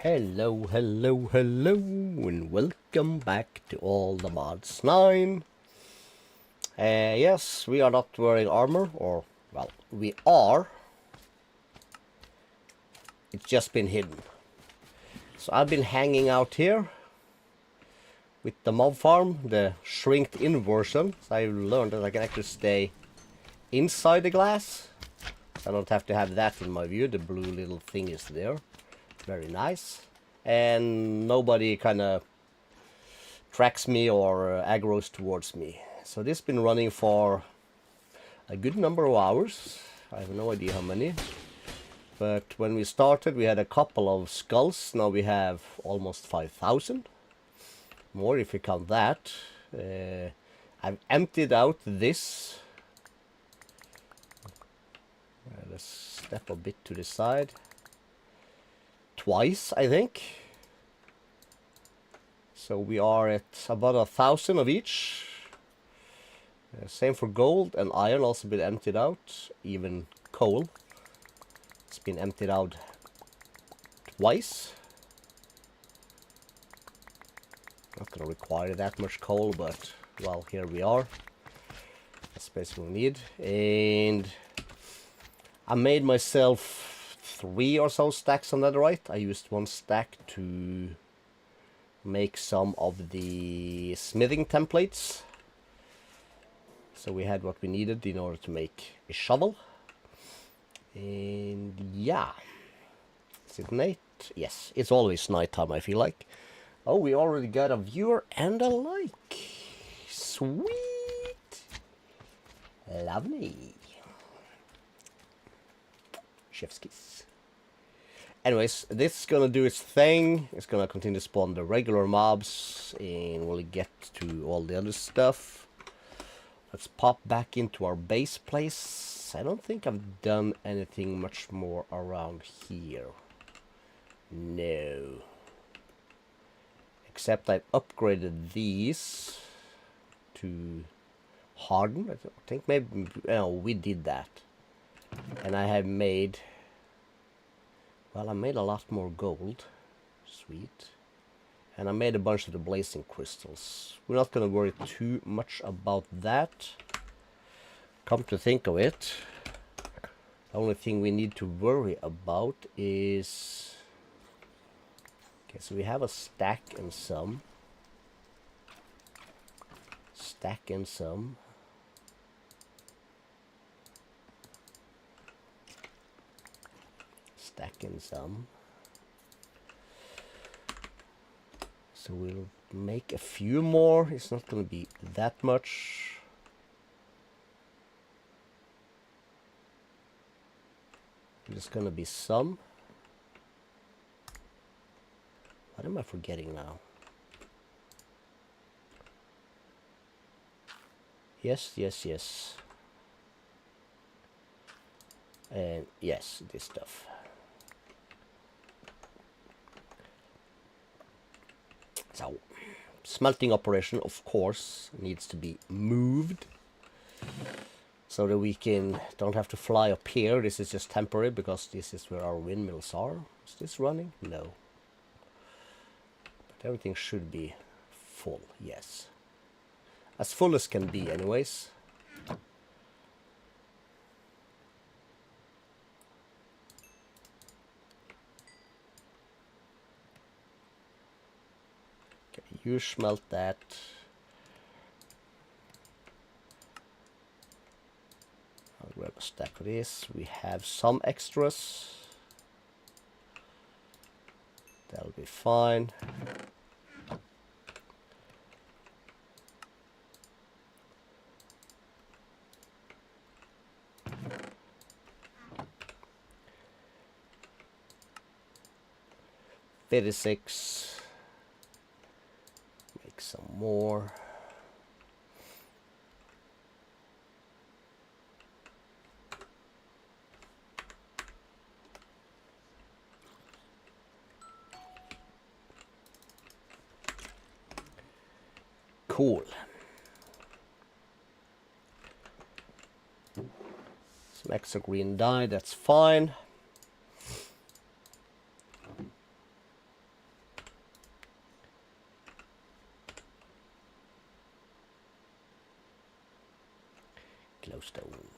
Hello, hello, hello, and welcome back to All the Mods 9. Yes, we are not wearing armor, or, well, we are. It's just been hidden. So I've been hanging out here with the mob farm, the shrinked-in version. So I've learned that I can actually stay inside the glass. I don't have to have that in my view. The blue little thing is there. Very nice. And nobody kind of tracks me or aggroes towards me. So this has been running for a good number of hours. I have no idea how many. But when we started, we had a couple of skulls. Now we have almost 5,000. More if you count that. I've emptied out this. Let's step a bit to the side. Twice, I think. So we are at about 1,000 of each. Same for gold and iron, also been emptied out. Even coal. It's been emptied out twice. Not gonna require that much coal, but well, here we are. That's basically what we need. And I made myself 3 or so stacks on netherite. I used 1 stack to make some of the smithing templates. So we had what we needed in order to make a shovel. And yeah. Is it night? Yes, it's always nighttime, I feel like. Oh, we already got a viewer and a like. Sweet. Lovely. Chef's kiss. Anyways, this is gonna do its thing. It's gonna continue to spawn the regular mobs, and we'll get to all the other stuff. Let's pop back into our base place. I don't think I've done anything much more around here. No. Except I've upgraded these to harden. I think maybe, no, we did that. And I have made, well, I made a lot more gold. Sweet. And I made a bunch of the blazing crystals. We're not going to worry too much about that. Come to think of it, the only thing we need to worry about is... Okay, so we have a stack and some. Stack and some. Stack and some. So we'll make a few more. It's not going to be that much. There's going to be some. What am I forgetting now? Yes, yes, yes. And yes, this stuff. So, smelting operation, of course, needs to be moved. So that we don't have to fly up here. This is just temporary because this is where our windmills are. Is this running? No. But everything should be full, yes. As full as can be, anyways. Okay, you smelt that. I'll grab a stack of this. We have some extras. That'll be fine. $36. Make some more. Cool. Some extra green dye, that's fine. stone.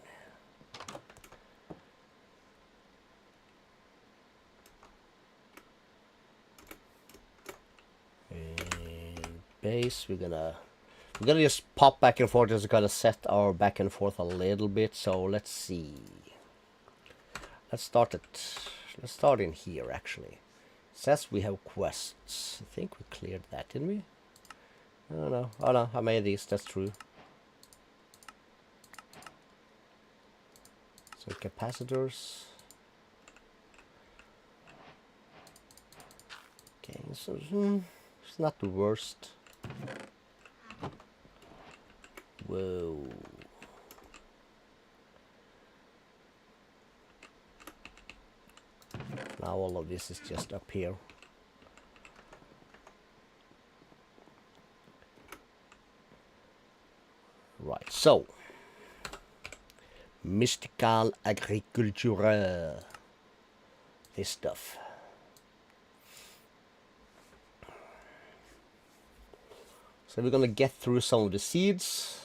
And base, we're gonna just pop back and forth just to kind of set our back and forth a little bit. So let's see. Let's start in here actually. It says we have quests. I think we cleared that, didn't we? I don't know. Oh no, I made these, that's true. So capacitors. Okay, so it's not the worst. Whoa. Now all of this is just up here. Right, so mystical agriculture, this stuff. So we're gonna get through some of the seeds.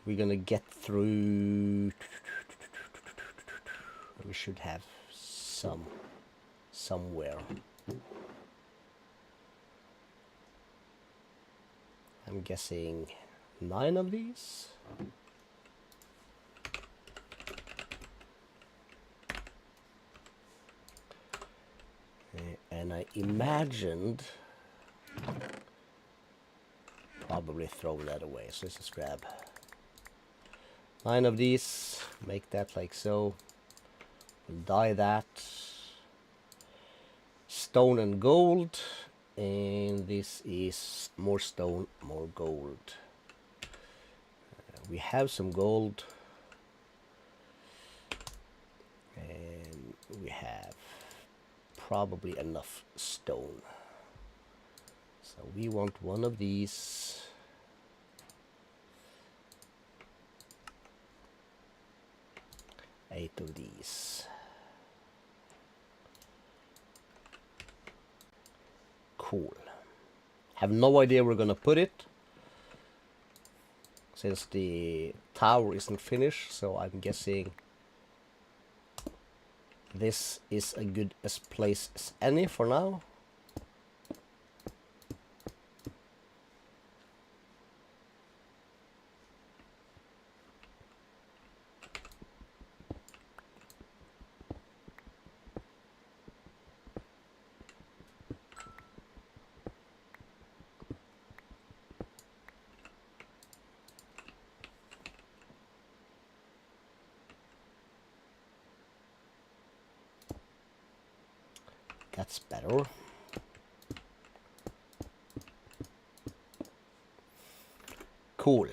We're gonna get through. We should have some somewhere. I'm guessing 9 of these. And I imagined probably throw that away. So let's just grab 9 of these, make that like so. We'll dye that stone and gold, and this is more stone, more gold. We have some gold, and we have probably enough stone. So we want 1 of these. Eight of these. Cool. Have no idea where we're gonna put it, since the tower isn't finished, so I'm guessing this is a good as place as any for now. That's better. Cool.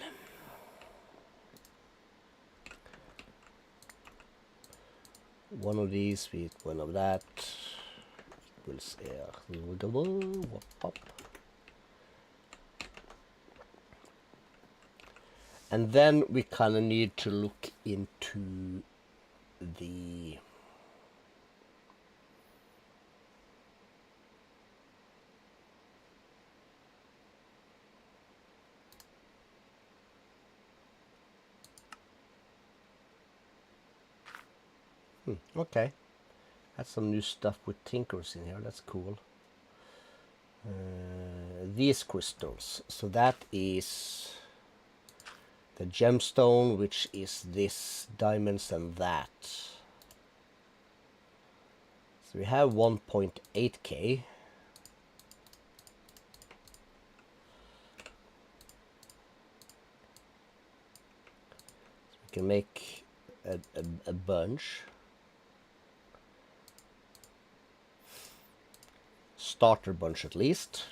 One of these with 1 of that equals and then we kind of need to look into the okay. That's some new stuff with tinkers in here. That's cool. These crystals. So that is the gemstone, which is this diamonds and that. So we have 1.8k. So we can make a bunch. Starter bunch at least.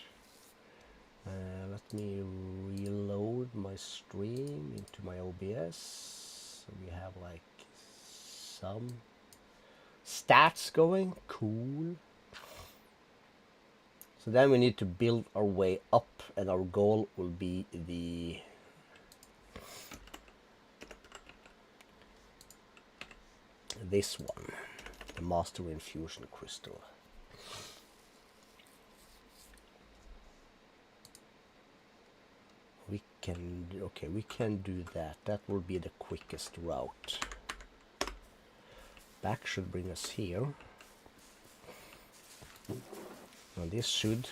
Let me reload my stream into my OBS. So we have like some stats going. Cool. So then we need to build our way up, and our goal will be this one, the Master Infusion Crystal. We can, okay, we can do that. That will be the quickest route. Back should bring us here. And this should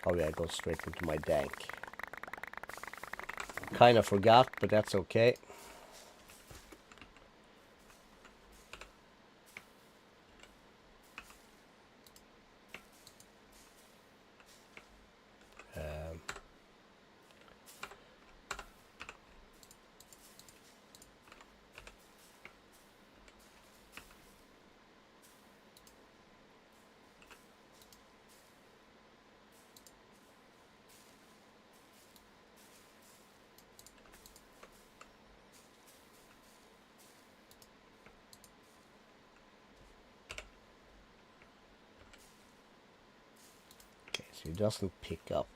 oh yeah, I go straight into my dank. Kinda forgot, but that's okay. Okay, so it doesn't pick up.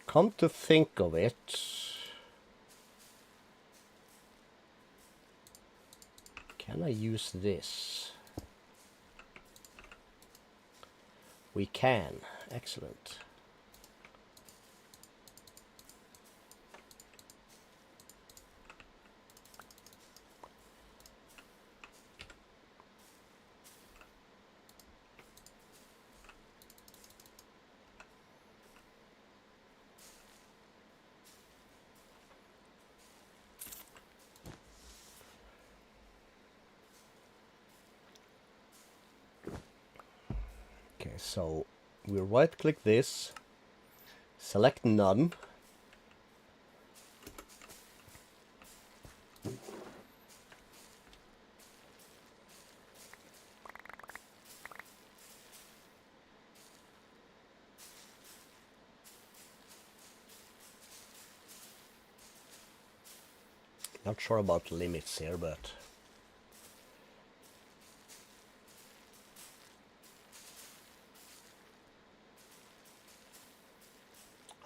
Come to think of it, can I use this? We can. Excellent. Okay, so we right click this, select none. Not sure about limits here, but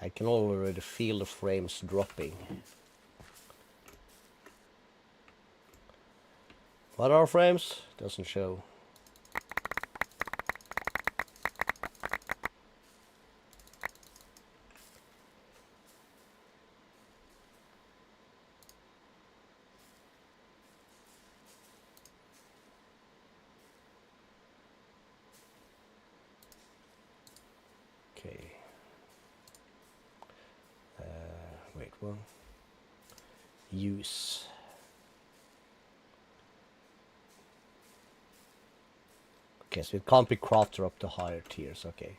I can already feel the frames dropping. What are frames? Doesn't show. Okay. Wait, well, use. Okay, so it can't be crafted up to higher tiers. Okay.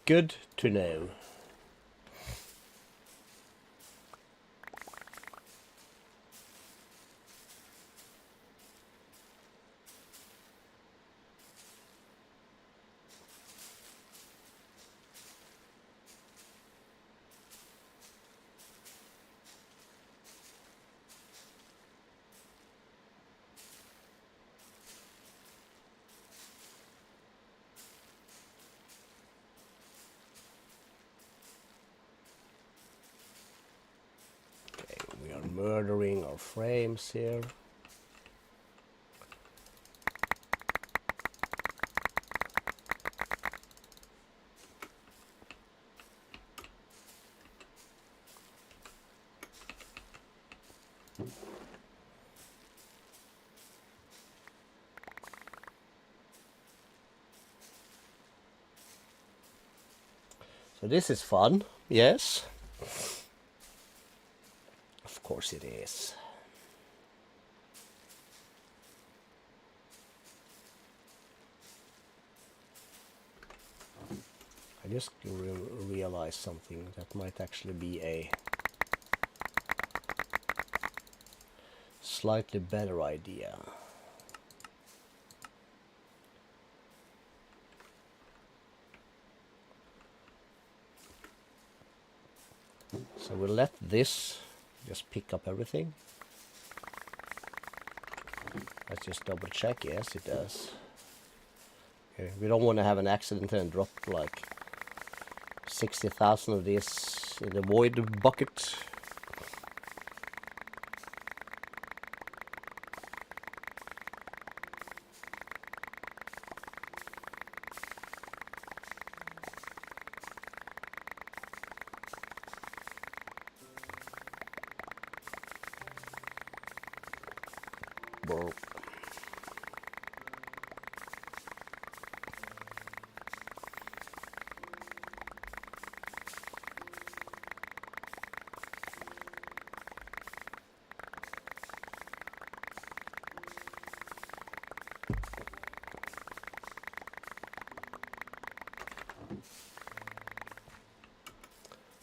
Good to know. We are murdering our frames here. So this is fun, yes. Of course it is. I just realized something that might actually be a slightly better idea. So we'll let this just pick up everything. Let's just double check. Yes, it does. Okay. We don't want to have an accident and drop like 60,000 of this in the void bucket. Bro.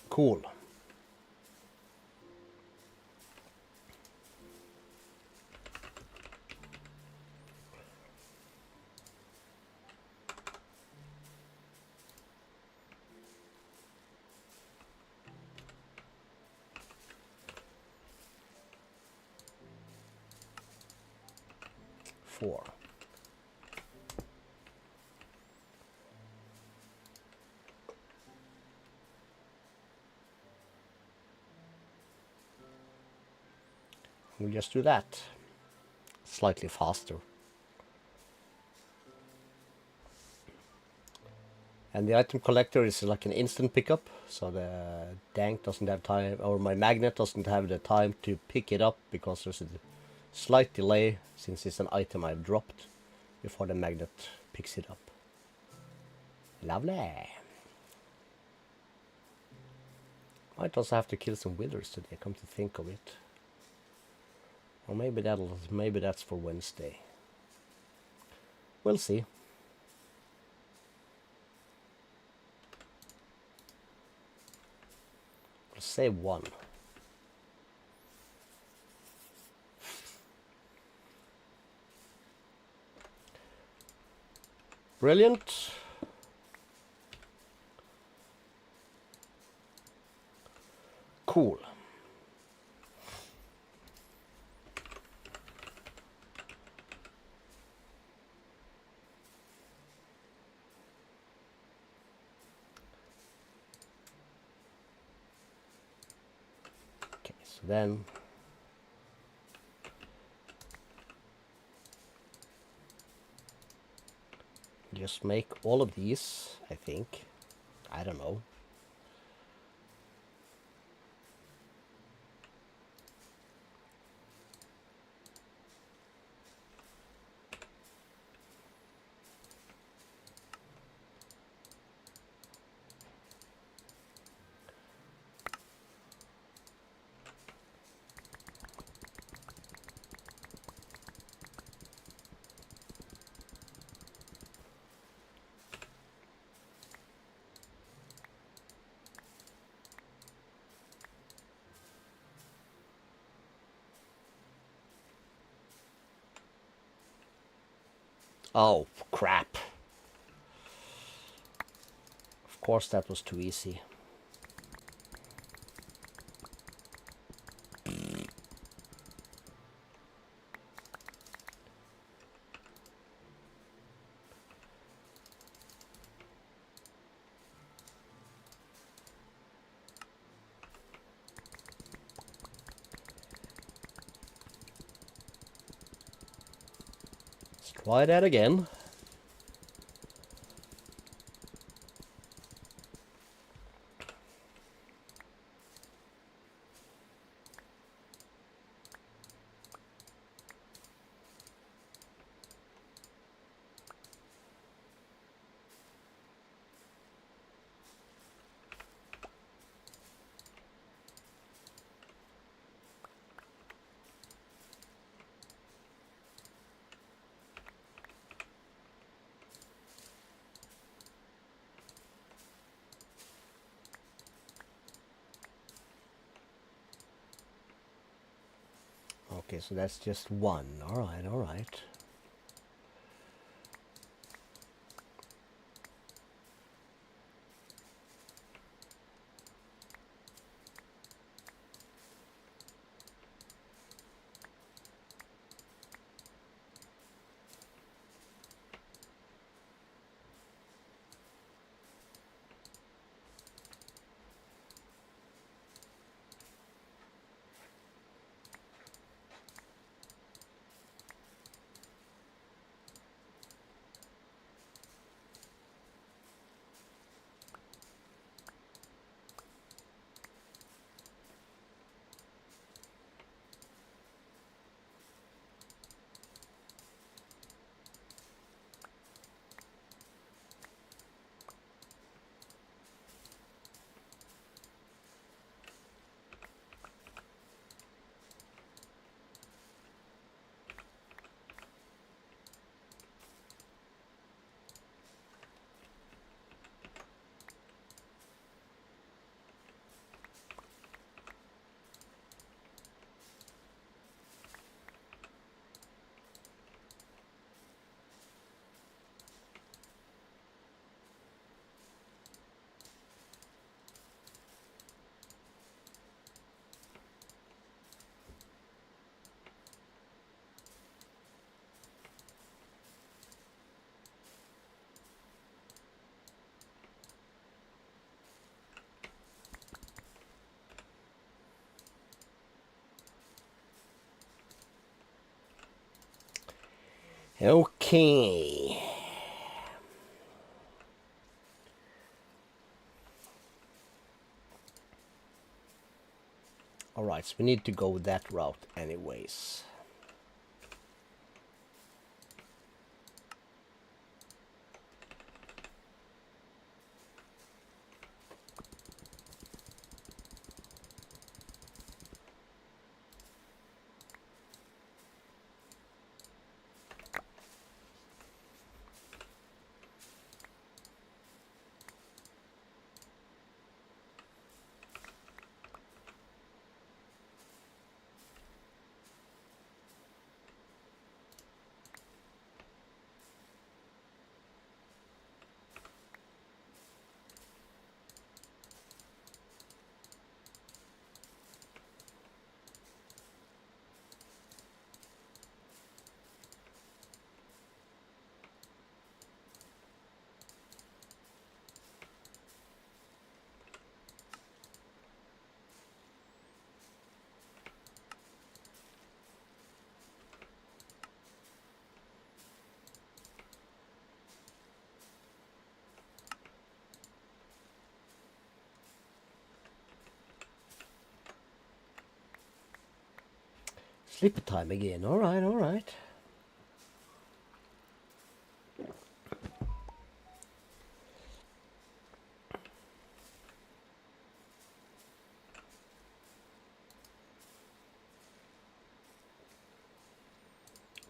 Cool. Four. We'll just do that. Slightly faster. And the item collector is like an instant pickup, so the tank doesn't have time, or my magnet doesn't have the time to pick it up because there's a slight delay since it's an item I've dropped before the magnet picks it up. Lovely. Might also have to kill some withers today, come to think of it. Or maybe that's for Wednesday. We'll see. We'll save one. Brilliant. Cool. Okay, so then just make all of these, I think. I don't know. Oh, crap. Of course that was too easy. Let's try that again. Okay, so that's just one. All right, all right. Okay. All right, so we need to go that route anyways. Sleep time again. All right, all right.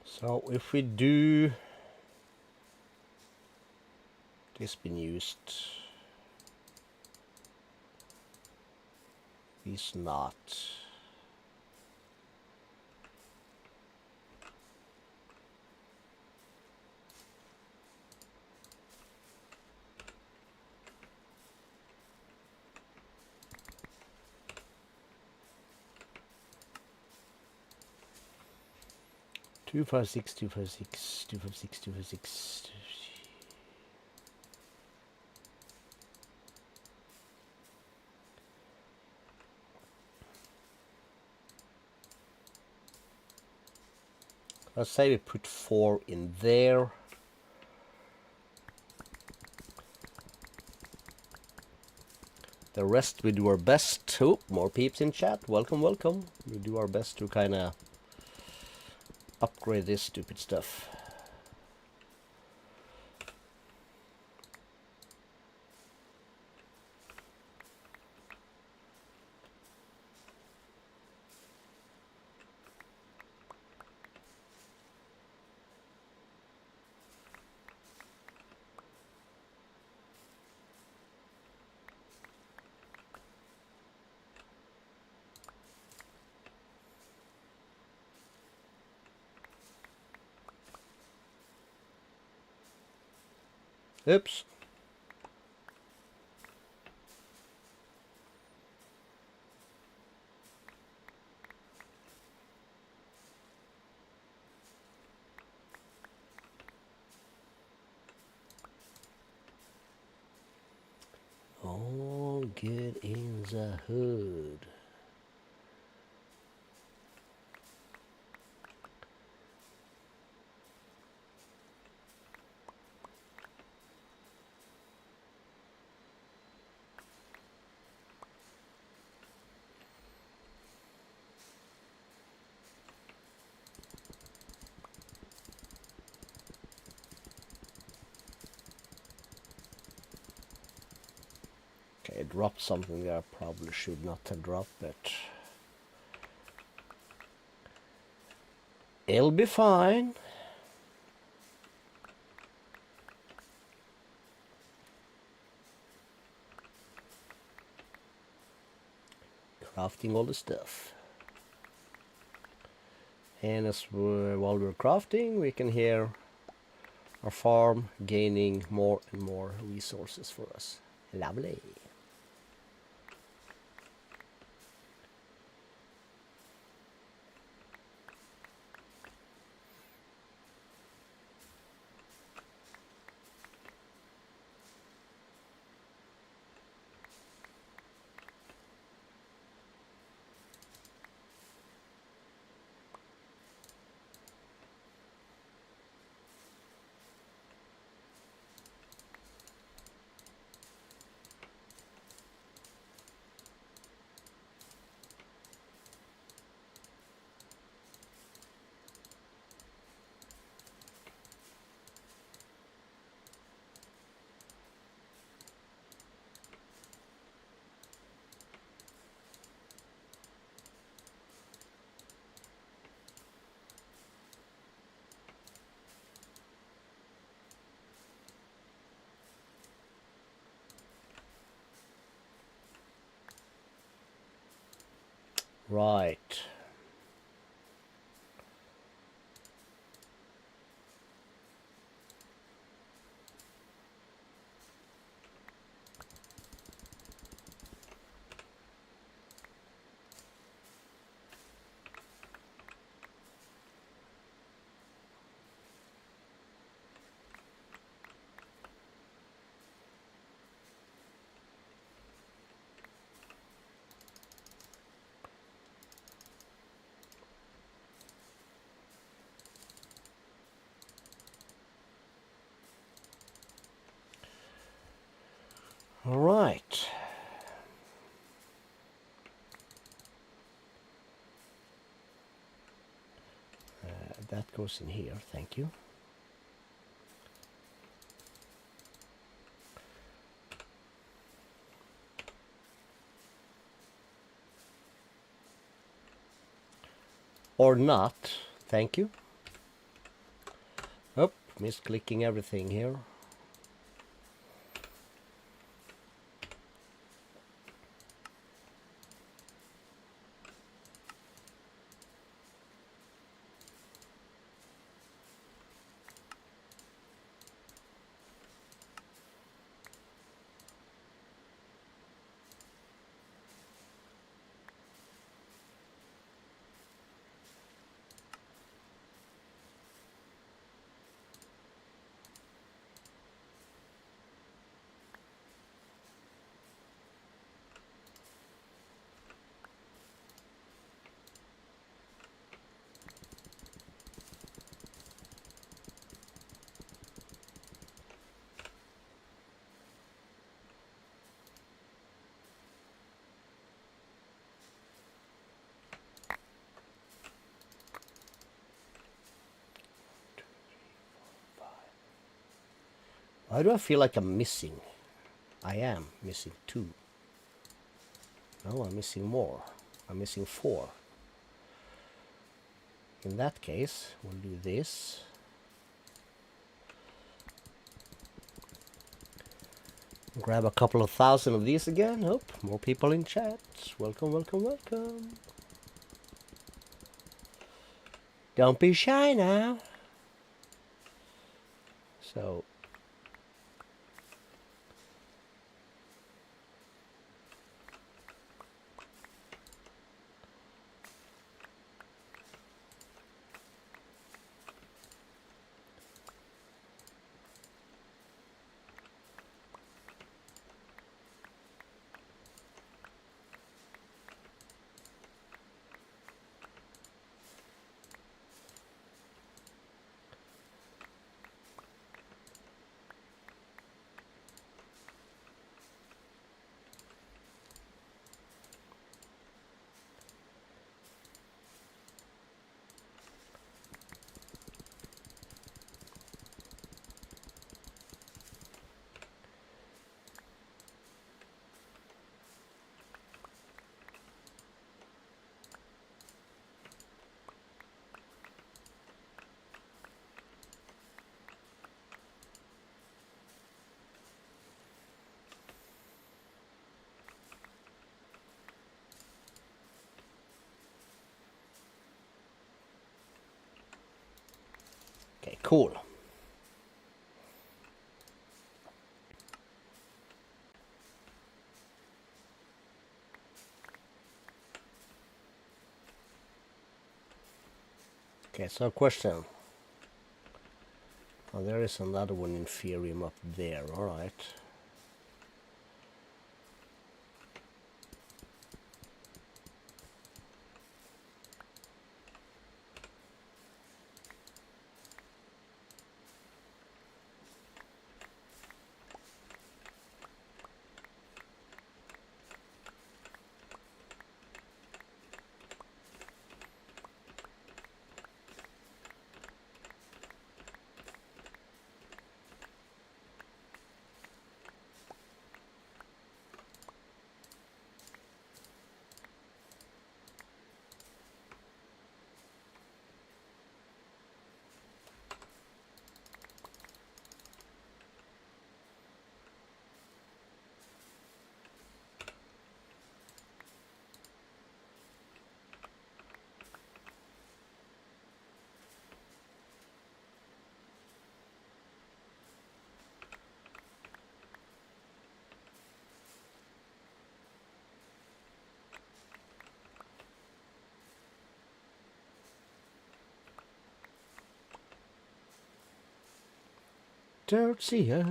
So if we do this been used, is not. Two five six, 256, 256, 256. Let's say we put 4 in there. The rest we do our best. Oh, more peeps in chat. Welcome, welcome. We do our best to kind of upgrade this stupid stuff. Oops. All good in the hood. Okay, I dropped something there I probably should not have dropped it. It'll be fine. Crafting all the stuff. And while we're crafting, we can hear our farm gaining more and more resources for us. Lovely. Right. All right. That goes in here, thank you. Or not, thank you. Oh, misclicking everything here. Why do I feel like I'm missing? I am missing 2. No, I'm missing more. I'm missing 4. In that case, we'll do this. Grab a couple of thousand of these again. Oh, more people in chat. Welcome, welcome, welcome. Don't be shy now. So Cool. Okay, so question. Oh, there is another one in Inferium up there, alright. Don't see her.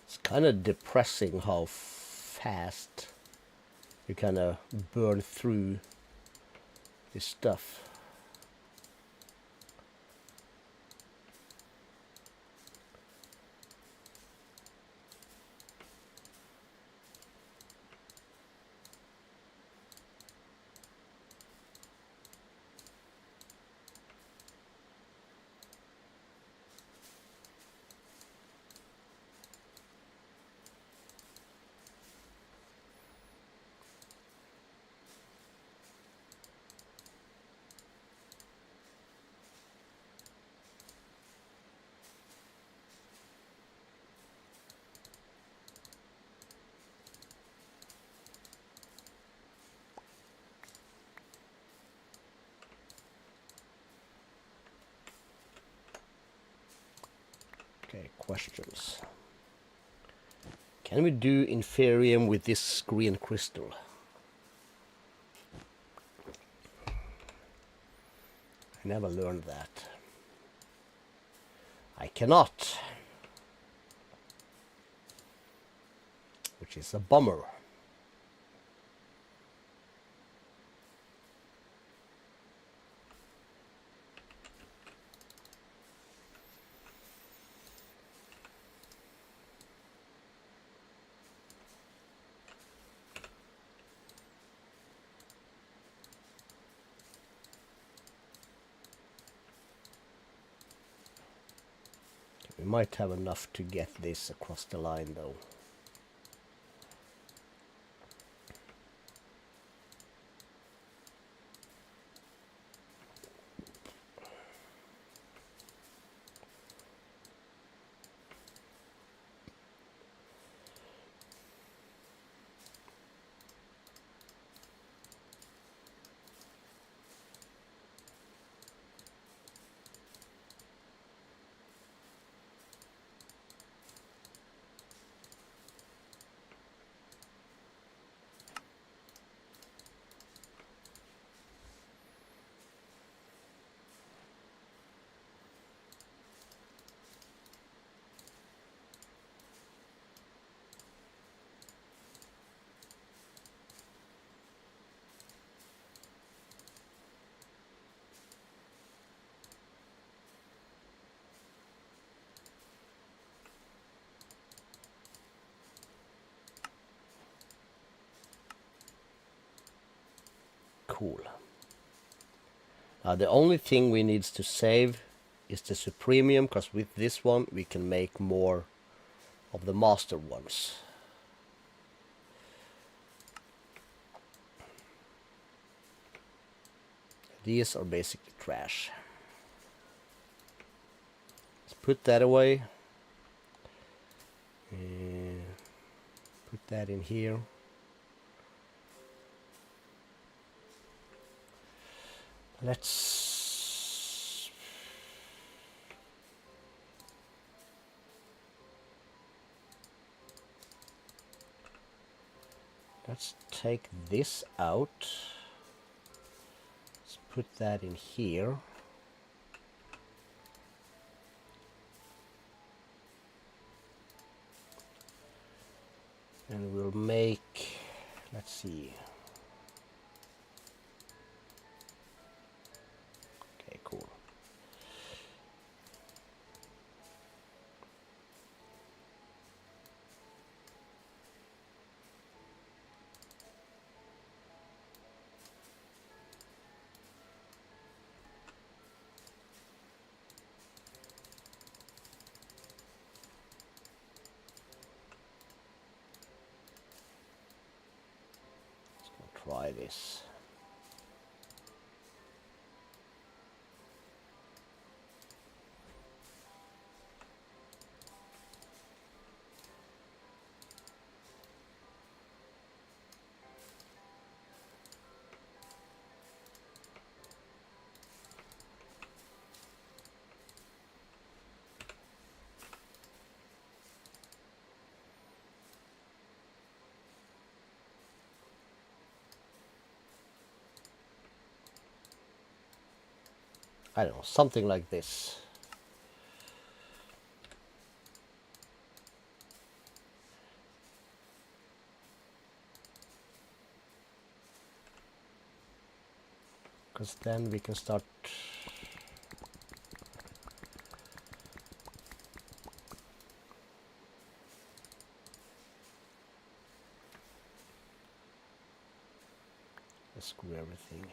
It's kind of depressing how fast you kind of burn through this stuff. Okay, questions. Can we do Inferium with this green crystal? I never learned that. I cannot. Which is a bummer. We might have enough to get this across the line though. cool. The only thing we need to save is the Supremium, because with this one we can make more of the master ones. These are basically trash. Let's put that away. Put that in here. Let's take this out. Let's put that in here. And we'll make, let's see. Okay, cool. Try this. I don't know, something like this. Because then we can start let's screw everything.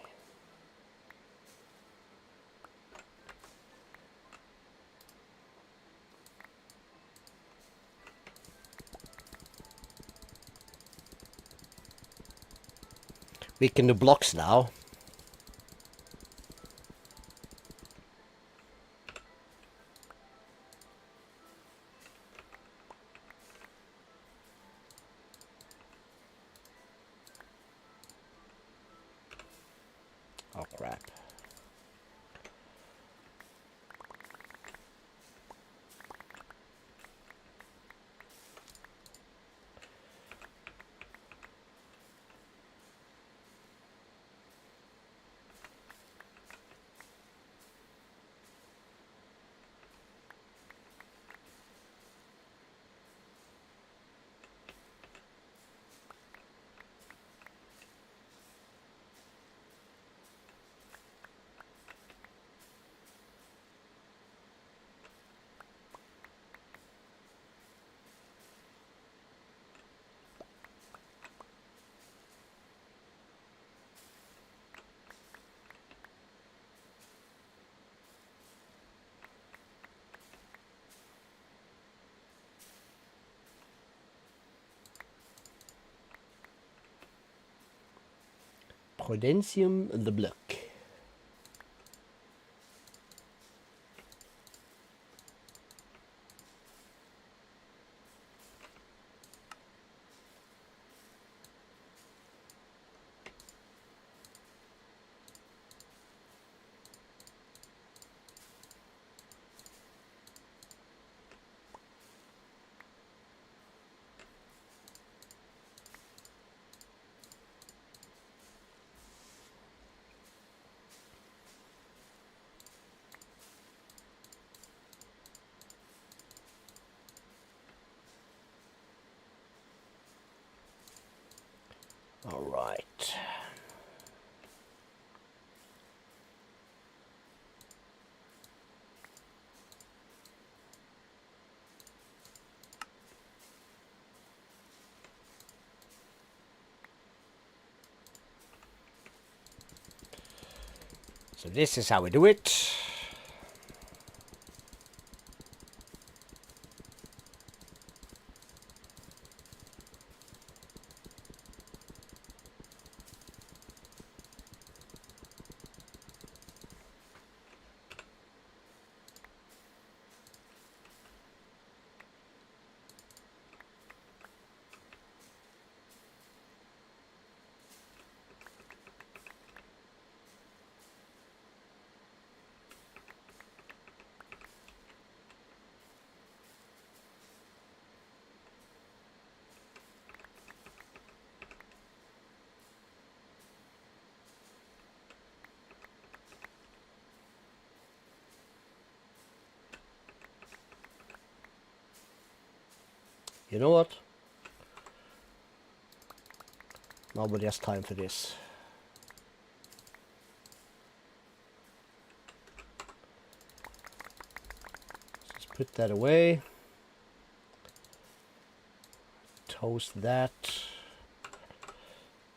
We can do blocks now. Oh crap. Prudentium the block. All right. So this is how we do it. You know what? Nobody has time for this. Let's just put that away. Toast that.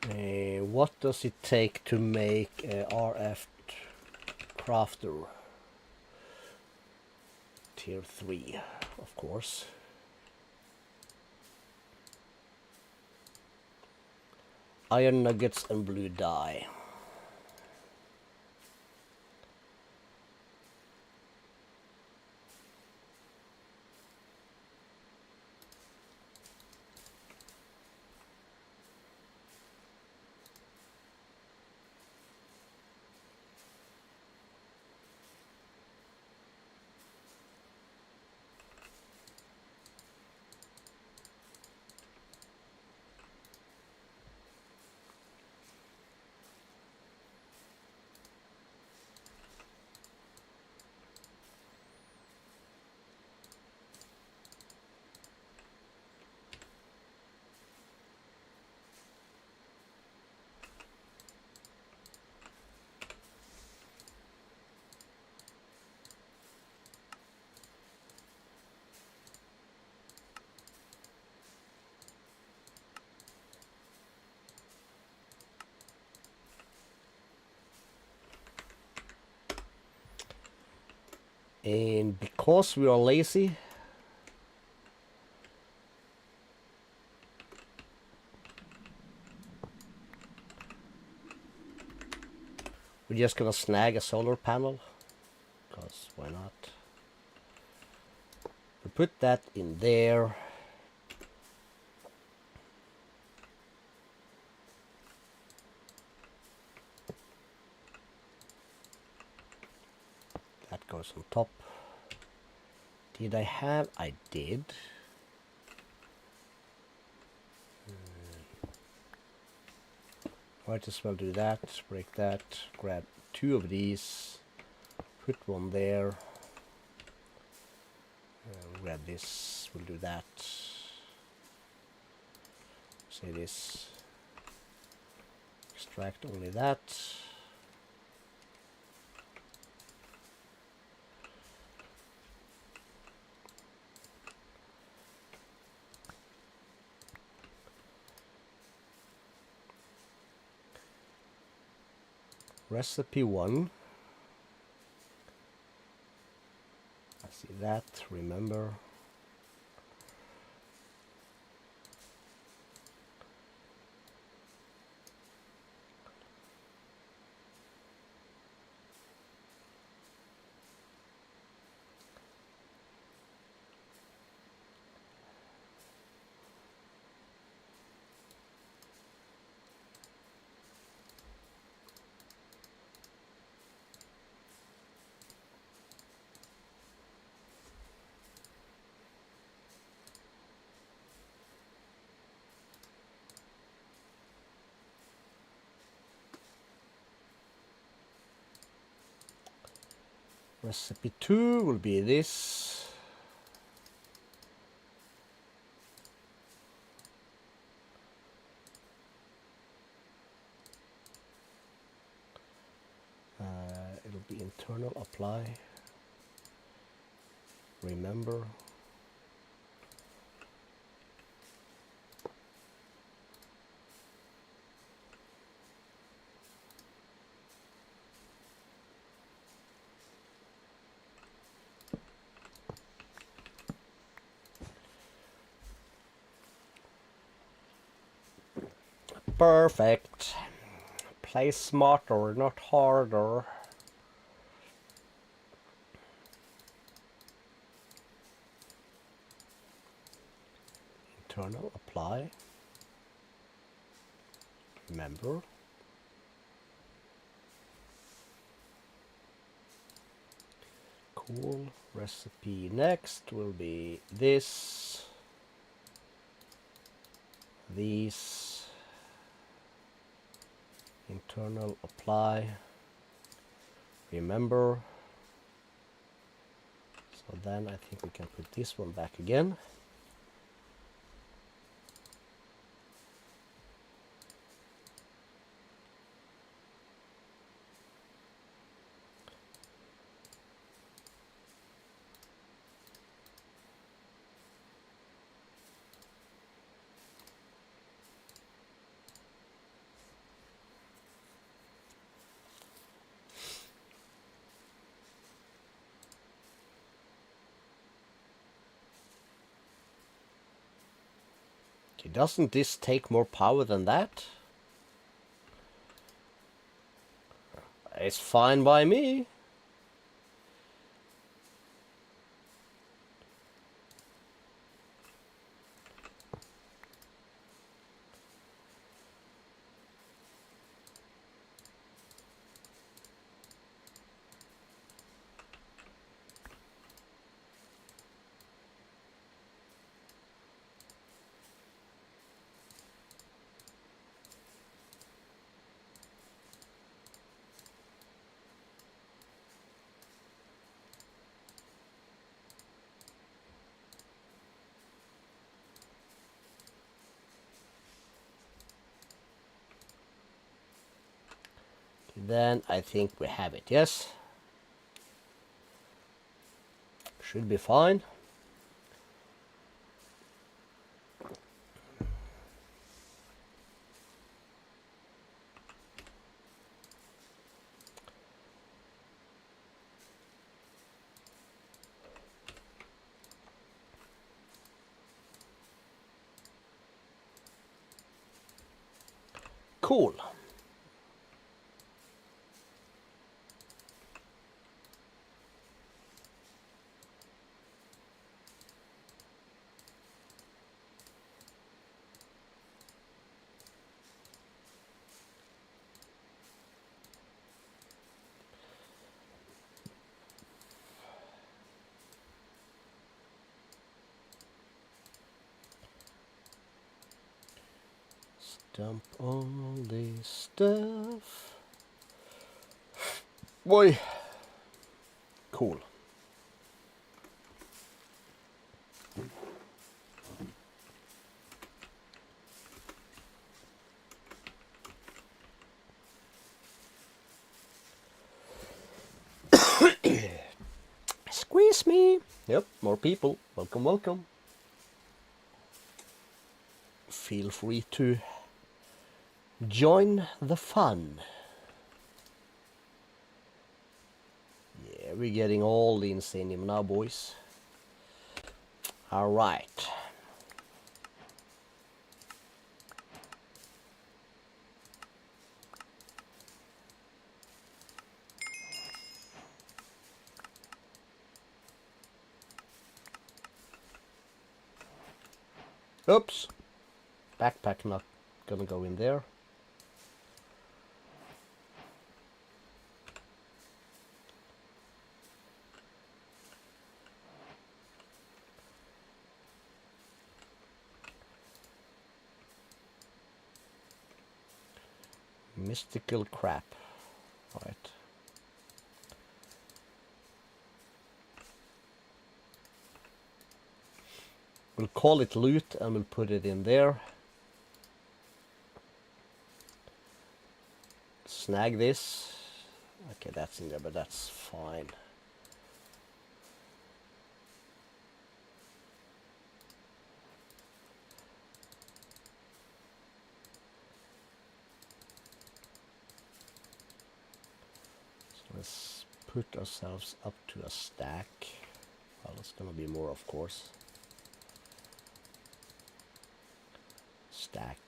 What does it take to make a RF crafter? Tier 3, of course. Iron nuggets and blue dye. And because we are lazy, we're just gonna snag a solar panel, because why not? We put that in there. That goes on top. Did I have? I did. Might as well do that. Break that. Grab 2 of these. Put one there. Grab this. We'll do that. Say this. Extract only that. Recipe 1. I see that, remember. Recipe 2 will be this. It'll be internal apply. Remember. Perfect. Play smarter, not harder. Internal, apply. Remember. Cool. Recipe next will be this. These. Internal, apply. Remember. So then I think we can put this one back again. Okay, doesn't this take more power than that? It's fine by me. Then I think we have it, yes? Should be fine. Cool. Dump all this stuff. Boy. Cool. Squeeze me. Yep, more people. Welcome, welcome. Feel free to join the fun. Yeah, we're getting all the Inferium now, boys. All right. Oops. Backpack not gonna go in there. Mystical crap. Right. We'll call it loot and we'll put it in there. Snag this. Okay, that's in there, but that's fine. So let's put ourselves up to a stack. Well, it's gonna be more, of course. Stack.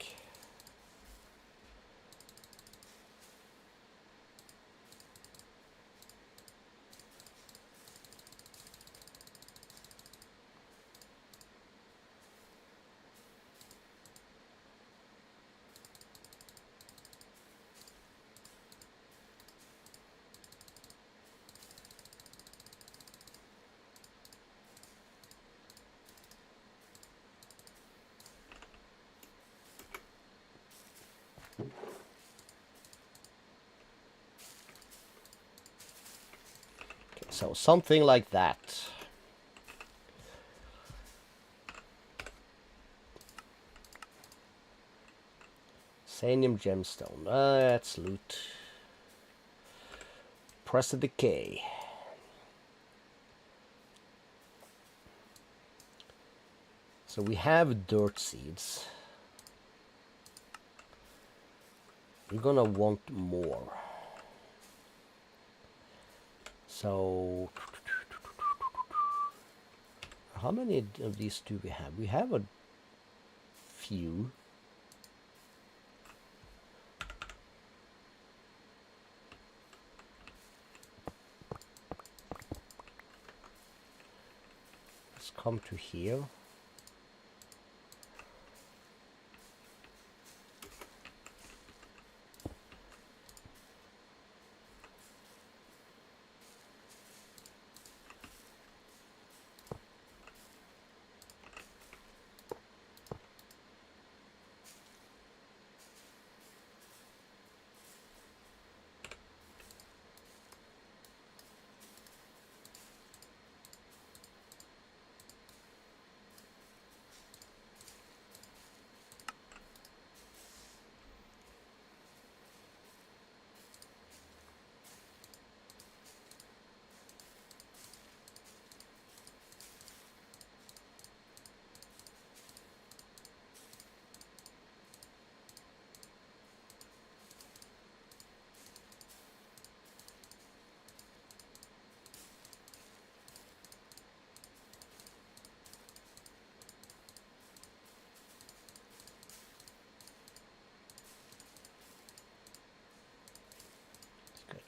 Okay, so something like that. Sanium gemstone. That's loot. Press the decay. So we have dirt seeds. We're gonna want more. So how many of these do we have? We have a few. Let's come to here.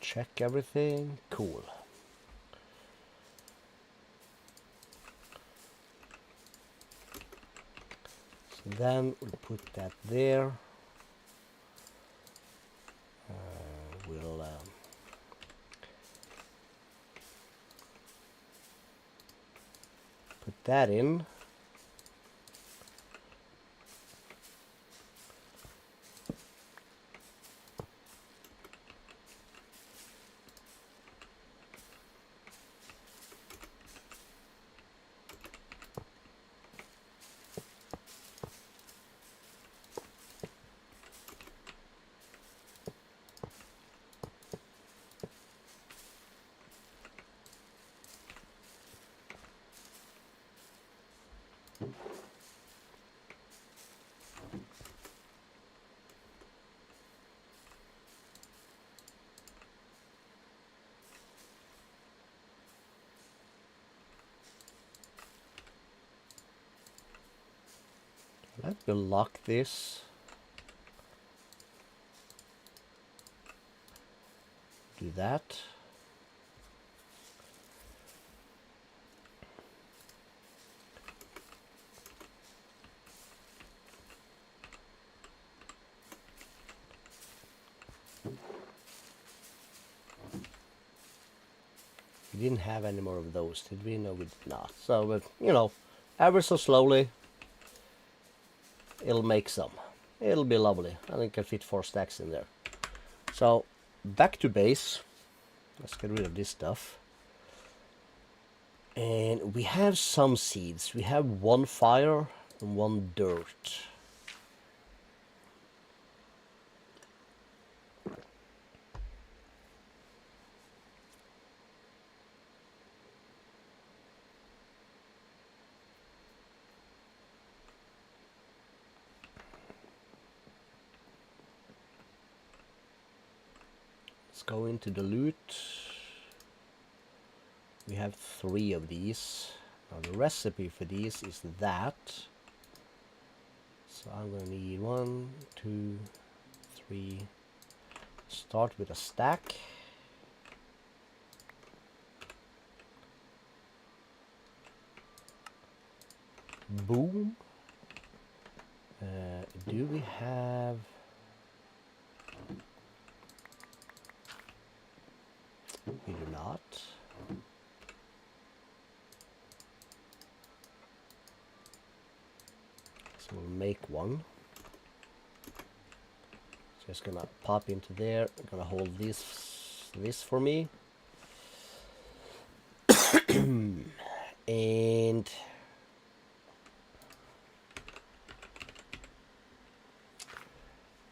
Check everything. Cool. So then we'll put that there. We'll put that in. Let me lock this. Do that. We didn't have any more of those, did we? No, we did not. So, but, you know, ever so slowly, it'll make some. It'll be lovely. I think I can fit 4 stacks in there. So, back to base. Let's get rid of this stuff. And we have some seeds. We have 1 fire and 1 dirt. Let's go into the loot. We have 3 of these. Now the recipe for these is that. So I'm going to need 1, 2, 3. Start with a stack. Boom. Do we have... We do not. So we'll make 1. So Just gonna pop into there. I'm gonna hold this for me. And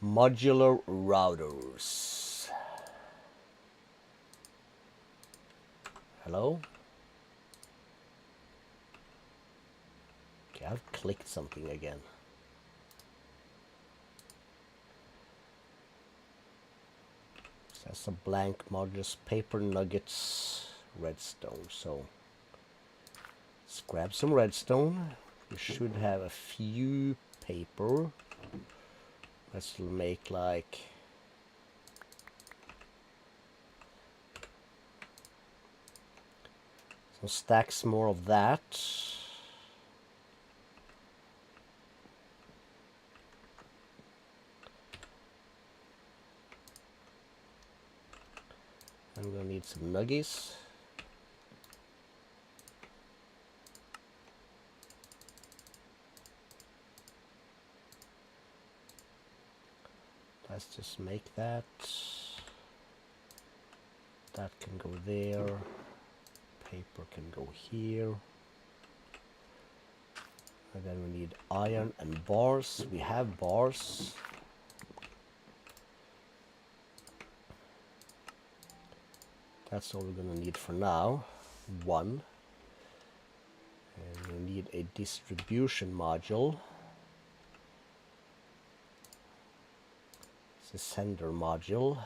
modular routers. Hello? Okay, I've clicked something again. That's a blank modules, paper nuggets, redstone. So let's grab some redstone. We should have a few paper. Let's make like some stacks more of that. I'm gonna need some nuggies. Let's just make that. That can go there. Paper can go here. And then we need iron and bars. We have bars. That's all we're gonna need for now. One. And we need a distribution module. It's a sender module.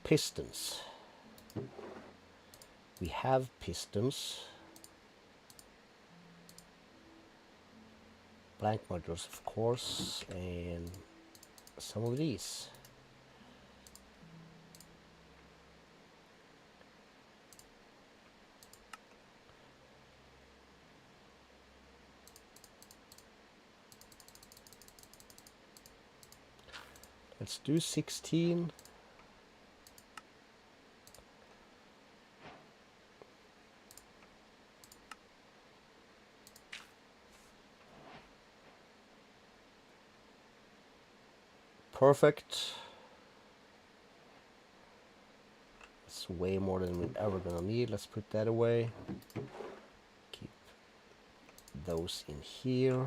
Pistons. We have pistons. Blank modules, of course, and some of these. Let's do 16. Perfect. It's way more than we're ever gonna need. Let's put that away. Keep those in here.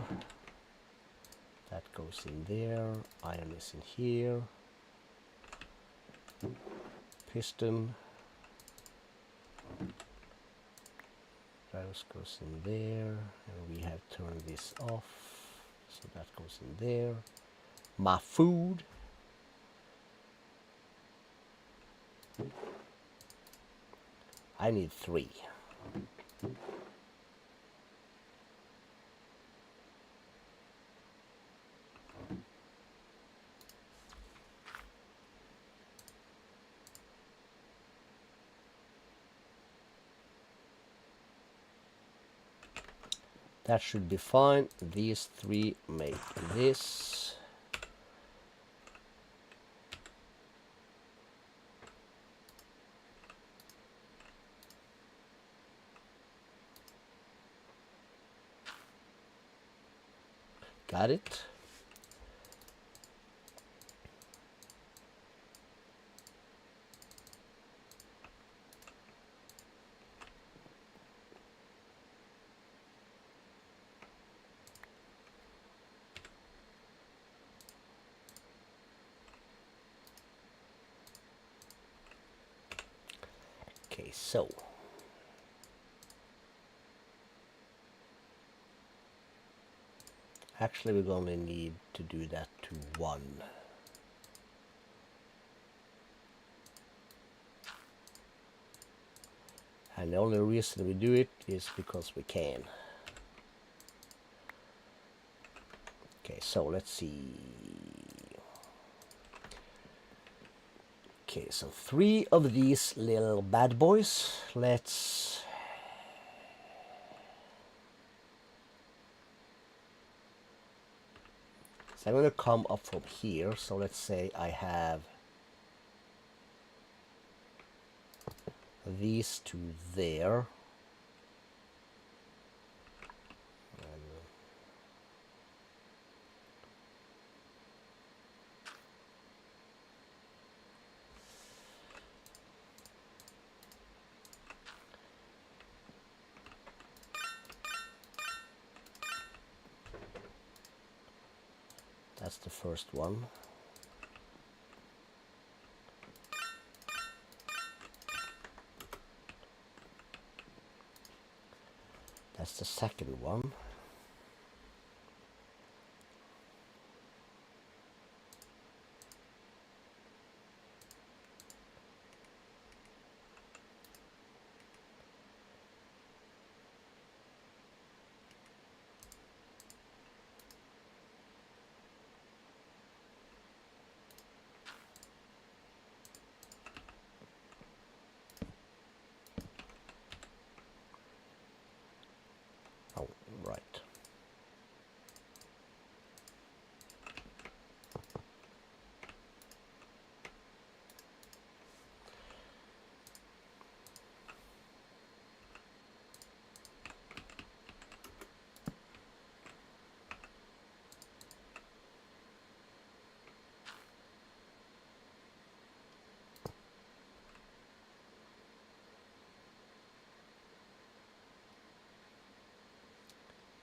That goes in there. Iron is in here. Piston. That goes in there. And we have turned this off. So that goes in there. My food. I need 3. That should be fine. These 3 make this. Got it. Okay, so actually we're going to need to do that to 1. And the only reason we do it is because we can. Okay, so let's see. Okay, so 3 of these little bad boys. Let's... So I'm going to come up from here. So let's say I have these 2 there. And That's the first one. That's the second one. Oh, right.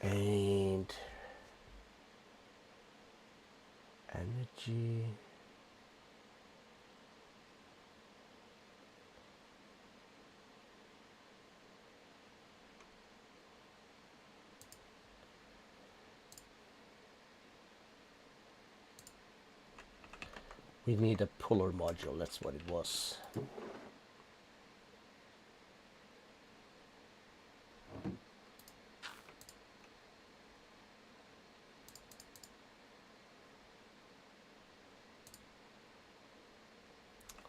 And energy. We need a puller module, that's what it was.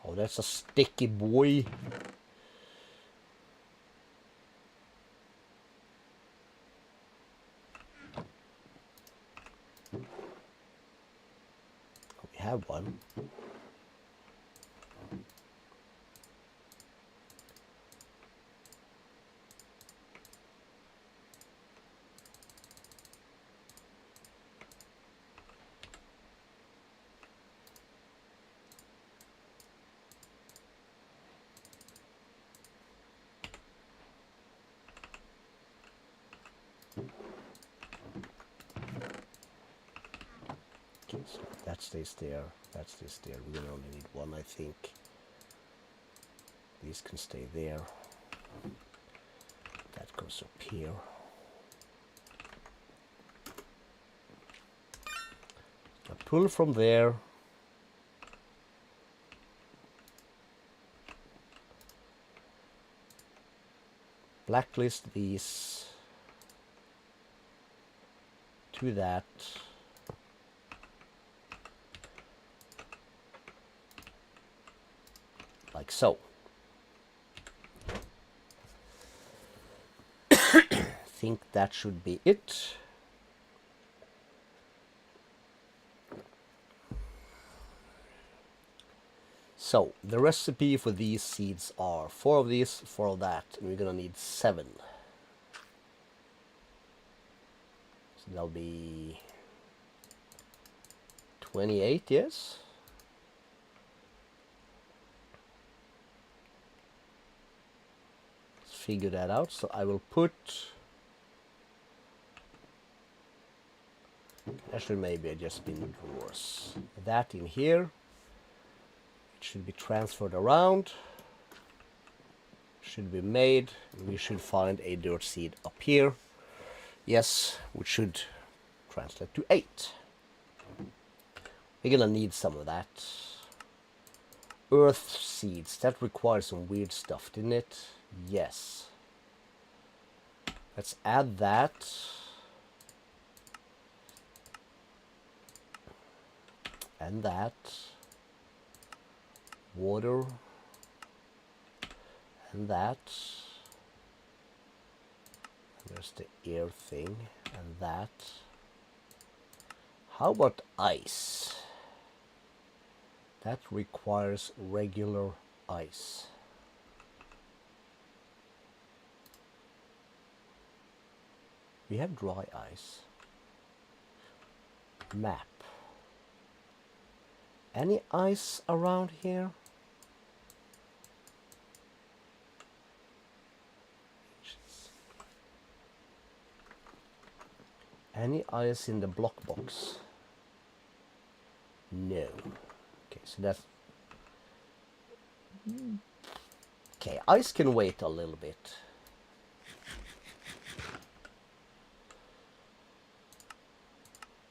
Oh, that's a sticky boy. Oh, we have one. Okay, so that stays there, that stays there. We will only need one, I think. These can stay there. That goes up here. I pull from there. Blacklist these to that. Like so. I think that should be it. So the recipe for these seeds are 4 of these, 4 of that, and we're gonna need 7. So that'll be 28, yes? Let's figure that out. So I will put, actually maybe I just been drawers. That in here. It should be transferred around. Should be made. We should find a dirt seed up here. Yes, which should translate to 8. We're gonna need some of that. Earth seeds, that requires some weird stuff, didn't it? Yes. Let's add that. And that. Water. And that. There's the air thing. And that. How about ice? That requires regular ice. We have dry ice. Map. Any ice around here? Any ice in the block box? No. Okay, so that's... Okay, ice can wait a little bit.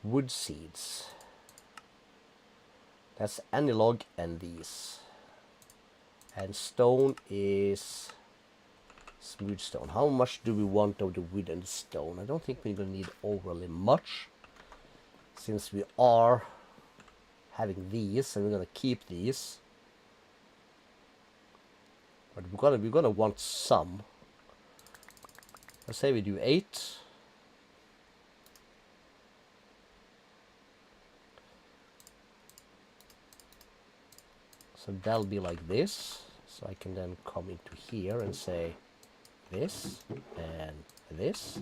Wood seeds. That's analog and these. And stone is smooth stone. How much do we want of the wood and the stone? I don't think we're going to need overly much, since we are having these and we're going to keep these. But we're gonna want some. Let's say we do 8. So that'll be like this. So I can then come into here and say this and this.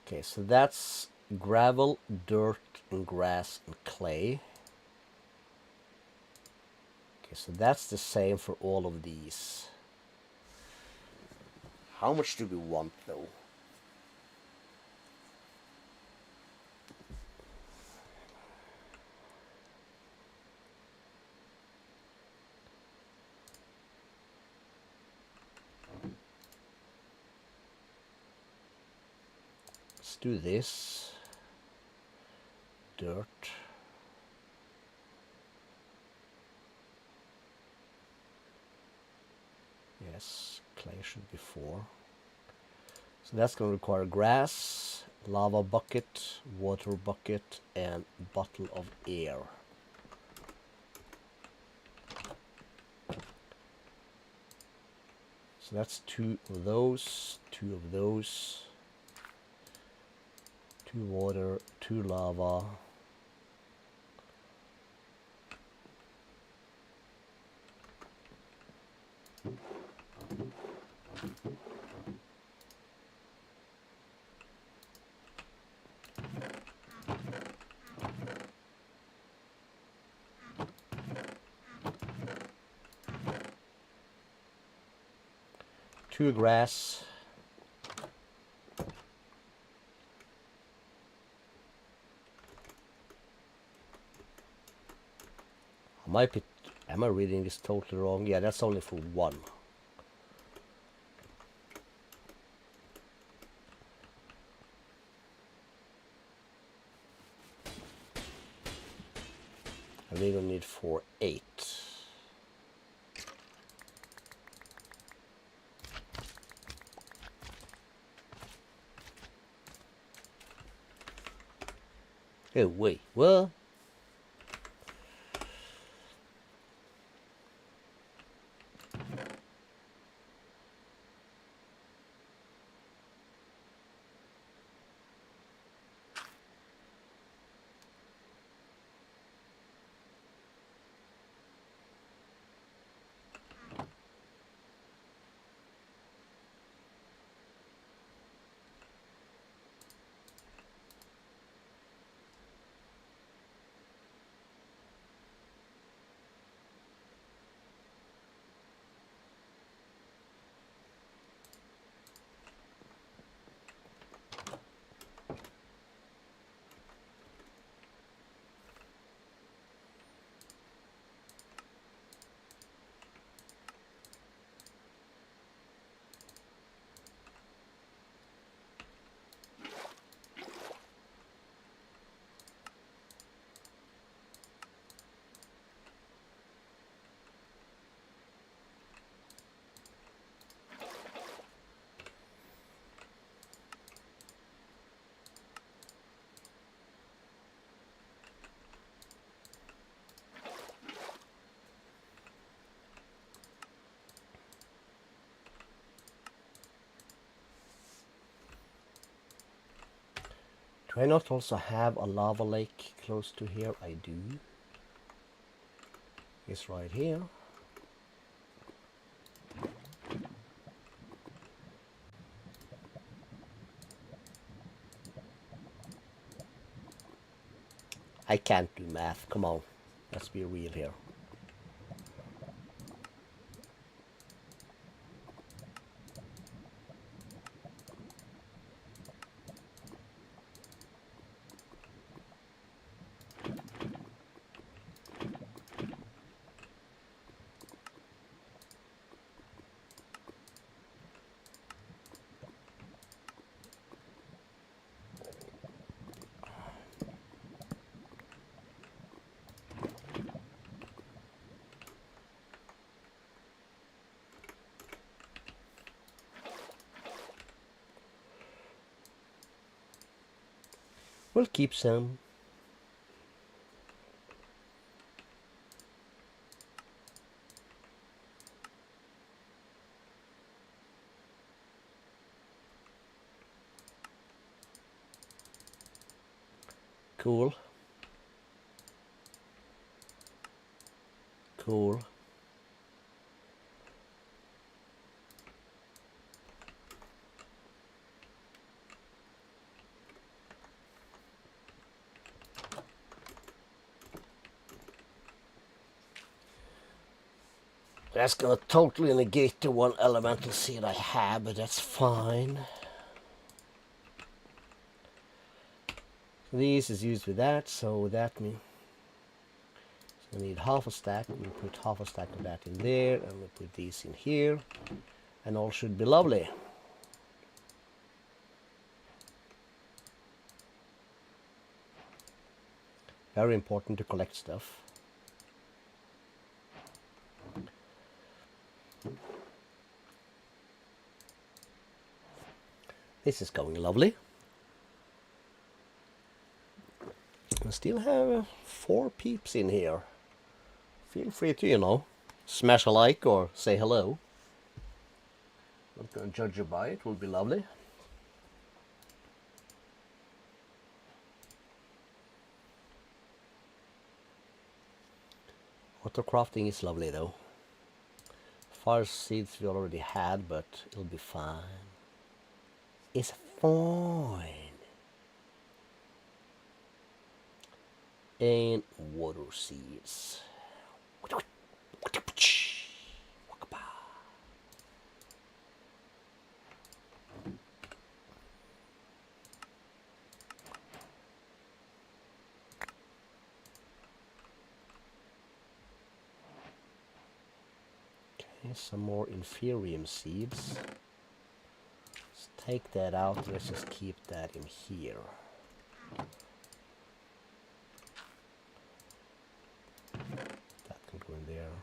Okay, so that's gravel, dirt, and grass and clay. Okay, so that's the same for all of these. How much do we want though? Let's do this. Dirt. Yes, clay should be 4. So that's going to require grass, lava bucket, water bucket, and bottle of air. So that's 2 of those, 2 of those, 2 water, 2 lava. Two grass. Am I reading this totally wrong? Yeah, that's only for 1. And we're gonna need for 8. Oh wait, what? Do I not also have a lava lake close to here? I do. It's right here. I can't do math, come on. Let's be real here. We'll keep some. Cool. Cool. That's gonna totally negate the one elemental seed I have, but that's fine. This is used with that, so that means I need half a stack. We'll put half a stack of that in there, and we'll put these in here, and all should be lovely. Very important to collect stuff. This is going lovely. I still have 4 peeps in here. Feel free to, you know, smash a like or say hello. Not gonna judge you by it, will be lovely. Auto crafting is lovely though. Fire seeds we already had, but it'll be fine. It's fine. And water seeds. Okay, some more Inferium seeds. Let's take that out. Let's just keep that in here. That can go in there.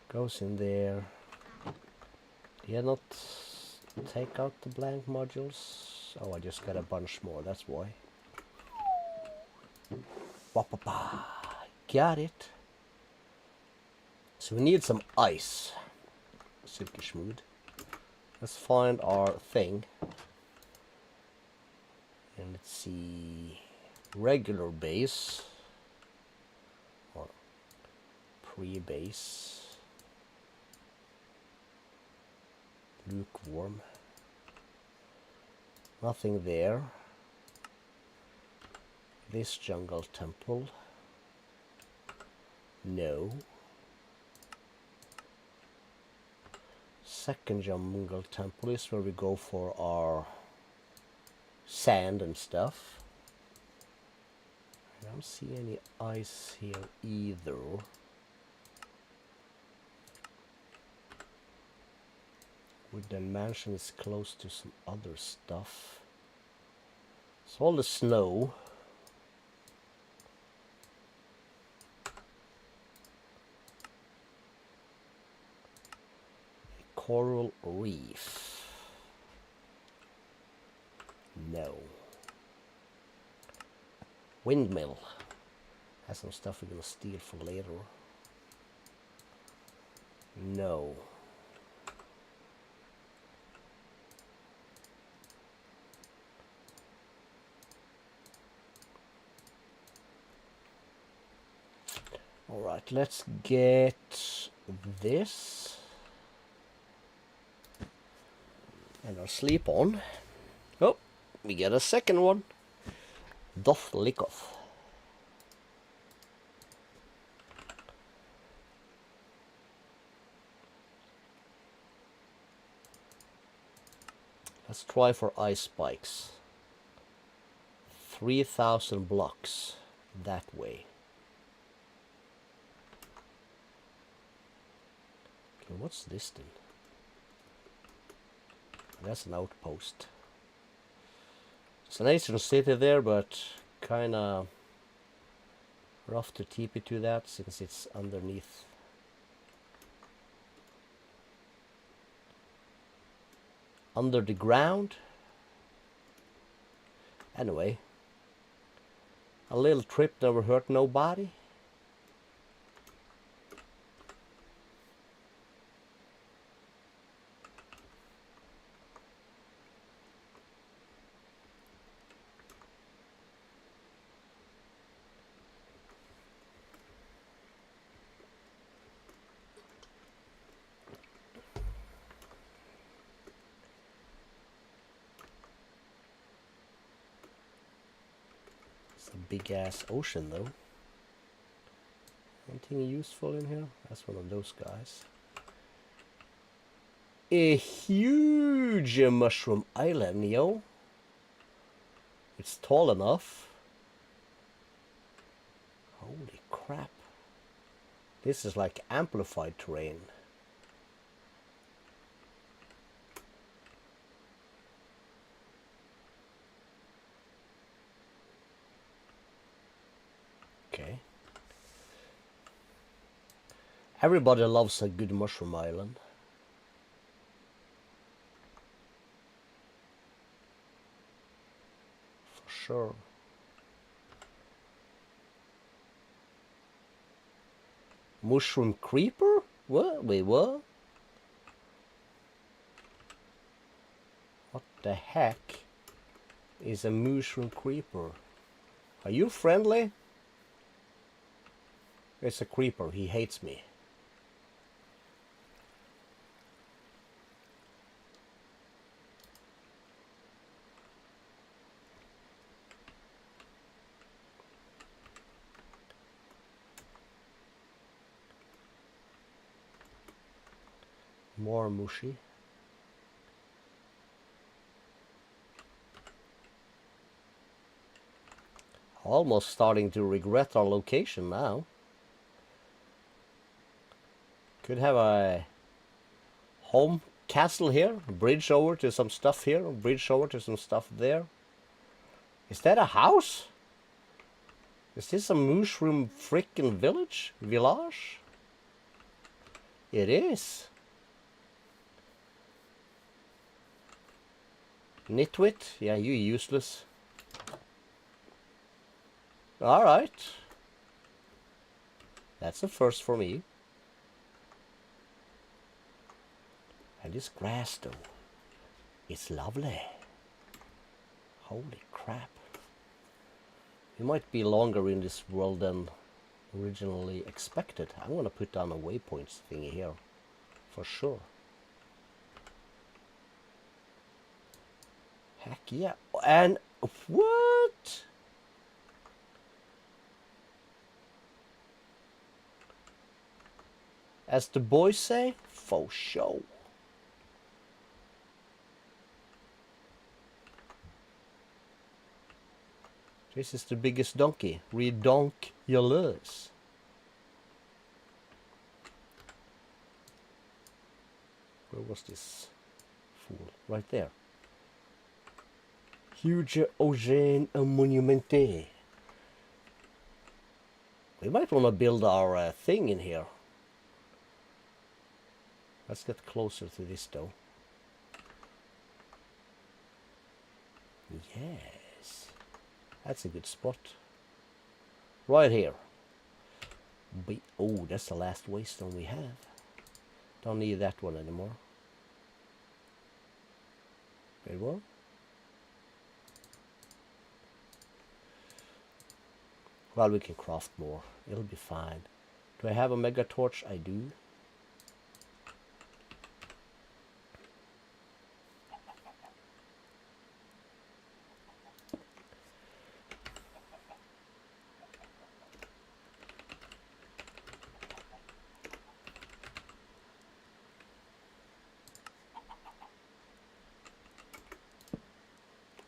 Goes in there. Did I not take out the blank modules? Oh, I just got a bunch more, that's why. Wapapa. Got it. So we need some ice. Silky schmood. Let's find our thing. And let's see. Regular base. Or pre-base. Lukewarm. Nothing there. This jungle temple. No. Second jungle temple is where we go for our sand and stuff. I don't see any ice here either. Wooden mansion is close to some other stuff. So all the snow. A coral reef. No. Windmill. Has some stuff we're gonna steal for later. No. Alright, let's get this. And our sleep on. Oh, we get a second one. Doth licketh. Let's try for ice spikes. 3,000 blocks that way. Okay, what's this then? That's an outpost. It's an ancient city there, but kinda rough to TP to that since it's underneath. under the ground. Anyway, a little trip never hurt nobody. Big ass ocean though. Anything useful in here? That's one of those guys. A huge mushroom island, yo. It's tall enough. Holy crap. This is like amplified terrain. Okay. Everybody loves a good mushroom island. For sure. Mushroom creeper? What? Wait, what? What the heck is a mushroom creeper? Are you friendly? It's a creeper. He hates me. More mushy. Almost starting to regret our location now. Could have a home castle here, a bridge over to some stuff here, a bridge over to some stuff there. Is that a house? Is this a mushroom frickin' village? Village? It is. Nitwit? Yeah, you useless. Alright. That's a first for me. And this grass though, it's lovely. Holy crap. We might be longer in this world than originally expected. I'm gonna put down a waypoints thingy here. For sure. Heck yeah. And what? As the boys say, faux show. This is the biggest donkey. Redonkulous. Where was this fool? Right there. Huge ocean monumente. We might want to build our thing in here. Let's get closer to this though. Yes. That's a good spot. Right here. Oh, that's the last waystone we have. Don't need that one anymore. Wait, what? Well, we can craft more. It'll be fine. Do I have a mega torch? I do.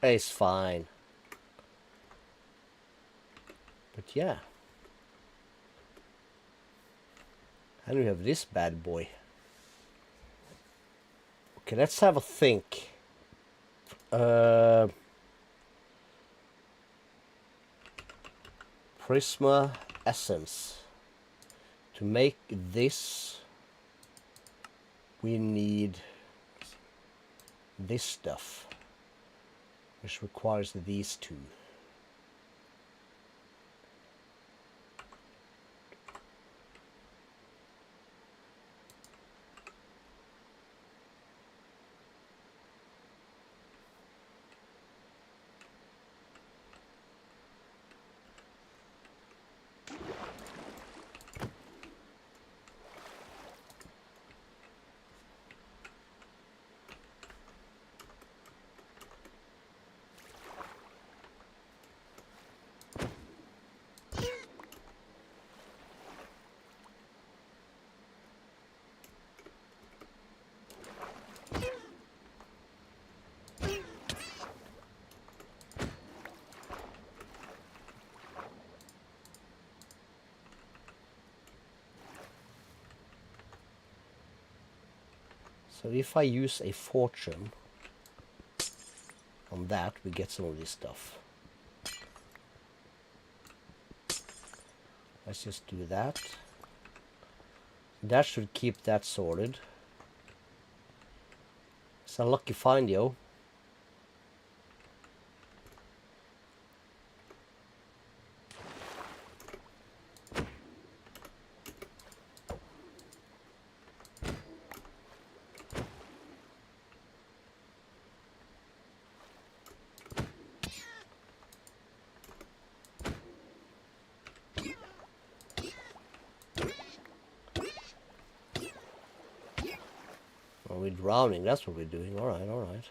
It's fine. But yeah. And we have this bad boy. Okay, let's have a think. Prisma essence. To make this, we need this stuff, which requires these two. So if I use a fortune on that, we get some of this stuff. Let's just do that. That should keep that sorted. It's a lucky find, yo. We're drowning, that's what we're doing. Alright, alright.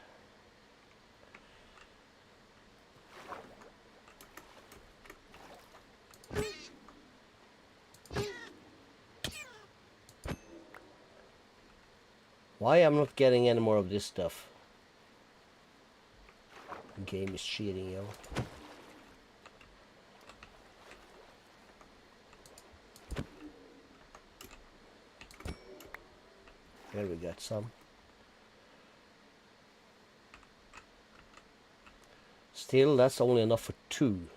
Why I'm not getting any more of this stuff? The game is cheating, yo. There we got some. Still, that's only enough for 2.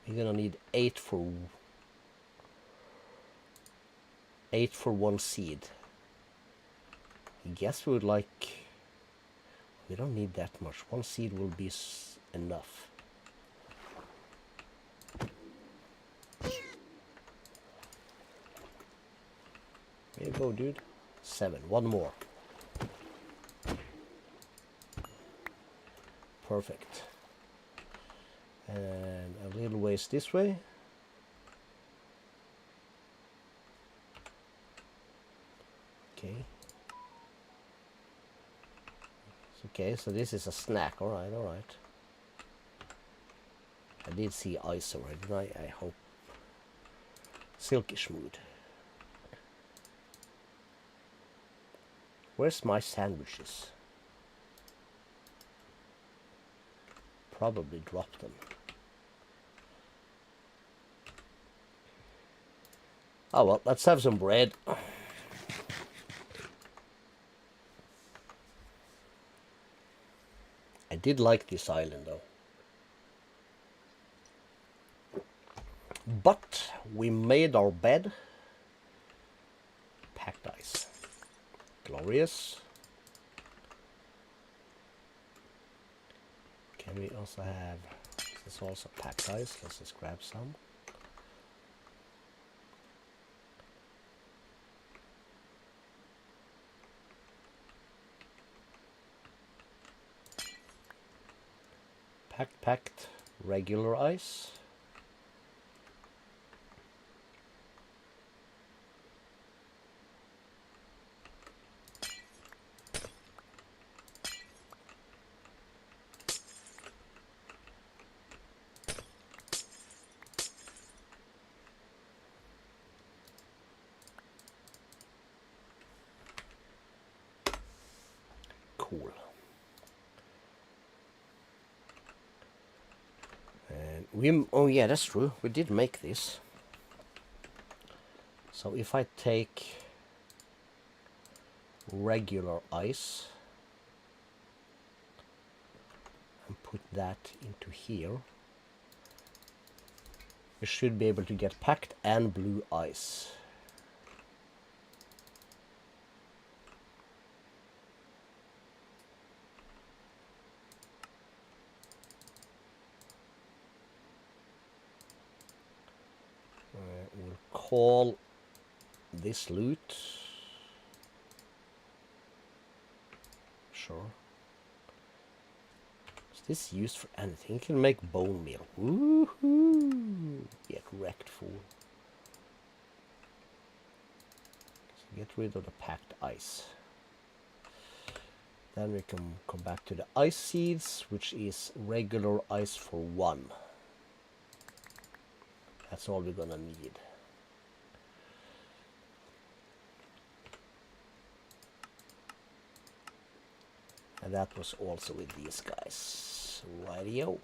You're gonna need 8 for 1 seed. I guess we would like. We don't need that much. 1 seed will be enough. There you go, dude. 7. 1 more. Perfect. And a little ways this way. Okay. Okay, so this is a snack. Alright, alright. I did see ice already, didn't I? I hope. Silky smooth. Where's my sandwiches? Probably dropped them. Oh well, let's have some bread. I did like this island though. But we made our bed. Packed ice. Glorious. Can we also have, this is also packed ice, let's just grab some. Packed regular ice. Cool. And oh yeah, that's true. We did make this. So if I take regular ice and put that into here, we should be able to get packed and blue ice. call this loot. Sure. Is this used for anything? You can make bone meal. Woohoo! Get wrecked, fool. So get rid of the packed ice. Then we can come back to the ice seeds, which is regular ice for 1. That's all we're gonna need. And that was also with these guys. Rightio.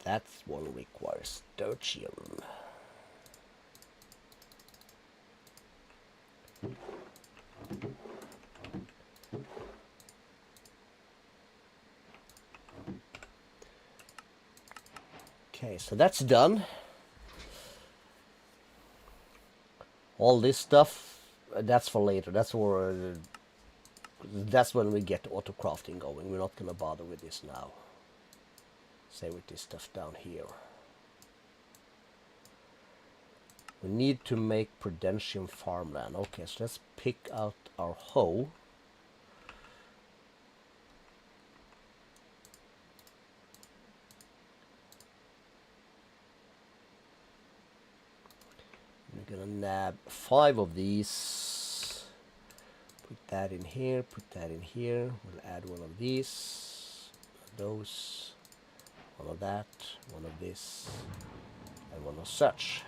That one requires tertium. Okay, so that's done. All this stuff, that's for later. That's when we get auto crafting going. We're not gonna bother with this now. Say with this stuff down here. We need to make Prudentium farmland. Okay, so let's pick out our hoe. We're gonna nab 5 of these. Put that in here, put that in here. We'll add one of these, those, one of that, one of this, and one of such.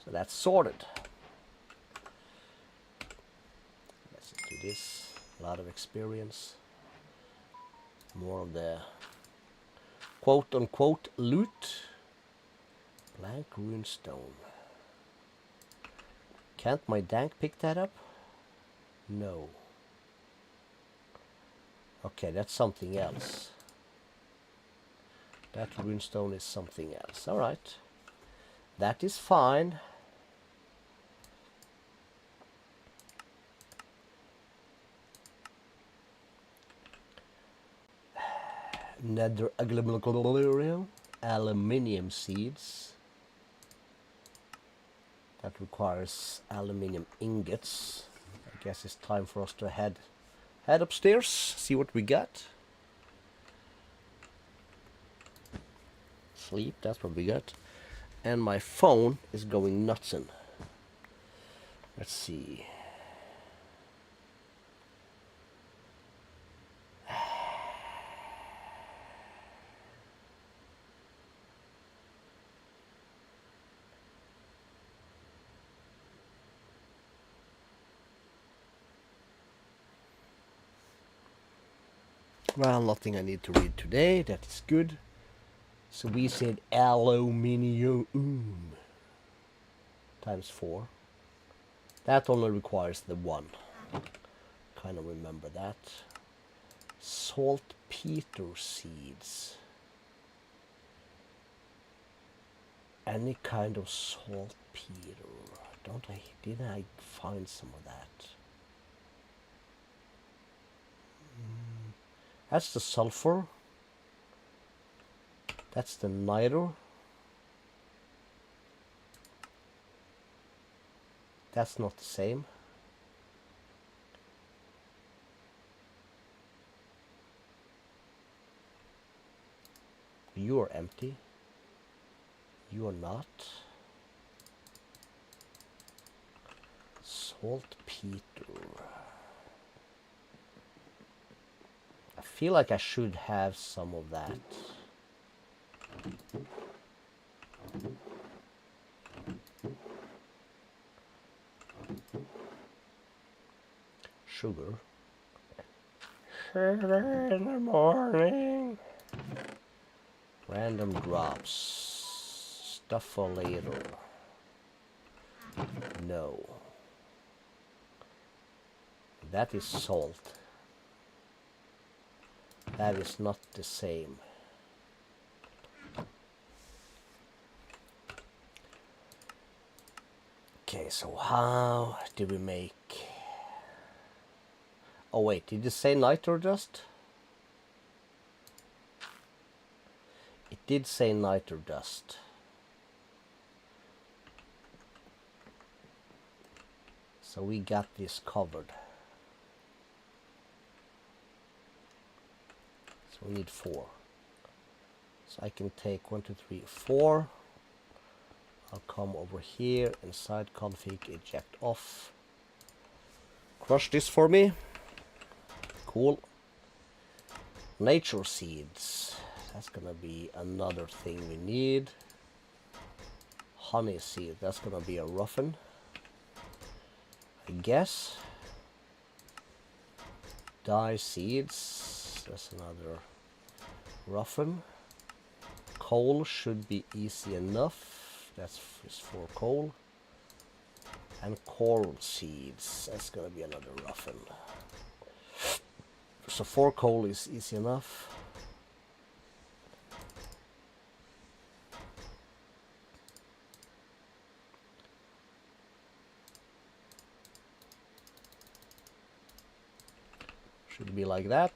So that's sorted. Let's do this. A lot of experience. More of the quote-unquote loot. Blank runestone. Can't my dank pick that up? No. Okay, that's something else. That runestone is something else. Alright. That is fine. Nether aluminium seeds. That requires aluminium ingots. I guess it's time for us to head upstairs, see what we got. Sleep, that's what we got. And my phone is going nutsin'. Let's see. Well, nothing I need to read today. That is good. So we said aluminium times 4. That only requires the 1. Kind of remember that. Saltpeter seeds. Any kind of saltpeter. Didn't I find some of that? That's the sulfur. That's the niter. That's not the same. You are empty. You are not. Saltpeter. I feel like I should have some of that. Sugar. Sugar in the morning. Random drops. Stuff for later. No. That is salt. That is not the same. Okay, so how do we make... Oh wait, did you say nitro dust? It did say nitro dust. So we got this covered. So we need 4. So I can take 1, 2, 3, 4. I'll come over here, inside config, eject off. Crush this for me. Cool. Nature seeds. That's gonna be another thing we need. Honey seed. That's gonna be a roughen, I guess. Dye seeds. That's another roughen. Coal should be easy enough. That's for coal. And coral seeds. That's gonna be another roughen. So 4 coal is easy enough. Should be like that.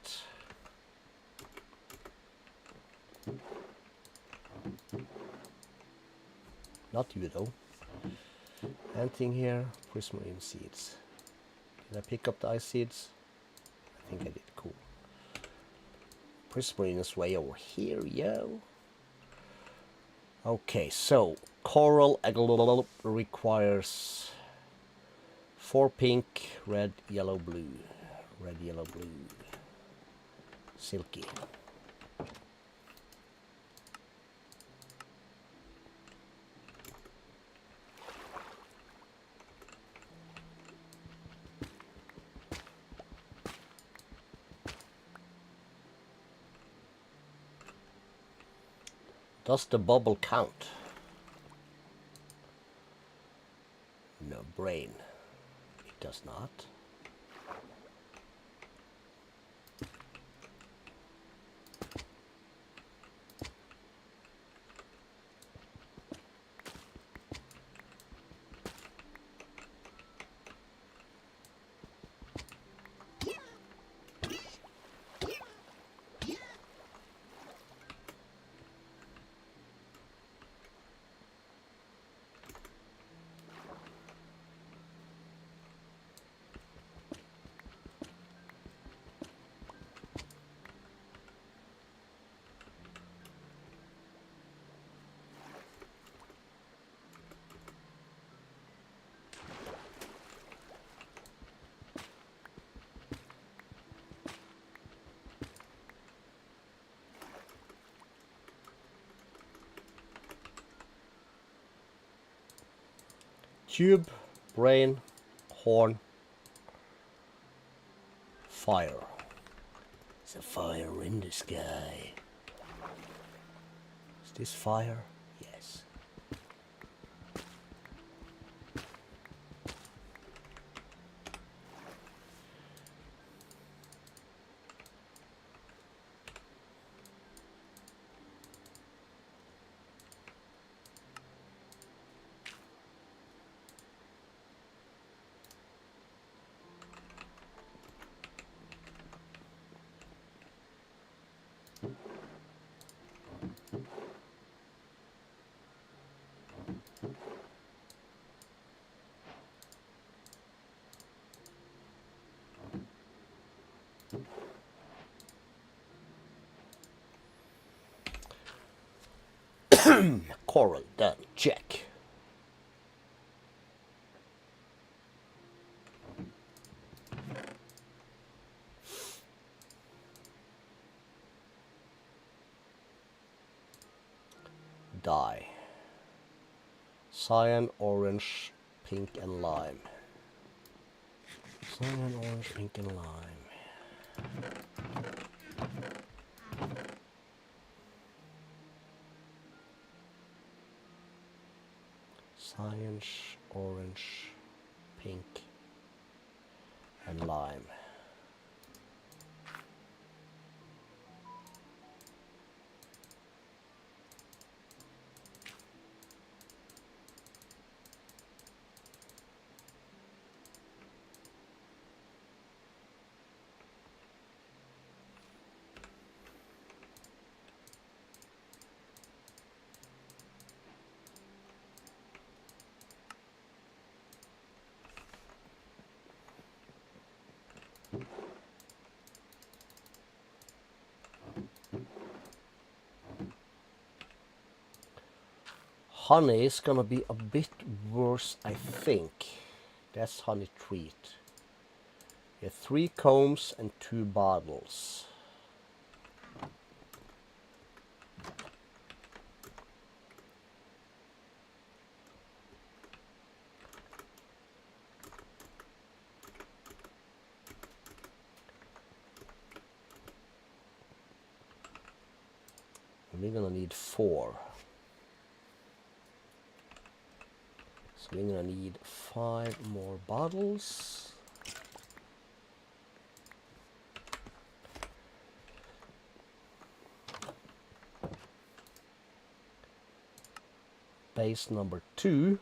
Not you though. Anything here? Prismarine seeds. Did I pick up the ice seeds? I think I did. Cool. Prismarine is way over here, yo. Okay, so coral requires 4 pink, red, yellow, blue. Red, yellow, blue. Silky. Does the bubble count? No, brain. It does not. Tube, brain, horn, fire. There's a fire in the sky. Is this fire? Yes. Coral, done. Check. Dye. Cyan, orange, pink, and lime. Cyan, orange, pink, and lime. Cyan, orange, pink, and lime. Honey is gonna be a bit worse, I think. That's honey treat. Yeah, 3 combs and 2 bottles. We're gonna need 4. So we're gonna need 5 more bottles. Base number 2.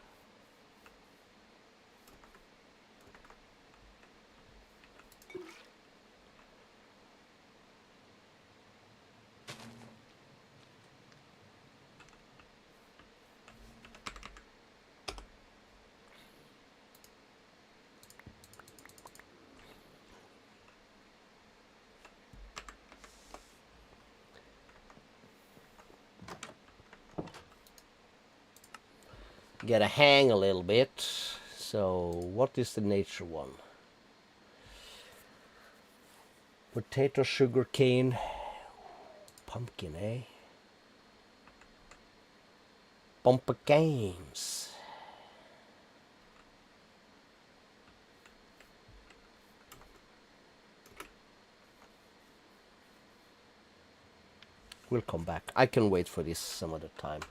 Get a hang a little bit. So what is the nature one? Potato, sugar cane, pumpkin, eh? Bumper games. We'll come back. I can wait for this some other time.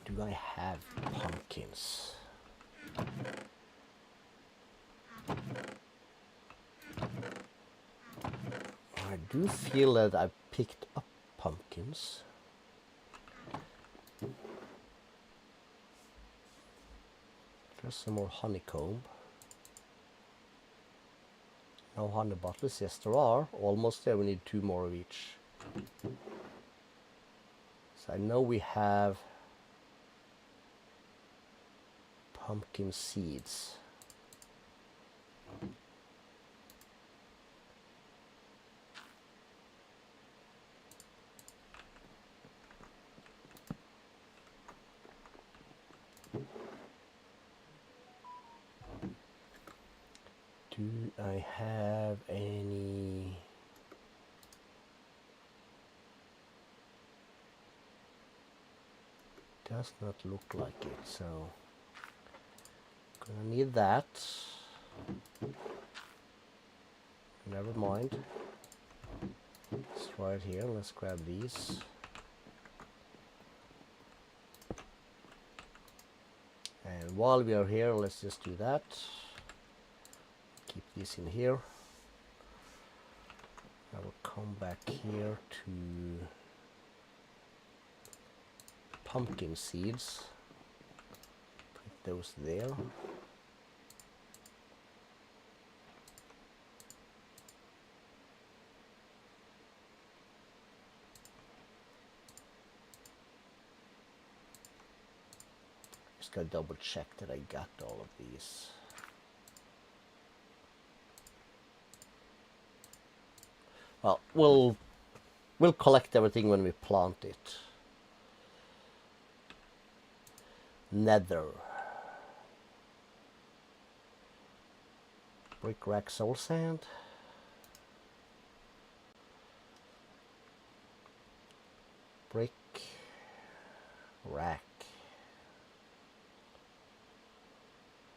Do I have pumpkins? I do feel that I picked up pumpkins. There's some more honeycomb. No honey bottles. Yes, there are. Almost there. We need 2 more of each. So I know we have pumpkin seeds. Do I have any? Does not look like it, so gonna need that. Never mind. Let's try it here. Let's grab these. And while we are here, let's just do that. Keep these in here. I will come back here to pumpkin seeds. Put those there. Just gotta double check that I got all of these. Well, we'll collect everything when we plant it. Nether. Brick rack soul sand. Brick rack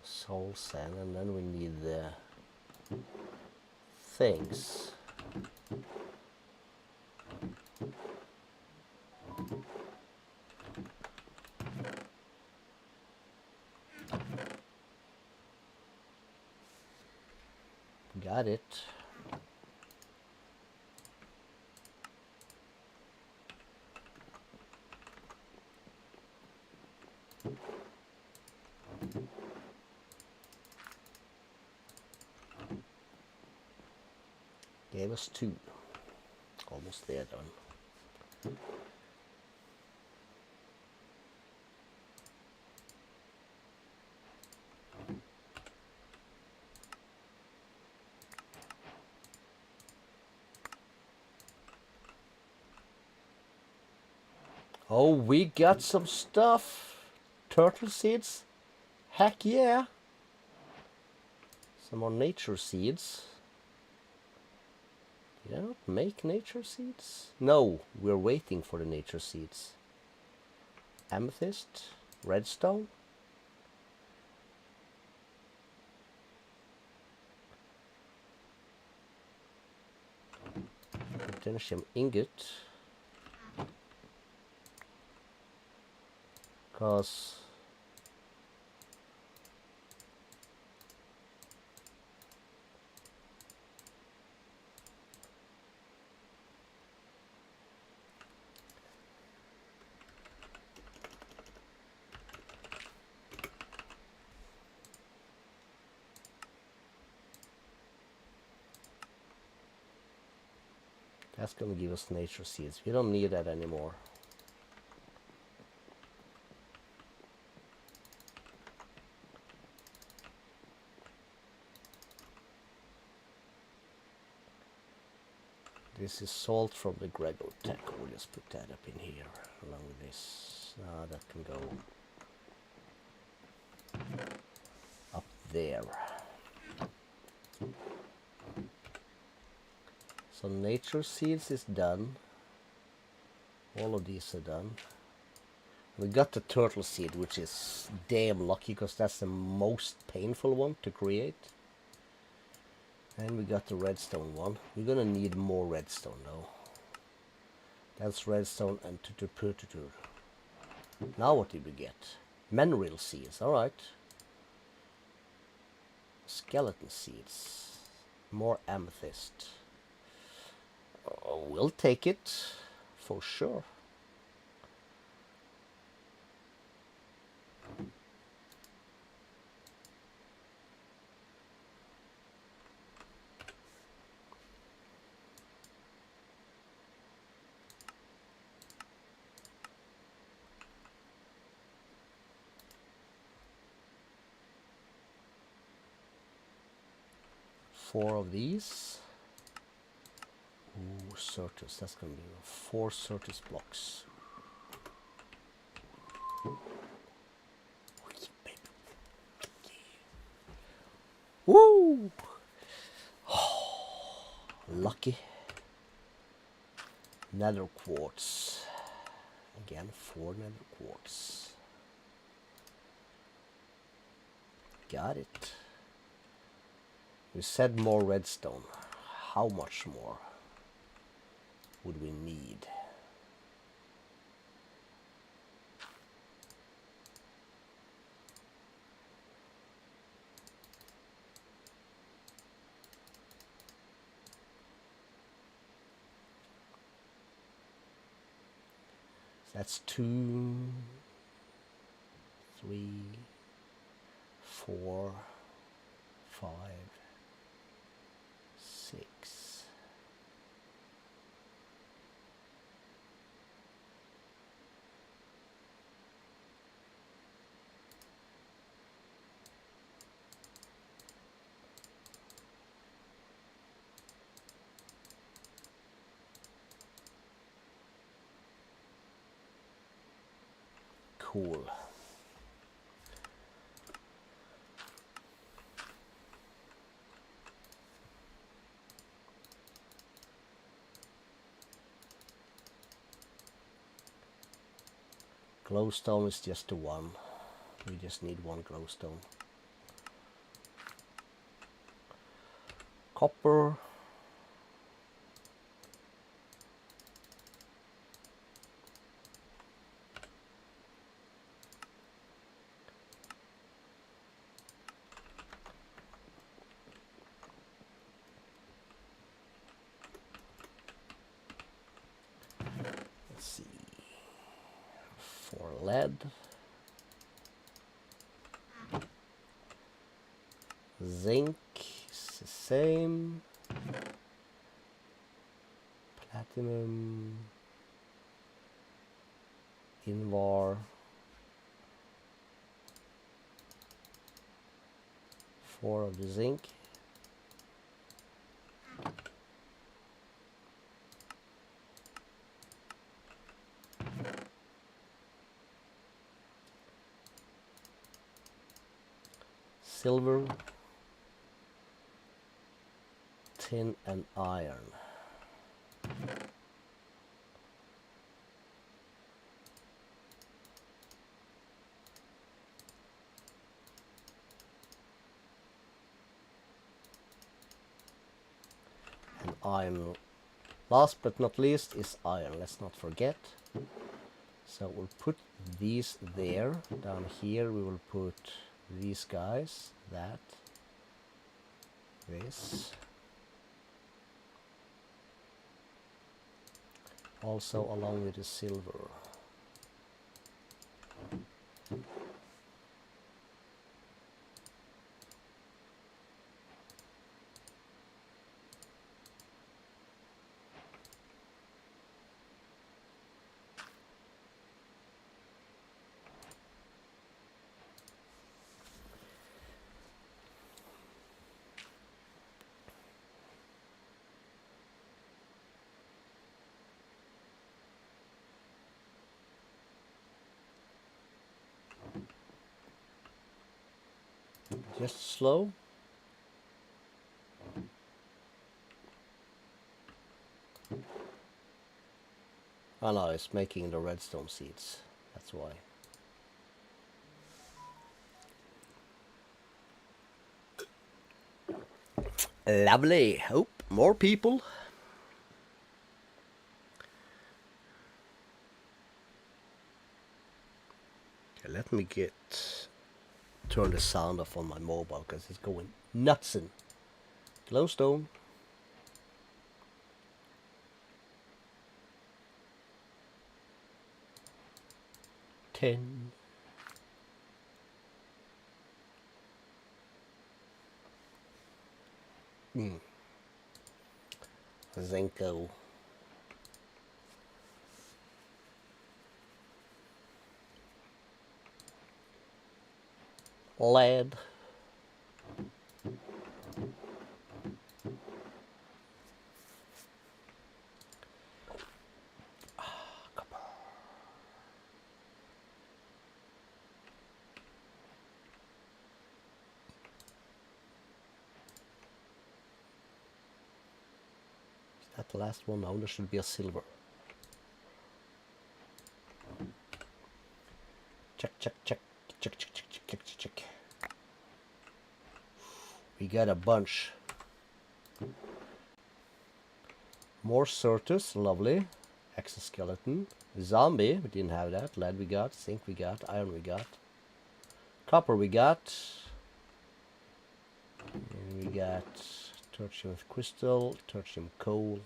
soul sand, and then we need the things. Got it. Gave us 2. Almost there done. Oh, we got some stuff. Turtle seeds. Heck yeah. Some more nature seeds. Did I not make nature seeds? No, we're waiting for the nature seeds. Amethyst. Redstone. Titanium ingot. Because that's going to give us nature seeds. We don't need that anymore. This is salt from the Gregor Tech. We'll just put that up in here along with this. That can go up there. So nature seeds is done. All of these are done. We got the turtle seed, which is damn lucky because that's the most painful one to create. And we got the redstone one. We're gonna need more redstone though. That's redstone and tutu. Now what did we get? Mineral seeds, alright. Skeleton seeds. More amethyst. Oh, we'll take it for sure. Four of these. Ooh, Certus. That's going to be 4 Certus blocks. Woo! Oh, lucky. Nether quartz. Again, 4 nether quartz. Got it. We said more redstone. How much more would we need? That's 2, 3, 4, 5, 6. Cool. Glowstone is just the one. We just need 1 glowstone. Copper. Let's see. 4 lead. Zinc is the same. platinum, invar, 4 of the zinc. Silver, tin and iron. And iron, last but not least, is iron. Let's not forget. So we'll put these there. Down here we will put these guys, that, this. Also along with the silver. Just slow. Oh no, it's making the redstone seeds. That's why. Lovely. Oh, more people. Okay, let me turn the sound off on my mobile because it's going nuts in glowstone. 10. Zenko. Lead. Copper. Is that the last one? No, there should be a silver. Check, check, check, check, check, check, check, check, check. We got a bunch. More Certus, lovely. Exoskeleton. Zombie, we didn't have that. Lead we got, zinc we got, iron we got. Copper we got. And we got tertium crystal, tertium coal.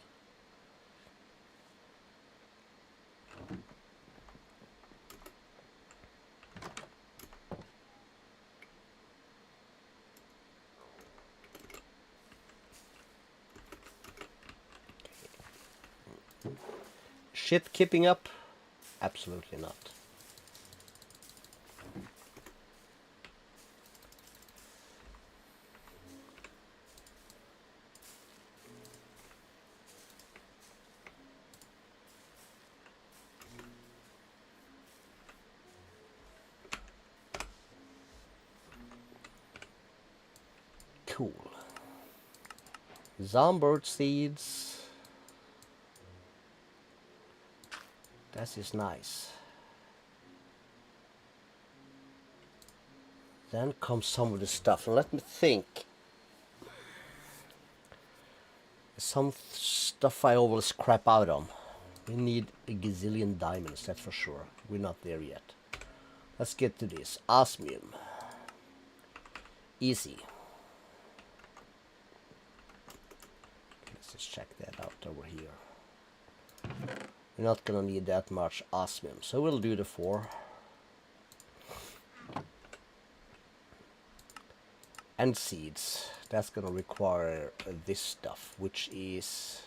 Shit keeping up? Absolutely not. Cool. Zombird seeds. That is nice. Then comes some of the stuff. And let me think. Some stuff I always crap out on. We need a gazillion diamonds, that's for sure. We're not there yet. Let's get to this. Osmium. Easy. Let's just check that out over here. We're not gonna need that much osmium, so we'll do the 4. And seeds. That's gonna require this stuff, which is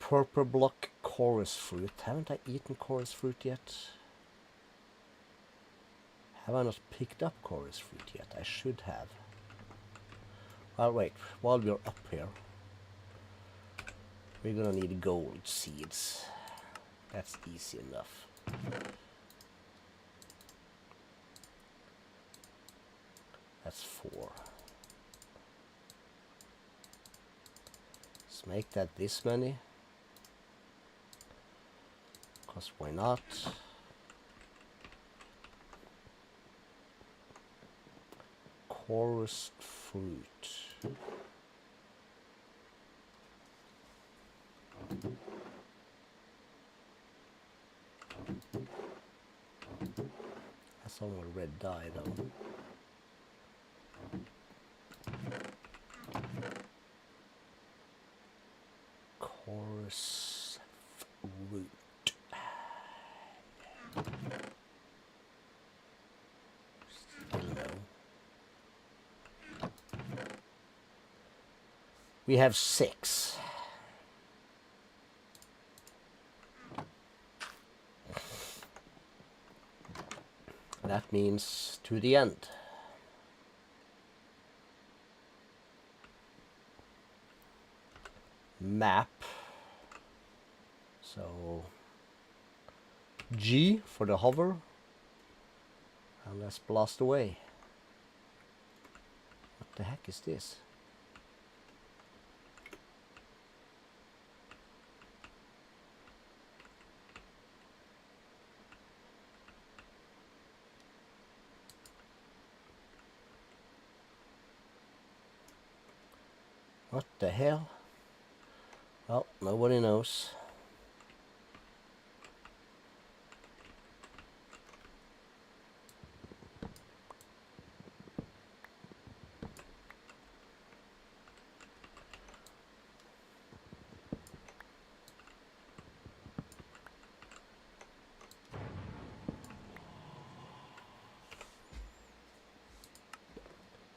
Purple block chorus fruit. Haven't I eaten chorus fruit yet? Have I not picked up chorus fruit yet? I should have. Well, wait. While we're up here, we're gonna need gold seeds. That's easy enough. That's 4. Let's make that this many. Because why not? Chorus fruit. That's only a red dye though. Chorus fruit. Still no. We have 6. That means to the end. Map. So G for the hover. And let's blast away. What the heck is this? What the hell? Well, nobody knows.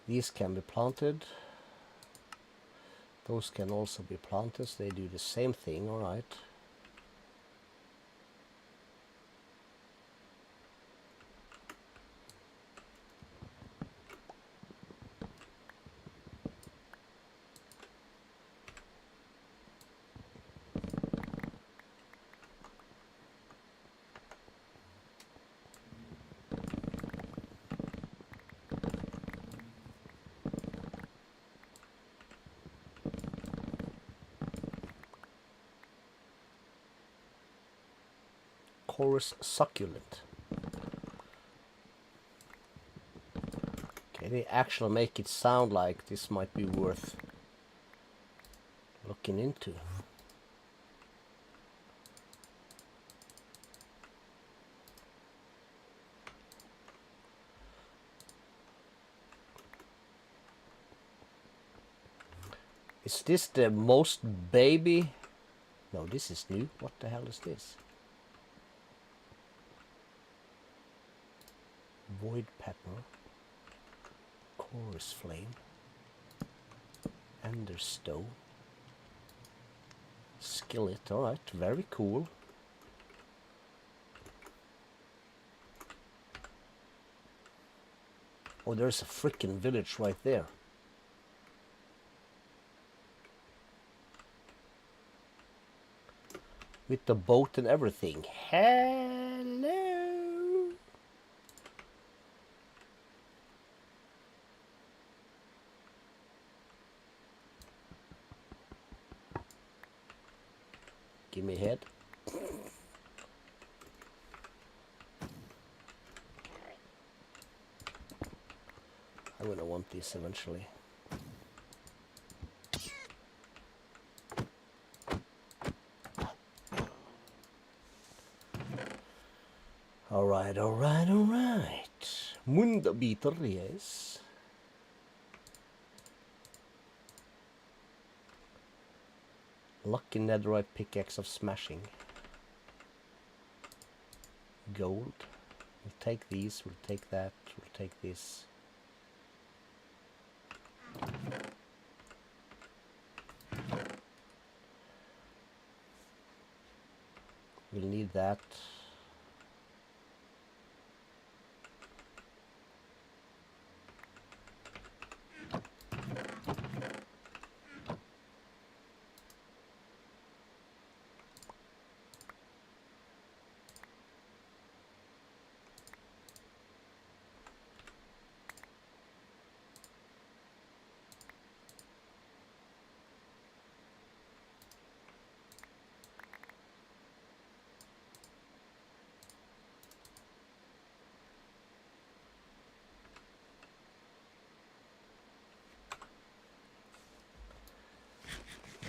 These can be planted. Those can also be planted. They do the same thing, alright. Chorus succulent. Okay, they actually make it sound like this might be worth looking into. Is this the most baby? No, this is new. What the hell is this? Void pepper, chorus flame, enderstone, skillet. Alright, very cool. Oh, there's a freaking village right there. With the boat and everything. Hello! Give me head. I'm gonna want this eventually. Alright, alright, alright. Munda biter, yes. Lucky netherite pickaxe of smashing. Gold. We'll take these, we'll take that, we'll take this. We'll need that.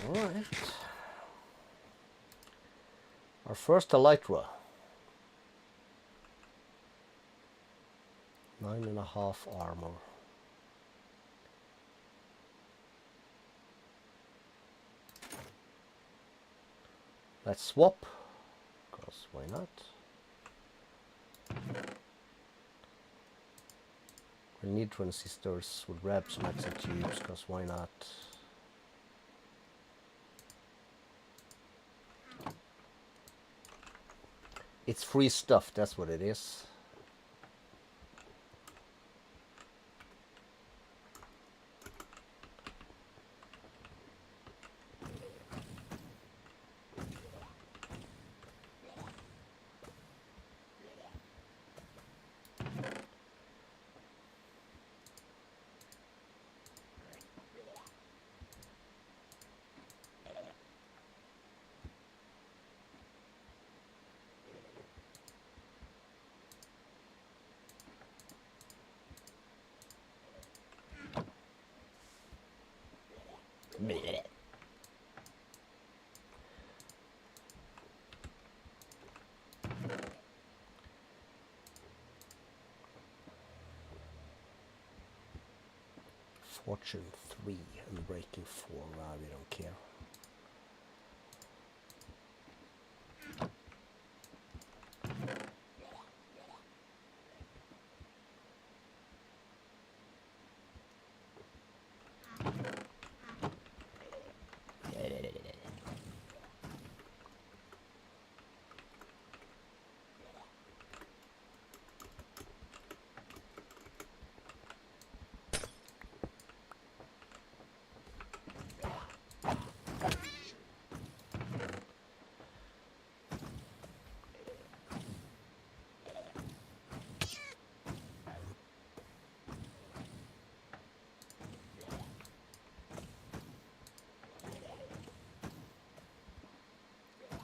All right. Our first elytra. 9.5 armor. Let's swap, because why not? We need transistors. We'll grab some extra tubes, because why not? It's free stuff, that's what it is. Blech. Fortune 3 and breaking 4. We don't care.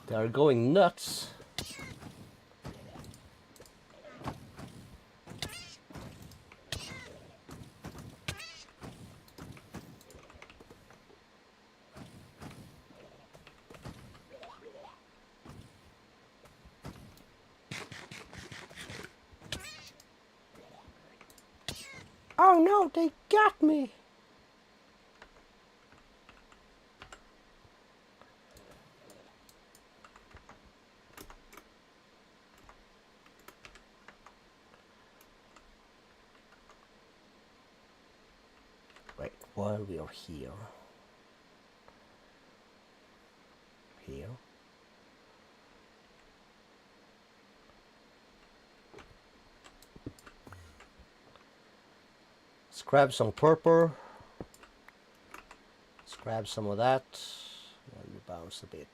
They are going nuts. Oh no, they got me! Wait, while we are here. Here. Let's grab some purple. Let's grab some of that. And we bounce a bit.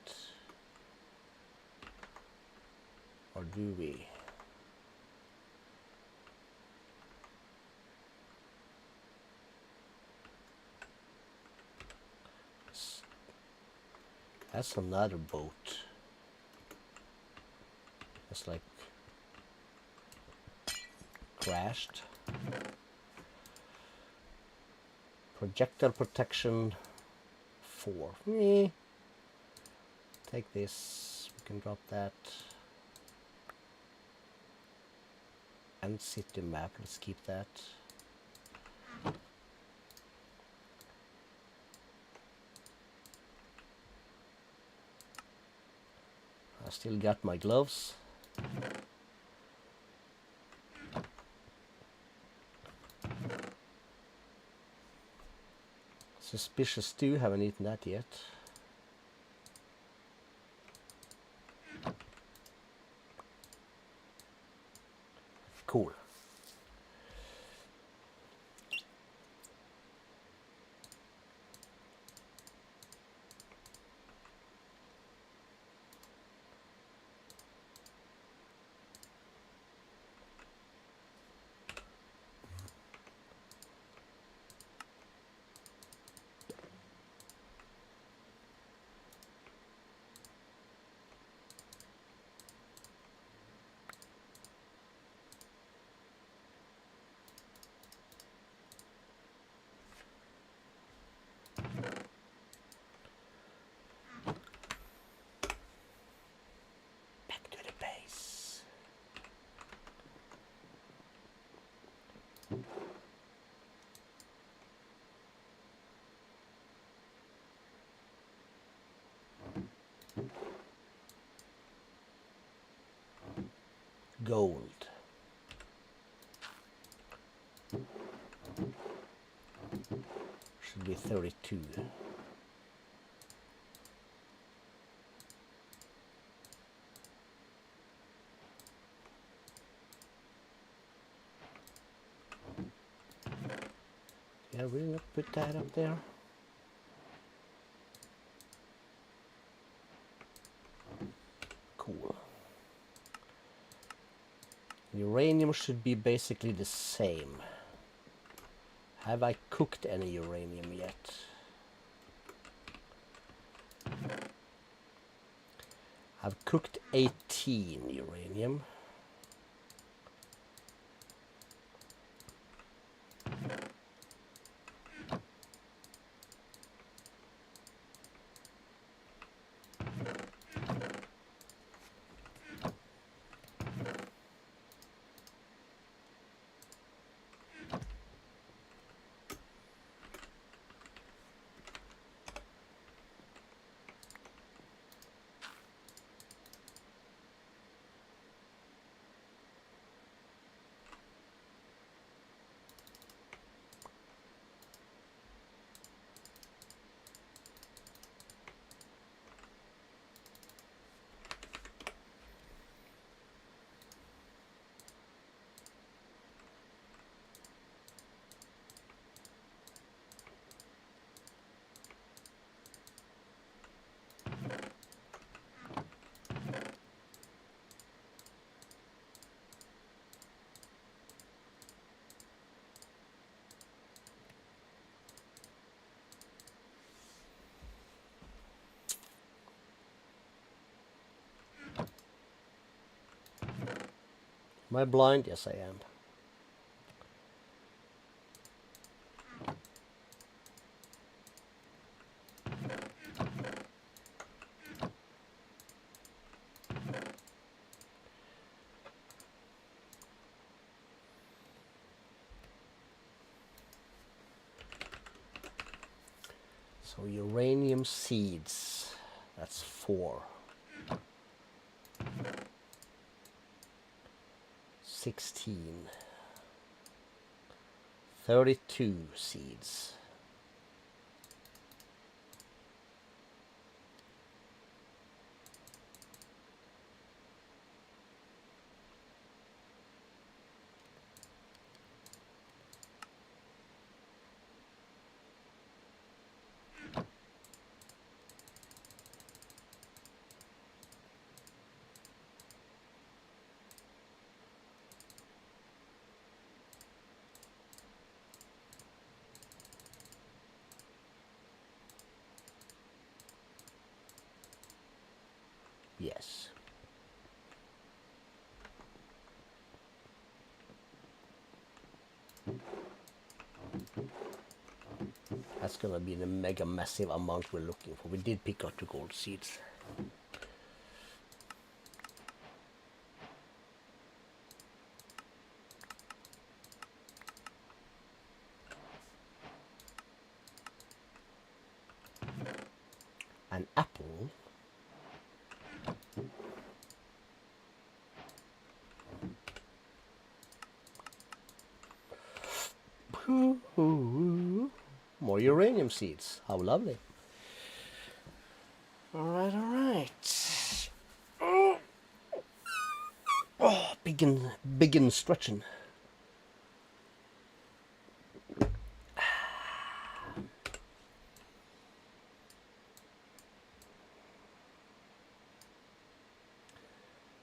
Or do we? That's another boat. It's like crashed. Projectile protection 4. Take this. We can drop that. And city map. Let's keep that. I still got my gloves. Suspicious stew, haven't eaten that yet. Cool. Back to the base. Gold. Should be 32. Yeah, we're gonna put that up there. Cool. Uranium should be basically the same. Have I cooked any uranium yet? I've cooked 18 uranium. Am I blind? Yes, I am. So uranium seeds, that's 4. 16. 32 seeds. Yes. That's gonna be the mega massive amount we're looking for. We did pick out the gold seeds. An apple. More uranium seeds. How lovely. All right, all right. Oh, begin stretching.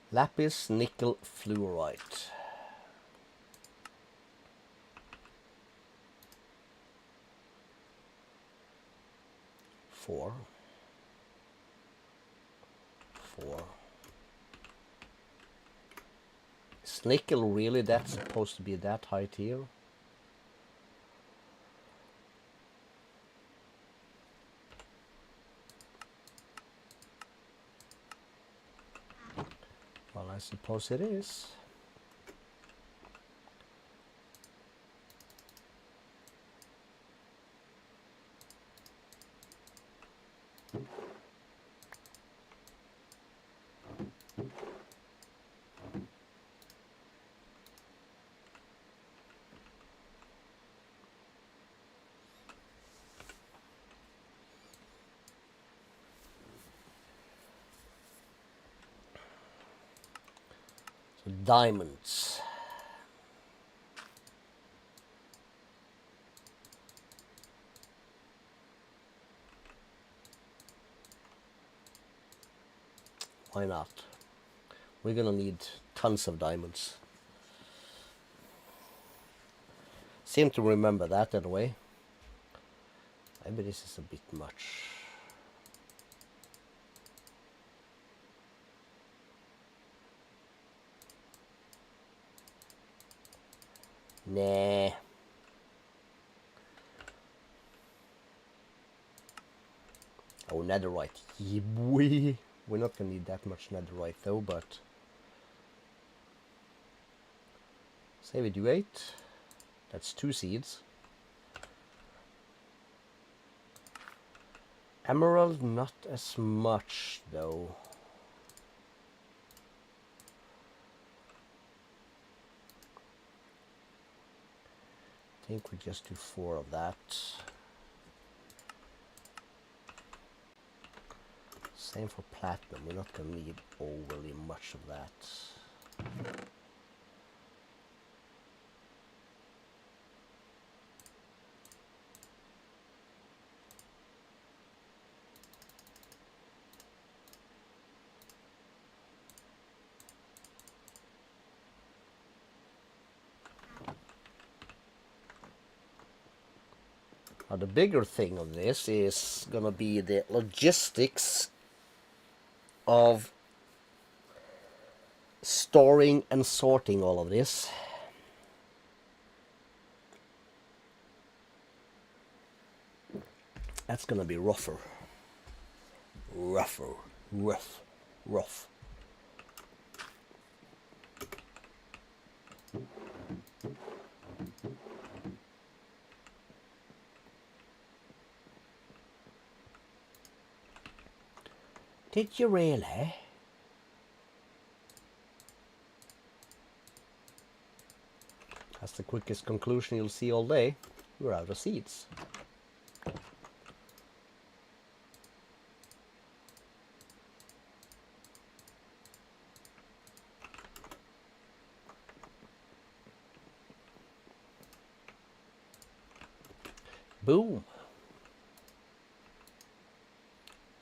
Lapis nickel fluorite. Four. Is nickel really that supposed to be that high tier? Well, I suppose it is. So diamonds. Why not? We're gonna need tons of diamonds. Seem to remember that anyway. Maybe this is a bit much. Nah. Oh, netherite. Yeah, boy. We're not gonna need that much netherite though, but say we do 8. That's 2 seeds. Emerald, not as much though. I think we just do 4 of that. Same for platinum, we're not gonna need overly much of that. Now the bigger thing of this is gonna be the logistics of storing and sorting all of this. That's gonna be rough. Did you really? That's the quickest conclusion you'll see all day. We're out of seeds. Boom.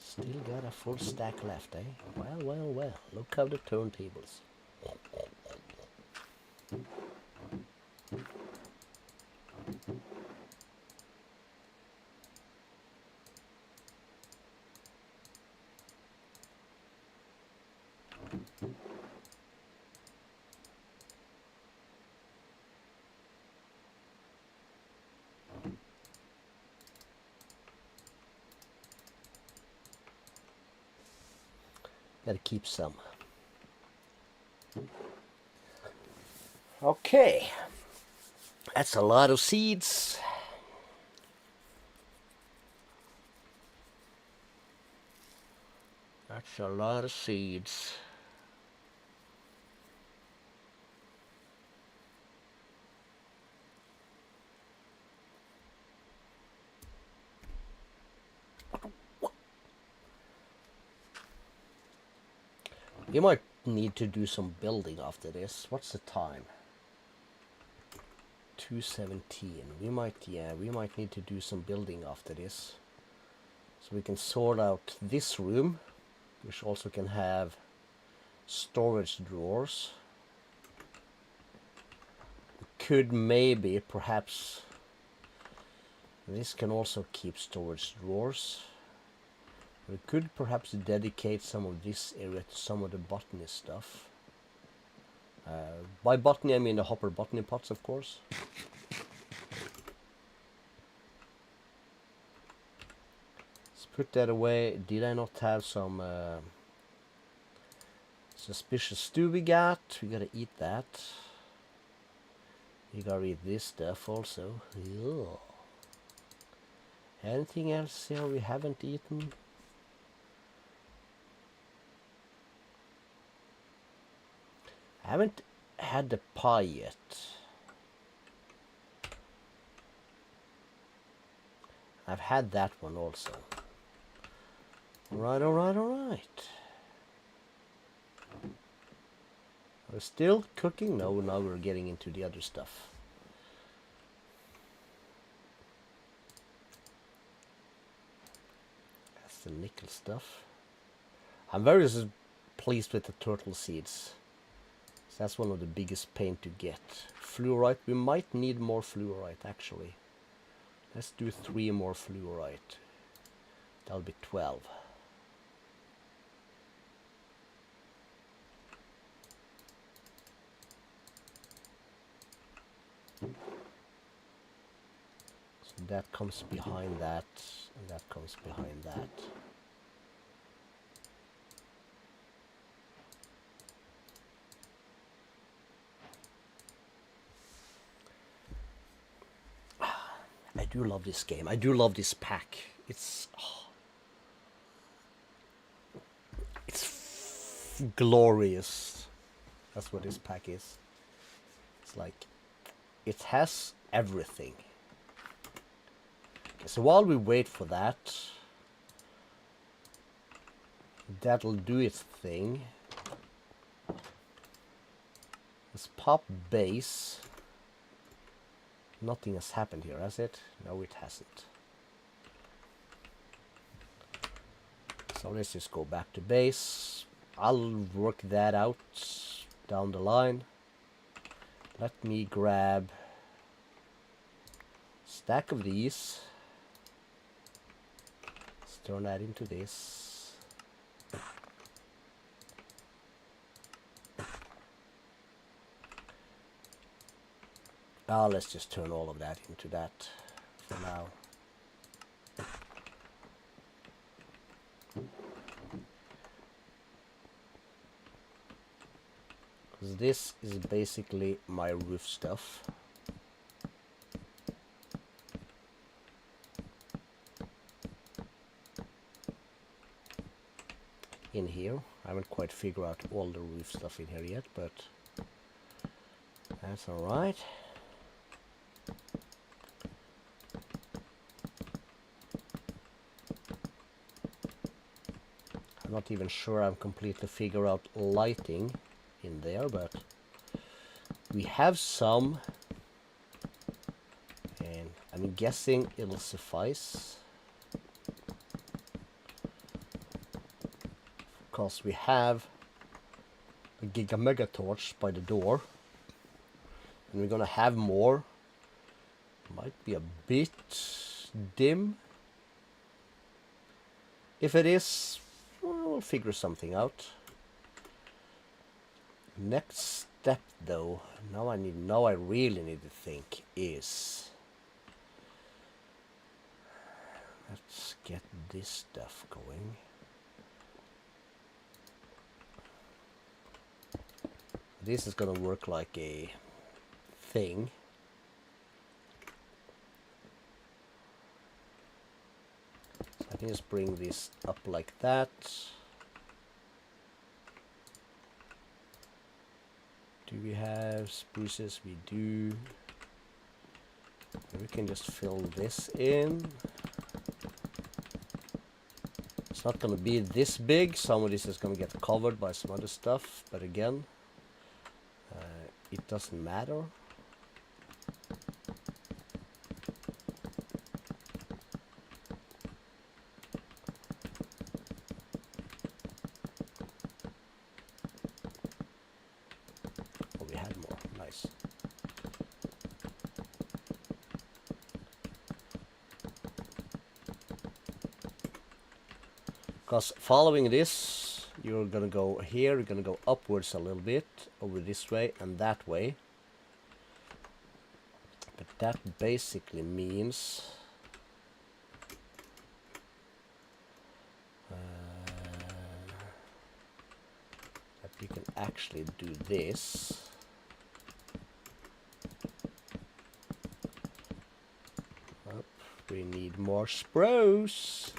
Still got a full stack left, eh? Well. Look how the turntables. Gotta keep some. Okay. That's a lot of seeds. That's a lot of seeds. You might need to do some building after this. What's the time? 2:17. We might need to do some building after this. So we can sort out this room, which also can have storage drawers. We could maybe, perhaps, this can also keep storage drawers. We could perhaps dedicate some of this area to some of the botany stuff. By botany I mean the hopper botany pots, of course. Let's put that away. Did I not have some suspicious stew we got? We gotta eat that. We gotta eat this stuff also. Ugh. Anything else here we haven't eaten? I haven't had the pie yet. I've had that one also. Alright. Are we still cooking? No, now we're getting into the other stuff. That's the nickel stuff. I'm very pleased with the turtle seeds. That's one of the biggest pain to get. Fluorite, we might need more fluorite actually. Let's do 3 more fluorite. That'll be 12. So that comes behind that, and that comes behind that. I do love this game. I do love this pack. It's glorious. That's what this pack is. It's like it has everything. Okay, so while we wait for that, that'll do its thing. Let's pop base. Nothing has happened here, has it? No, it hasn't. So let's just go back to base. I'll work that out down the line. Let me grab a stack of these. Let's turn that into this. Let's just turn all of that into that for now. Because this is basically my roof stuff. In here. I haven't quite figured out all the roof stuff in here yet, but that's alright. I'm not even sure I'm completely figure out lighting in there, but we have some, and I'm guessing it'll suffice because we have a Giga Mega Torch by the door, and we're gonna have more. Might be a bit dim. If it is, we'll figure something out. Next step though, now I really need to think is, let's get this stuff going. This is gonna work like a thing. So I can just bring this up like that. Do we have spruces? We do. We can just fill this in. It's not going to be this big. Some of this is going to get covered by some other stuff, but again, it doesn't matter. Oh, we had more. Nice. Because following this, you're gonna go here, you're gonna go upwards a little bit, over this way and that way. But that basically means that we can actually do this. Oh, we need more spruce.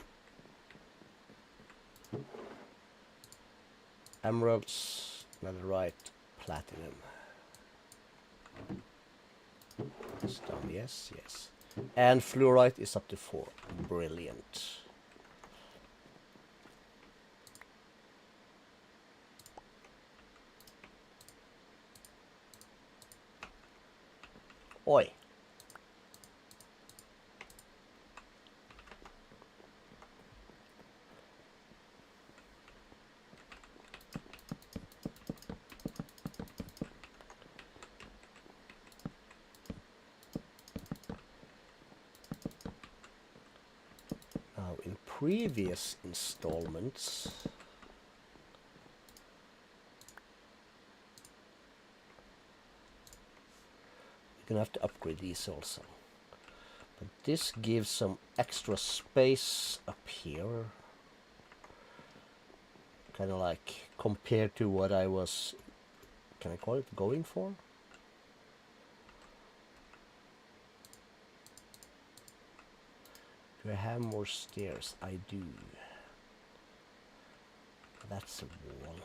Emeralds, netherite, platinum. Stone, yes, yes. And fluorite is up to 4. Brilliant. Oi. Now, in previous installments, you're gonna have to upgrade these also. But this gives some extra space up here. Kind of like compared to what I was, can I call it, going for? Do I have more stairs? I do. That's a wall.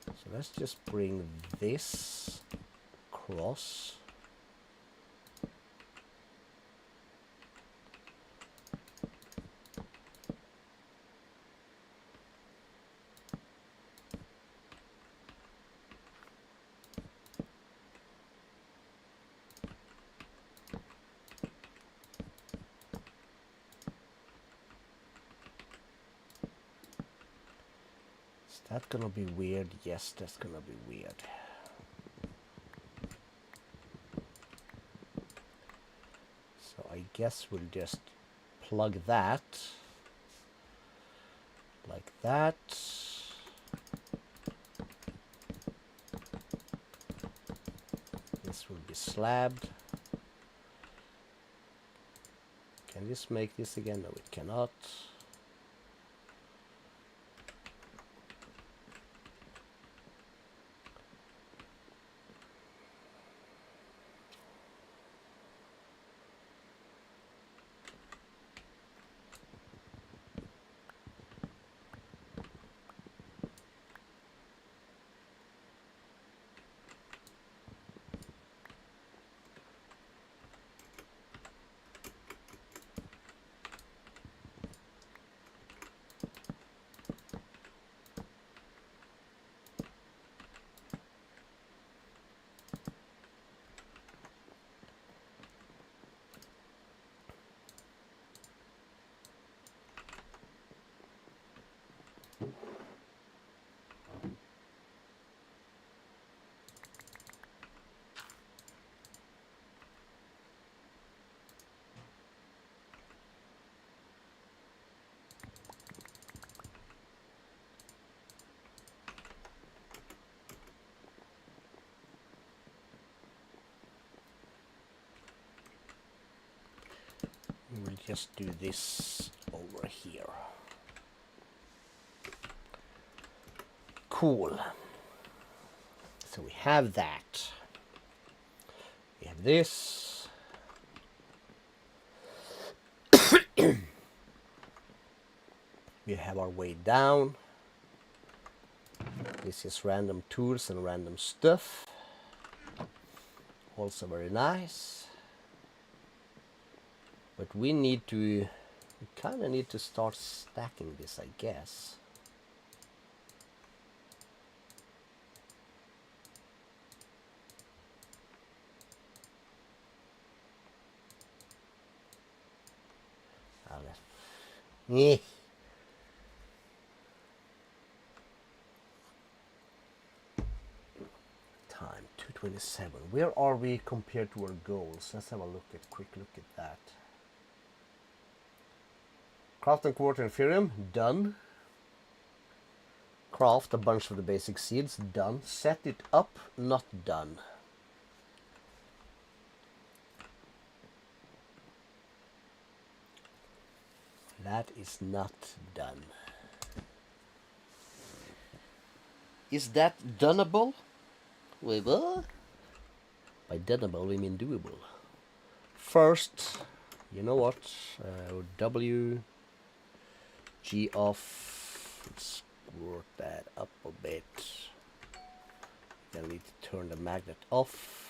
So let's just bring this across. Is that gonna be weird? Yes, that's gonna be weird. So I guess we'll just plug that like that. This will be slabbed. Can this make this again? No, it cannot. We'll just do this over here. Cool. So we have that. We have this. We have our way down. This is random tools and random stuff. Also very nice. But we need to We kind of need to start stacking this, I guess. Yeah. Time 2:27. Where are we compared to our goals? Let's have a quick look at that. Craft and quarter Inferium, done. Craft a bunch of the basic seeds, done. Set it up, not done. That is not done. Is that doneable? Wait, what? By doneable we mean doable. First, you know what? W G off. Let's work that up a bit. Then we need to turn the magnet off.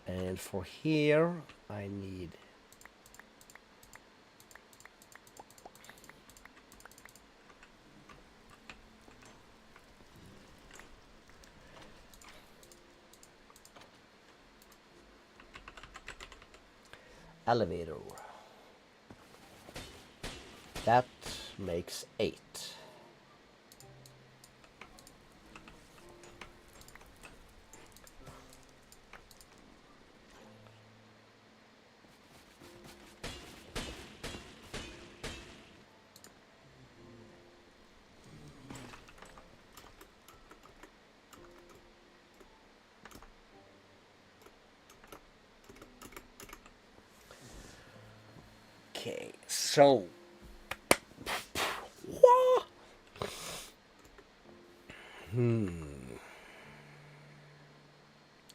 And for here, I need elevator. That makes 8. Okay, so what?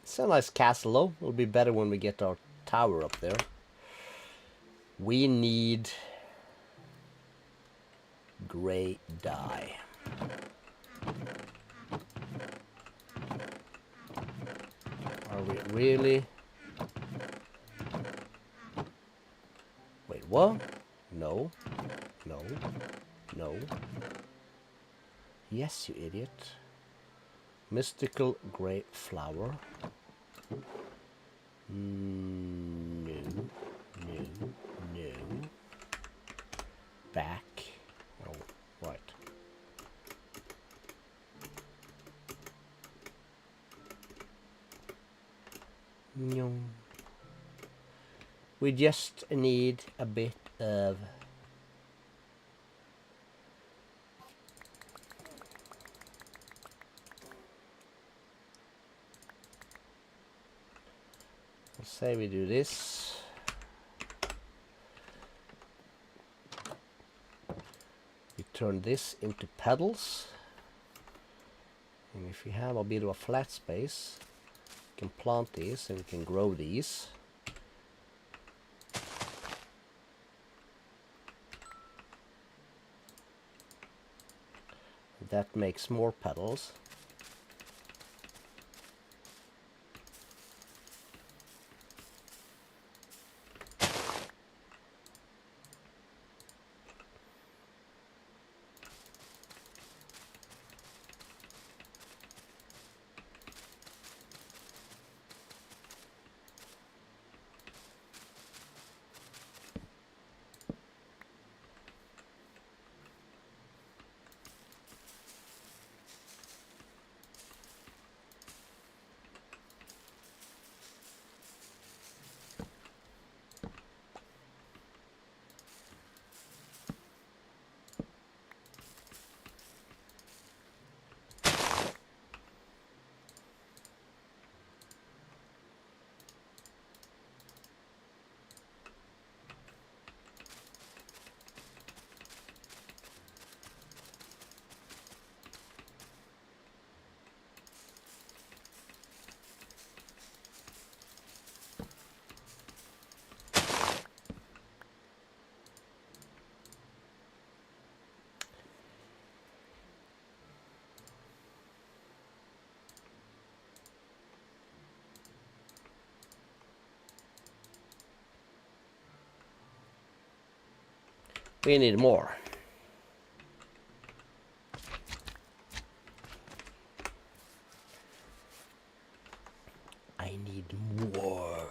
It's a nice castle though. It'll be better when we get our tower up there. We need gray dye. Are we really? Wait, what? No. No. No. Yes, you idiot. Mystical gray flower. No. No. No. Back. Oh, right. No. We just need a bit of let's say we do this. We turn this into pedals. And if we have a bit of a flat space, we can plant these and we can grow these. That makes more petals. We need more. I need more.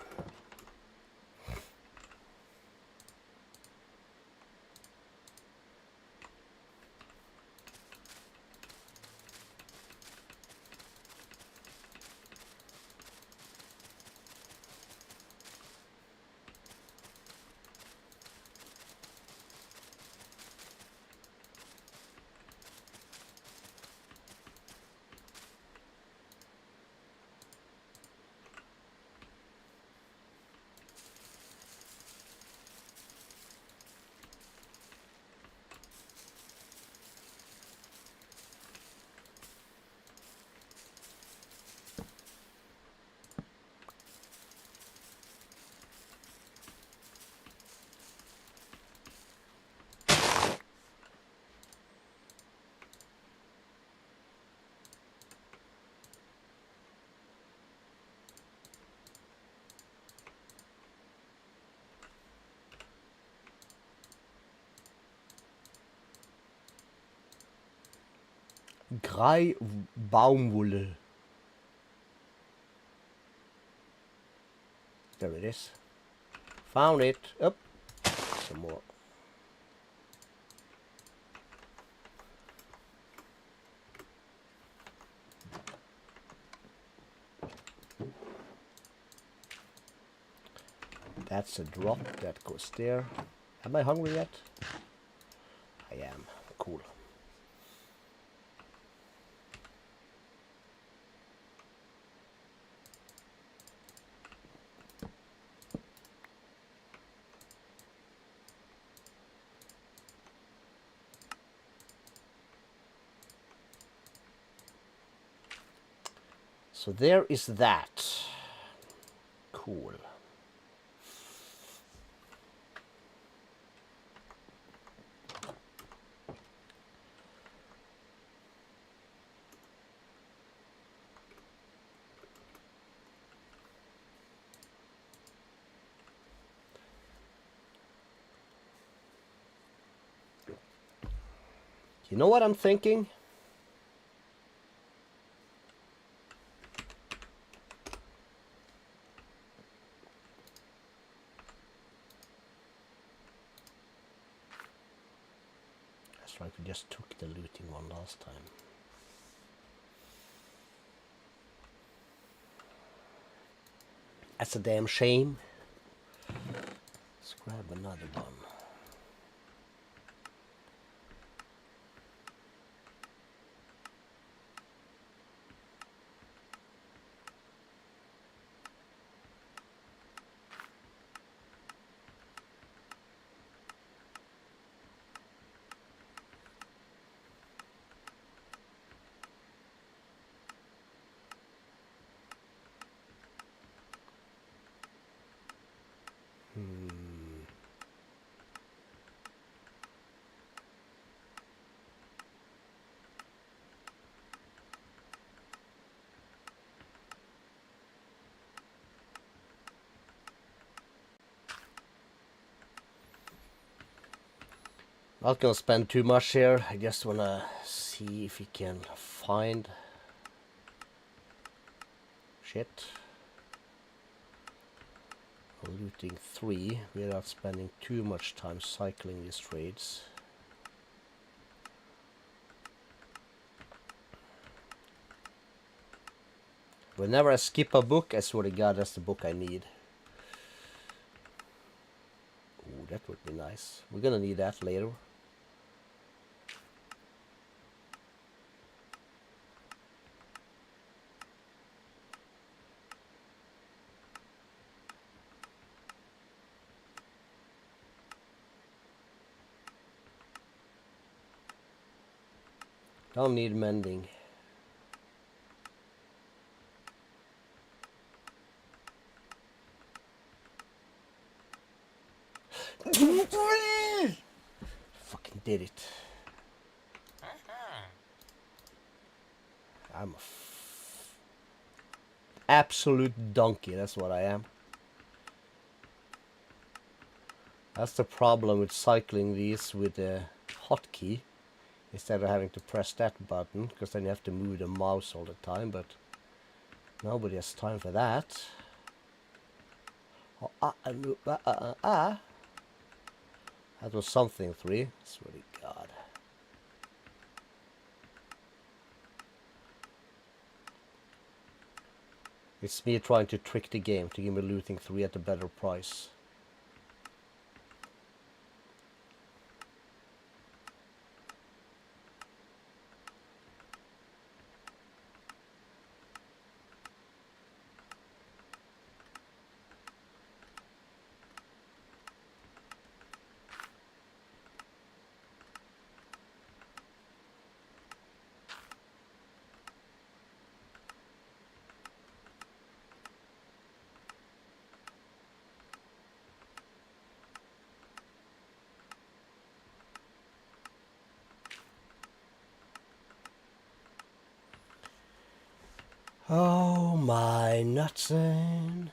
Grey Baumwolle. There it is. Found it. Up. Some more. That's a drop that goes there. Am I hungry yet? I am. Cool. So there is that. Cool. You know what I'm thinking? That's right, we just took the looting one last time. That's a damn shame. Let's grab another one. Not gonna spend too much here. I just wanna see if we can find shit. Looting 3 without spending too much time cycling these trades. Whenever I skip a book, I swear to God, that's the book I need. Ooh, that would be nice. We're gonna need that later. Don't need mending. Fucking did it. I'm a absolute donkey, that's what I am. That's the problem with cycling these with the hotkey, instead of having to press that button, because then you have to move the mouse all the time, but nobody has time for that. That was something 3. Swear to God. It's me trying to trick the game to give me looting 3 at a better price. Oh my nutsin.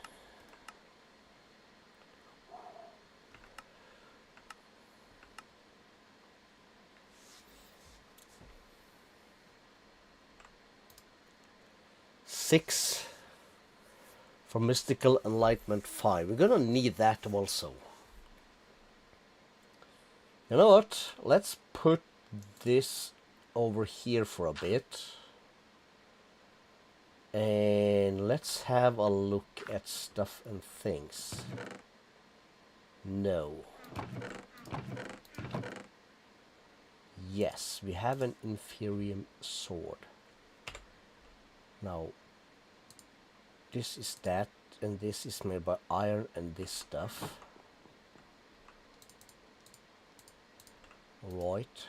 Six for Mystical Enlightenment 5. We're gonna need that also. You know what? Let's put this over here for a bit. And let's have a look at stuff and things. No. Yes, we have an Inferium sword. Now, this is that, and this is made by iron and this stuff. Right.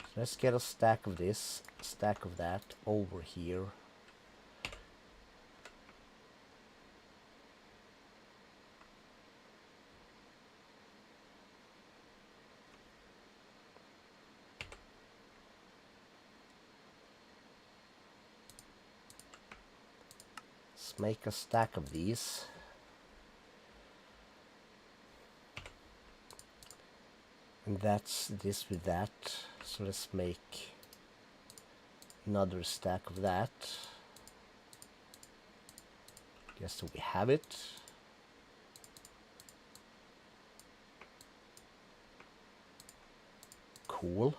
So let's get a stack of this, a stack of that over here. Let's make a stack of these. And that's this with that. So let's make another stack of that. Guess so we have it. Cool.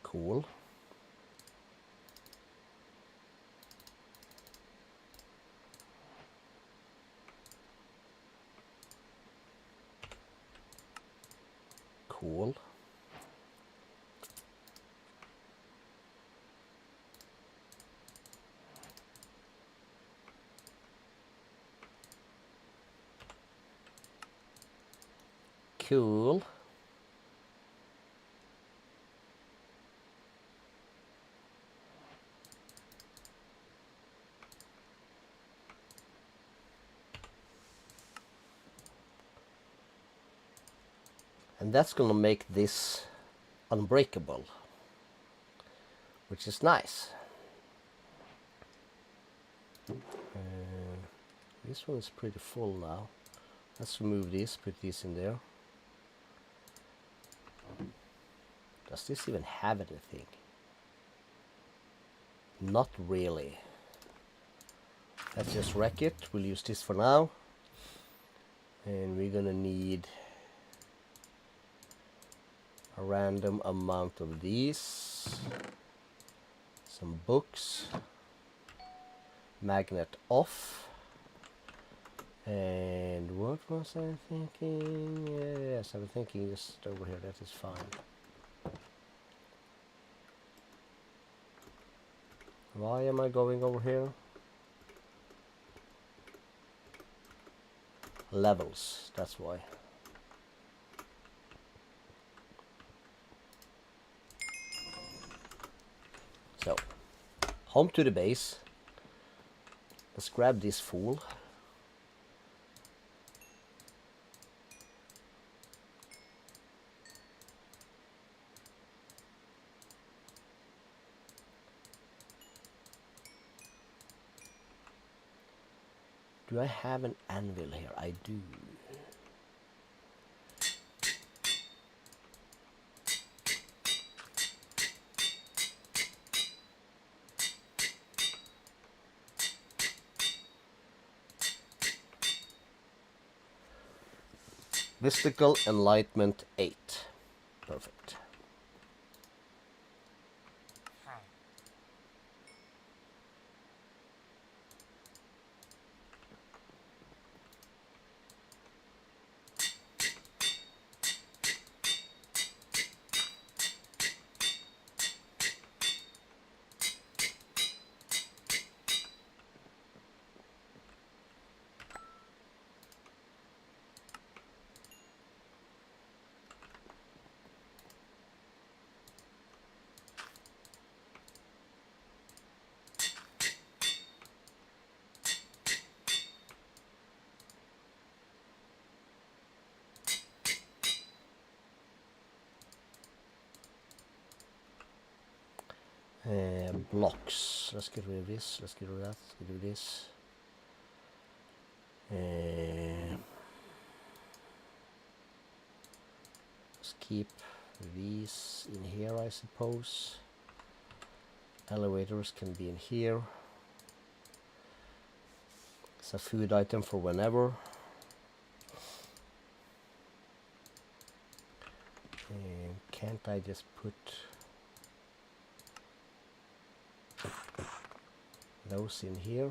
Cool. Cool. Cool. And that's gonna make this unbreakable, which is nice. This one is pretty full now. Let's remove this, put this in there. Does this even have anything? Not really. Let's just wreck it. We'll use this for now. And we're gonna need a random amount of these. Some books. Magnet off. And what was I thinking? Yes, I was thinking just over here. That is fine. Why am I going over here? Levels, that's why. So, home to the base. Let's grab this fool. Do I have an anvil here? I do. Mystical Enlightenment 8. Perfect. Blocks. Let's get rid of this. Let's get rid of that. Let's get rid of this. Let's keep these in here, I suppose. Elevators can be in here. It's a food item for whenever. Can't I just put those in here?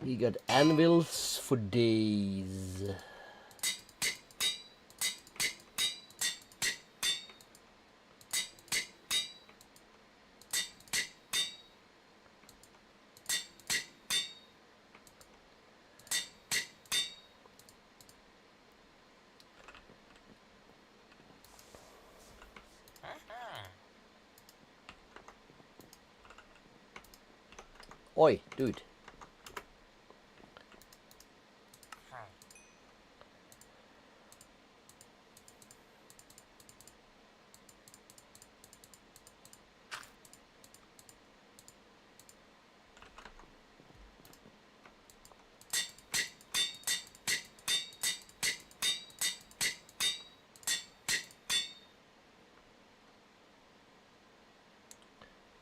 We got anvils for days. Oi, dude.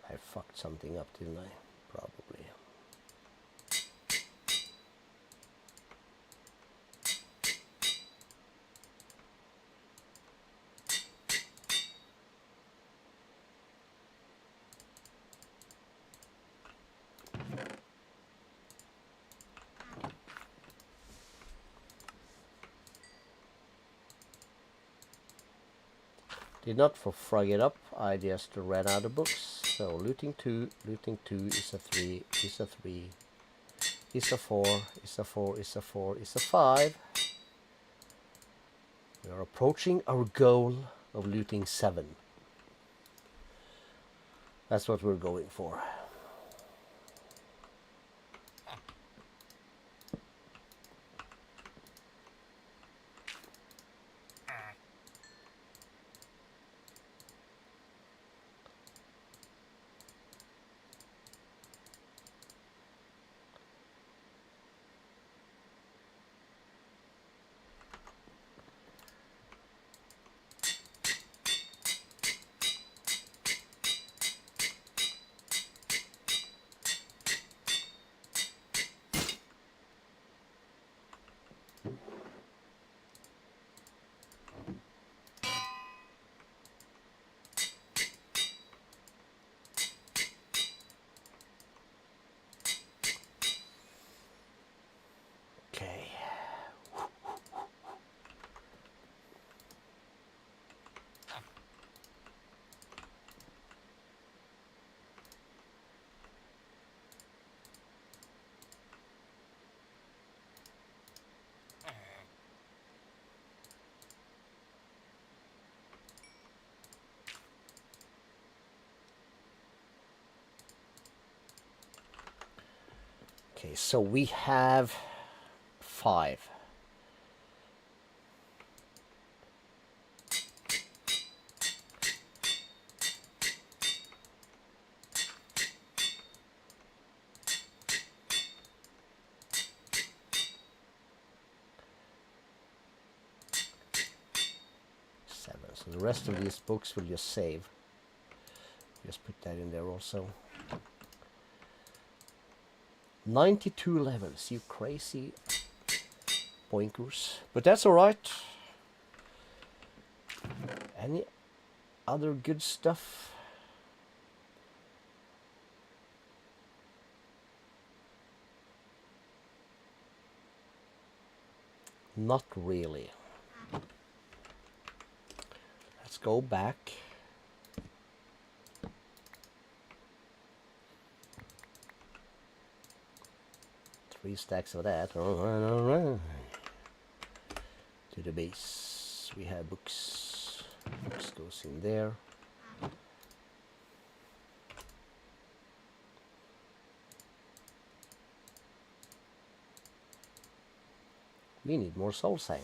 I fucked something up, didn't I? Probably. Did not for frog it up, I just ran out of books. So looting 2 is a 3, is a 3, is a 4, is a 4, is a 4, is a 5. We are approaching our goal of looting 7. That's what we're going for. Okay. Okay, so we have 5. So the rest of these books will just save. Just put that in there also. 92 levels, you crazy boinkers. But that's alright. Any other good stuff? Not really. Let's go back. Three stacks of that. Alright. To the base. We have books. Books goes in there. We need more soul sand.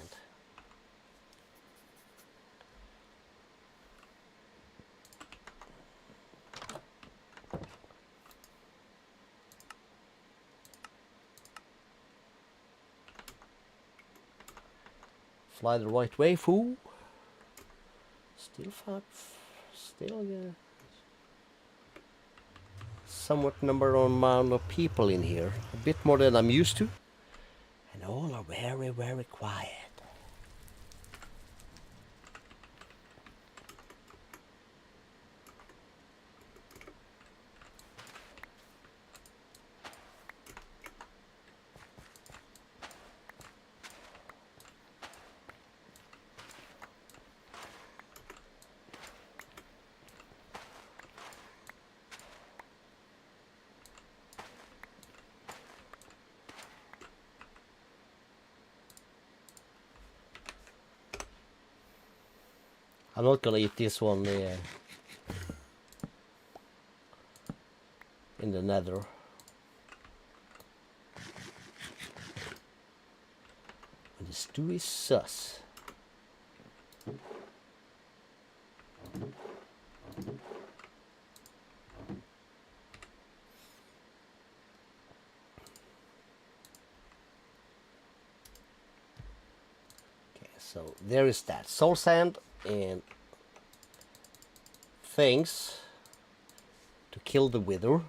Fly the right way, fool. Still somewhat amount of people in here. A bit more than I'm used to. And all are very, very quiet. I'm not gonna eat this one in the nether. And the stew is sus. Okay, so there is that. Soul sand and things to kill the wither.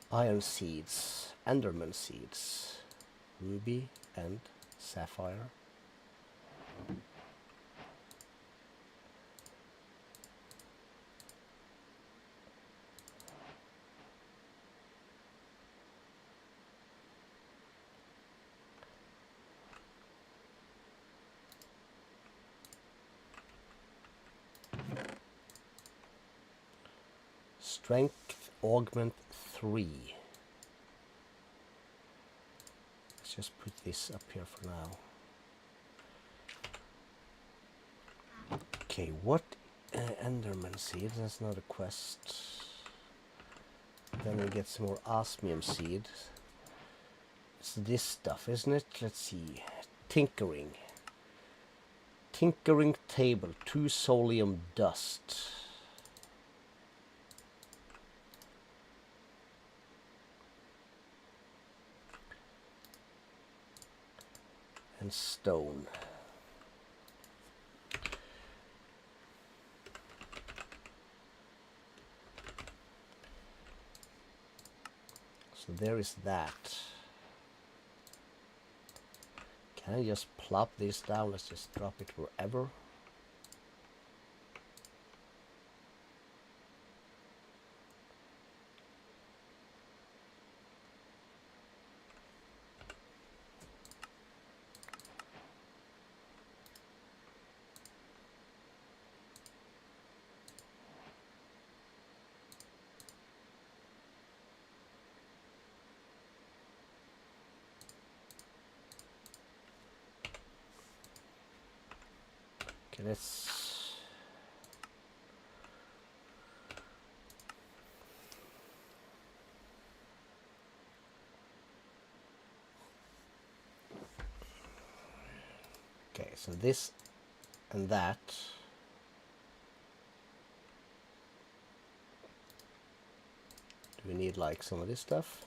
Iron seeds, Enderman seeds, ruby and sapphire. Strength augment 3. Let's just put this up here for now. Okay, what Enderman seed? That's not a quest. Then we get some more osmium seed. It's this stuff, isn't it? Let's see. Tinkering. Tinkering table, 2 solium dust. And stone. So there is that. Can I just plop this down? Let's just drop it wherever. Okay, let's okay, so this and that. Do we need like some of this stuff?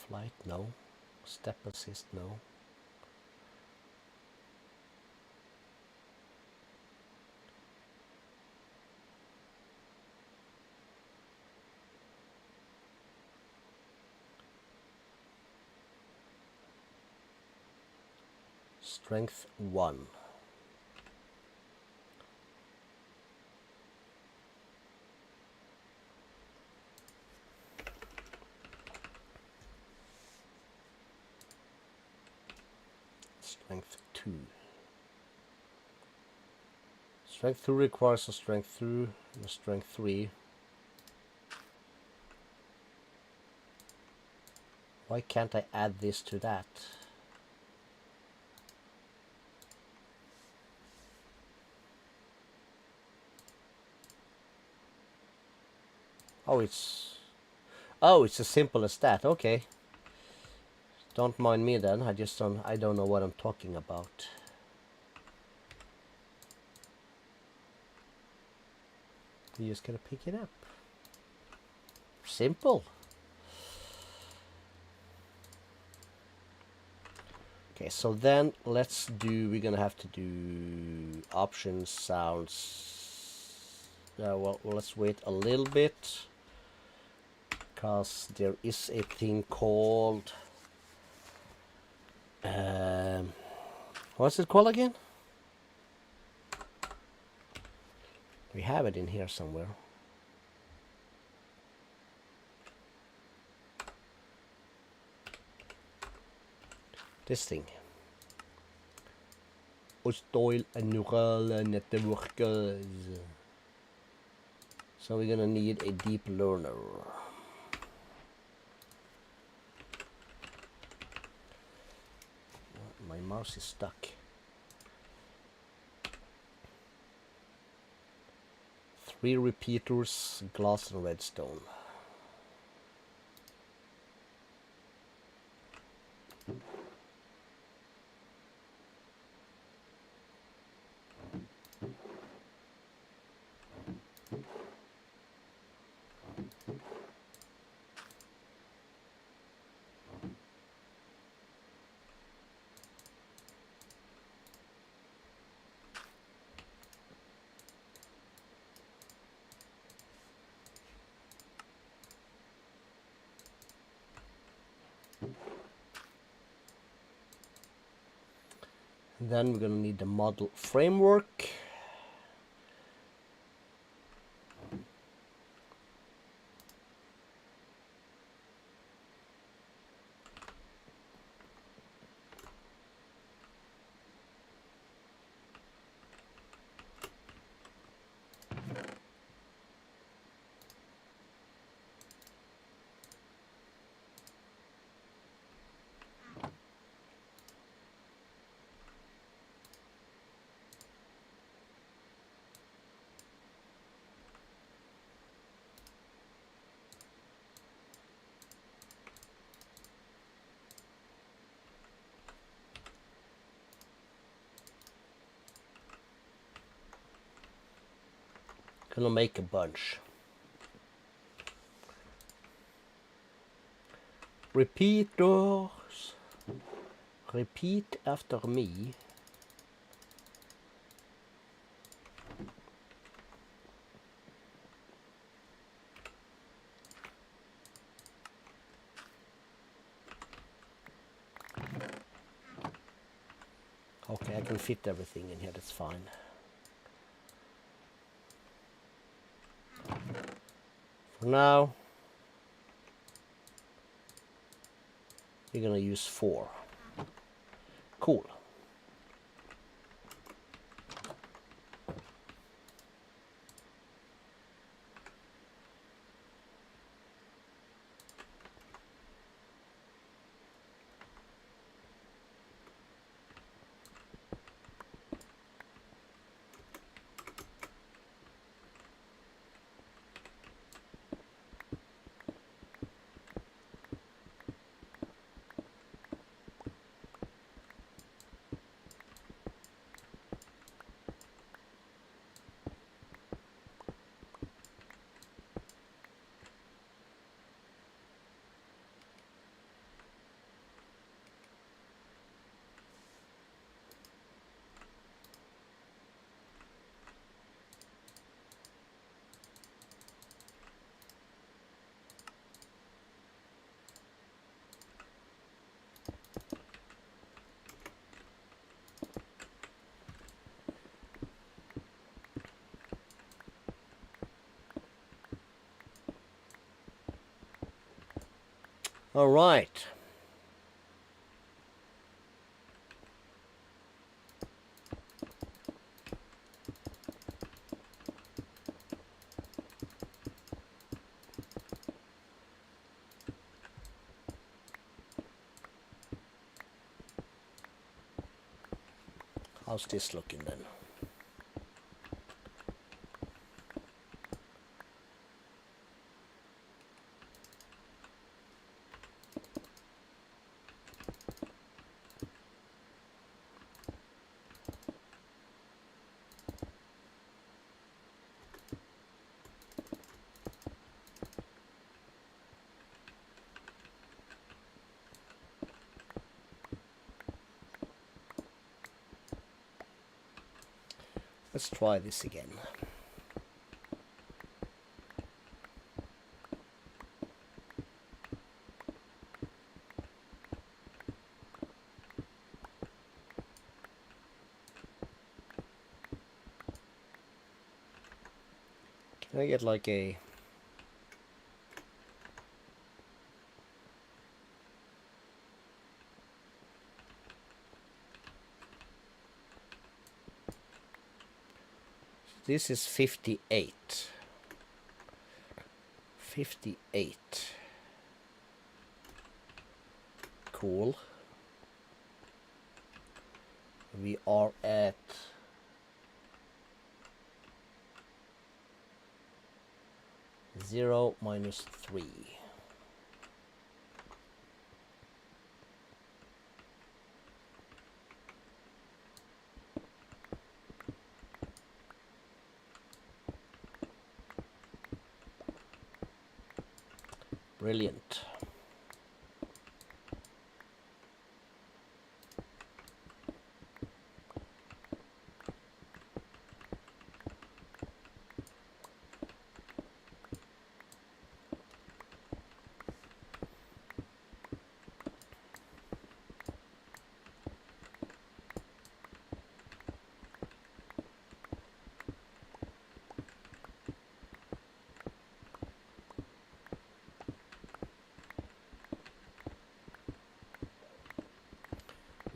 Flight, no. Step assist, no. Strength 1. Strength 2. Strength 2 requires a strength 2 and a strength 3. Why can't I add this to that? Oh, it's as simple as that. Okay. Don't mind me then. I don't know what I'm talking about. You just gotta pick it up. Simple. Okay, so then we're gonna have to do options, sounds. Well, let's wait a little bit, because there is a thing called what's it called again? We have it in here somewhere. This thing. Oil and neural networks. So we're gonna need a deep learner. My mouse is stuck. 3 repeaters, glass and redstone. Then we're gonna need the model framework. Gonna make a bunch. Repeaters. Repeat after me. Okay, I can fit everything in here, that's fine. For now, we're gonna use 4. Cool. All right. How's this looking then? Let's try this again. Can I get like a... This is 58. 58. Cool. We are at 0 minus 3. Brilliant.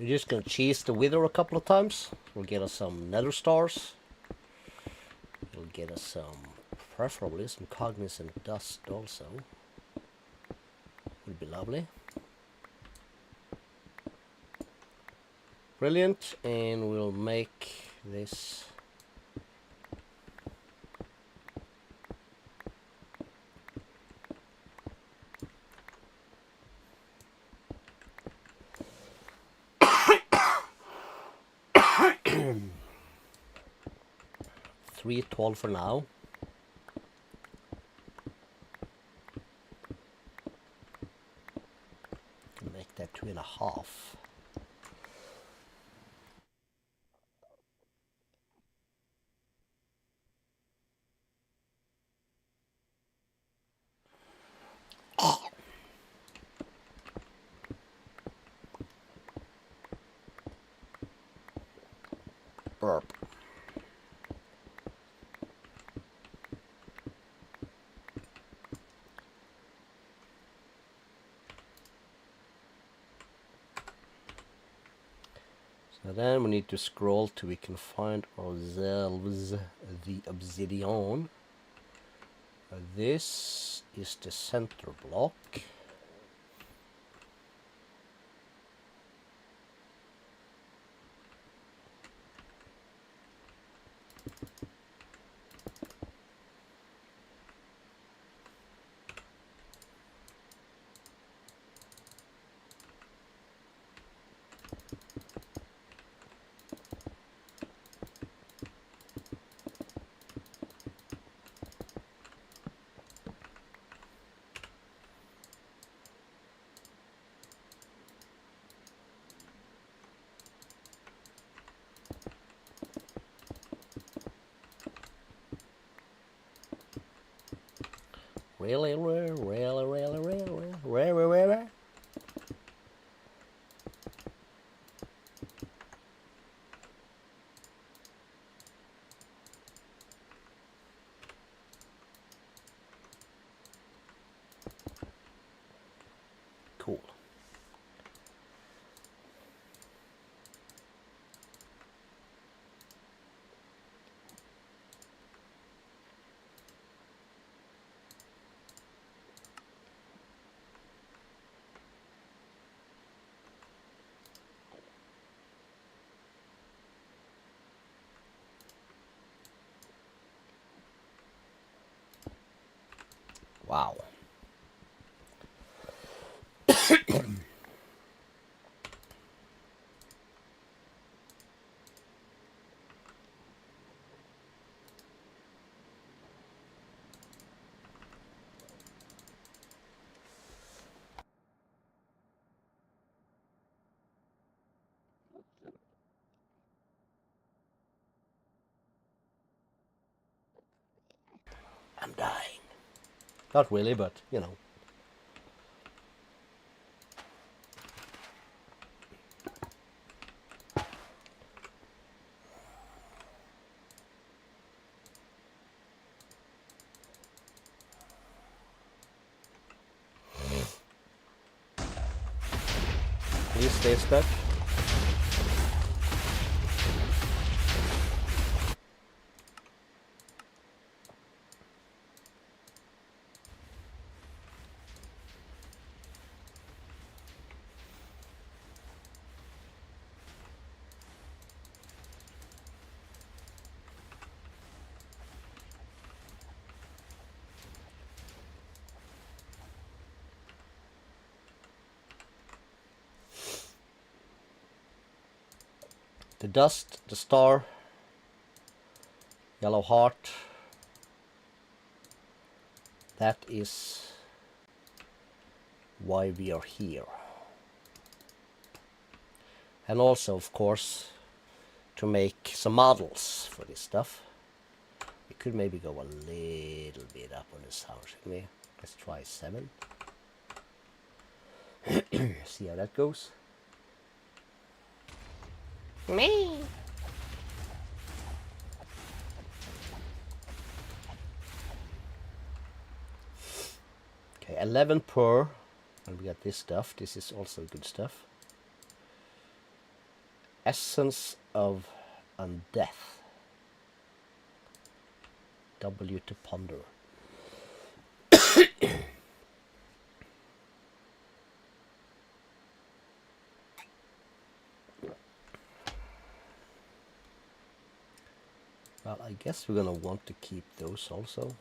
We're just gonna cheese the wither a couple of times. We'll get us some nether stars. We'll get us some, preferably some cognizant dust also. Would be lovely. Brilliant, and we'll make this three tall for now. Make that 2.5. Burp. So then we need to scroll till we can find ourselves the obsidian. This is the center block. Really. Cool. Wow. I'm dying. Not really, but you know. Please stay stuck. The dust, the star, yellow heart. That is why we are here. And also, of course, to make some models for this stuff. We could maybe go a little bit up on the sound, shouldn't we? Let's try 7. See how that goes. Me. Okay, 11 per. And we got this stuff. This is also good stuff. Essence of Undeath. W to ponder. Well, I guess we're gonna want to keep those also.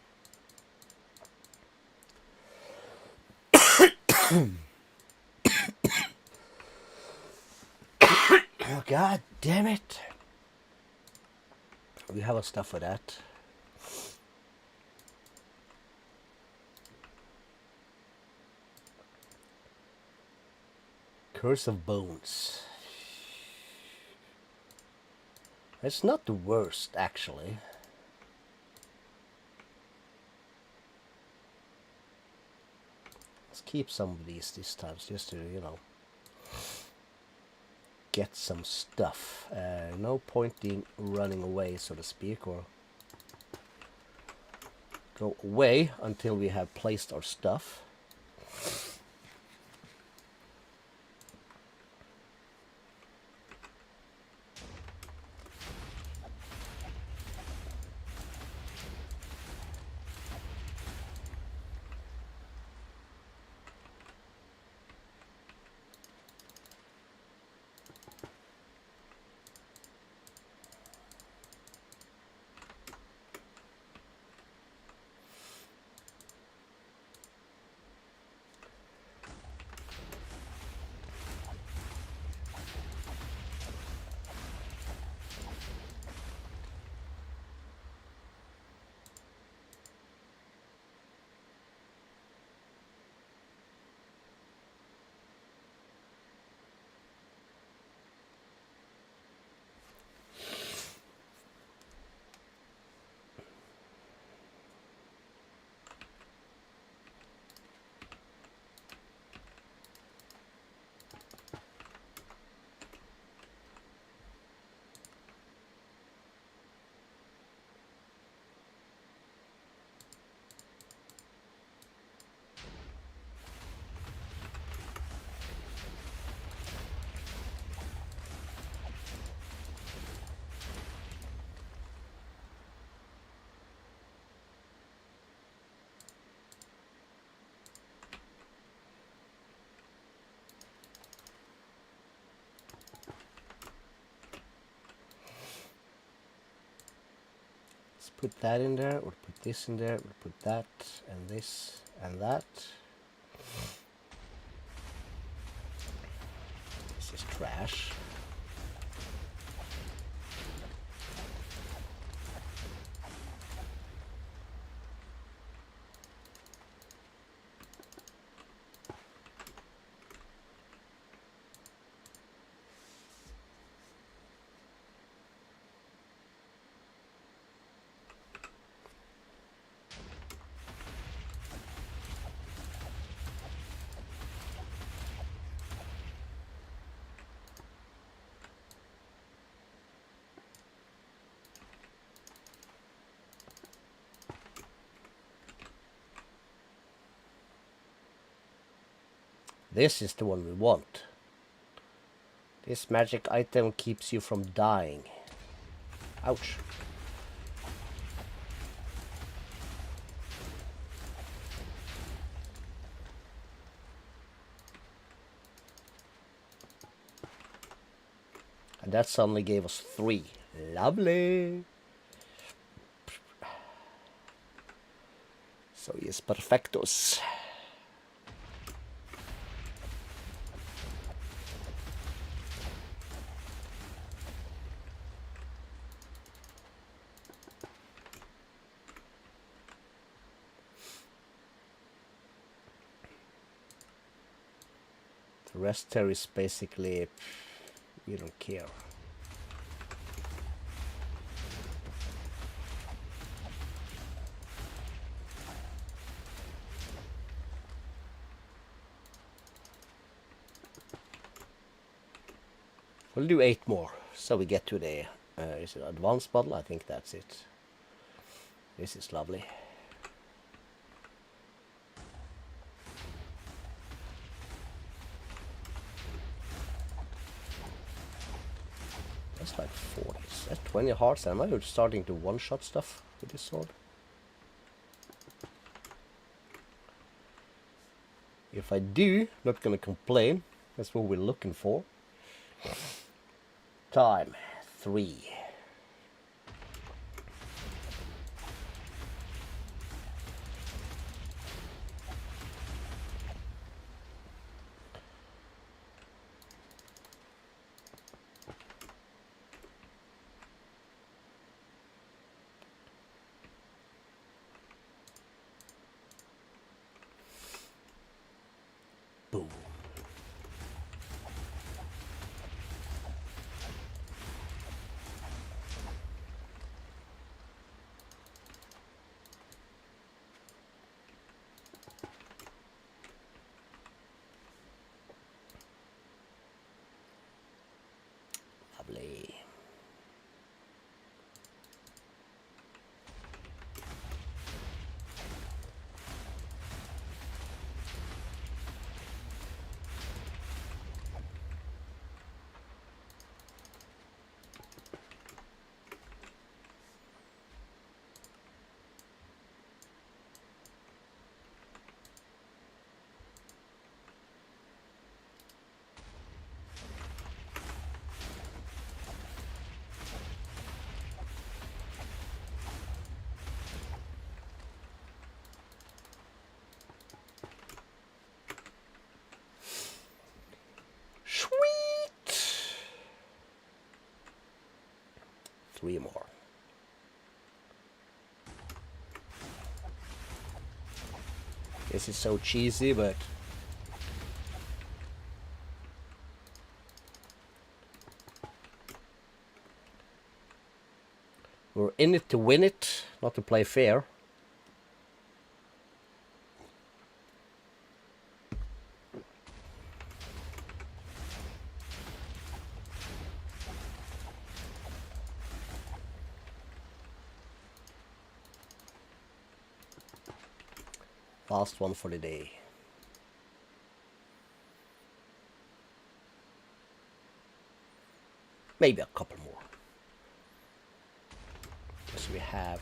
Oh, God damn it! We have a stuff for that. Curse of Bones. It's not the worst, actually. Let's keep some of these this time, just to, you know, get some stuff. No point in running away, so to speak, or go away until we have placed our stuff. Put that in there, or put this in there, or put that, and this, and that. This is trash. This is the one we want. This magic item keeps you from dying. Ouch. And that suddenly gave us 3. Lovely. So yes, perfectos. The rest there is basically, we don't care. We'll do 8 more, so we get to the, is it advanced bottle? I think that's it. This is lovely. That's like 40. That's 20 hearts. Am I starting to one-shot stuff with this sword? If I do, not gonna complain. That's what we're looking for. Time 3. Boom. Lovely. Sweet. 3 more. This is so cheesy, but we're in it to win it, not to play fair. Last one for the day. Maybe a couple more. Yes, we have.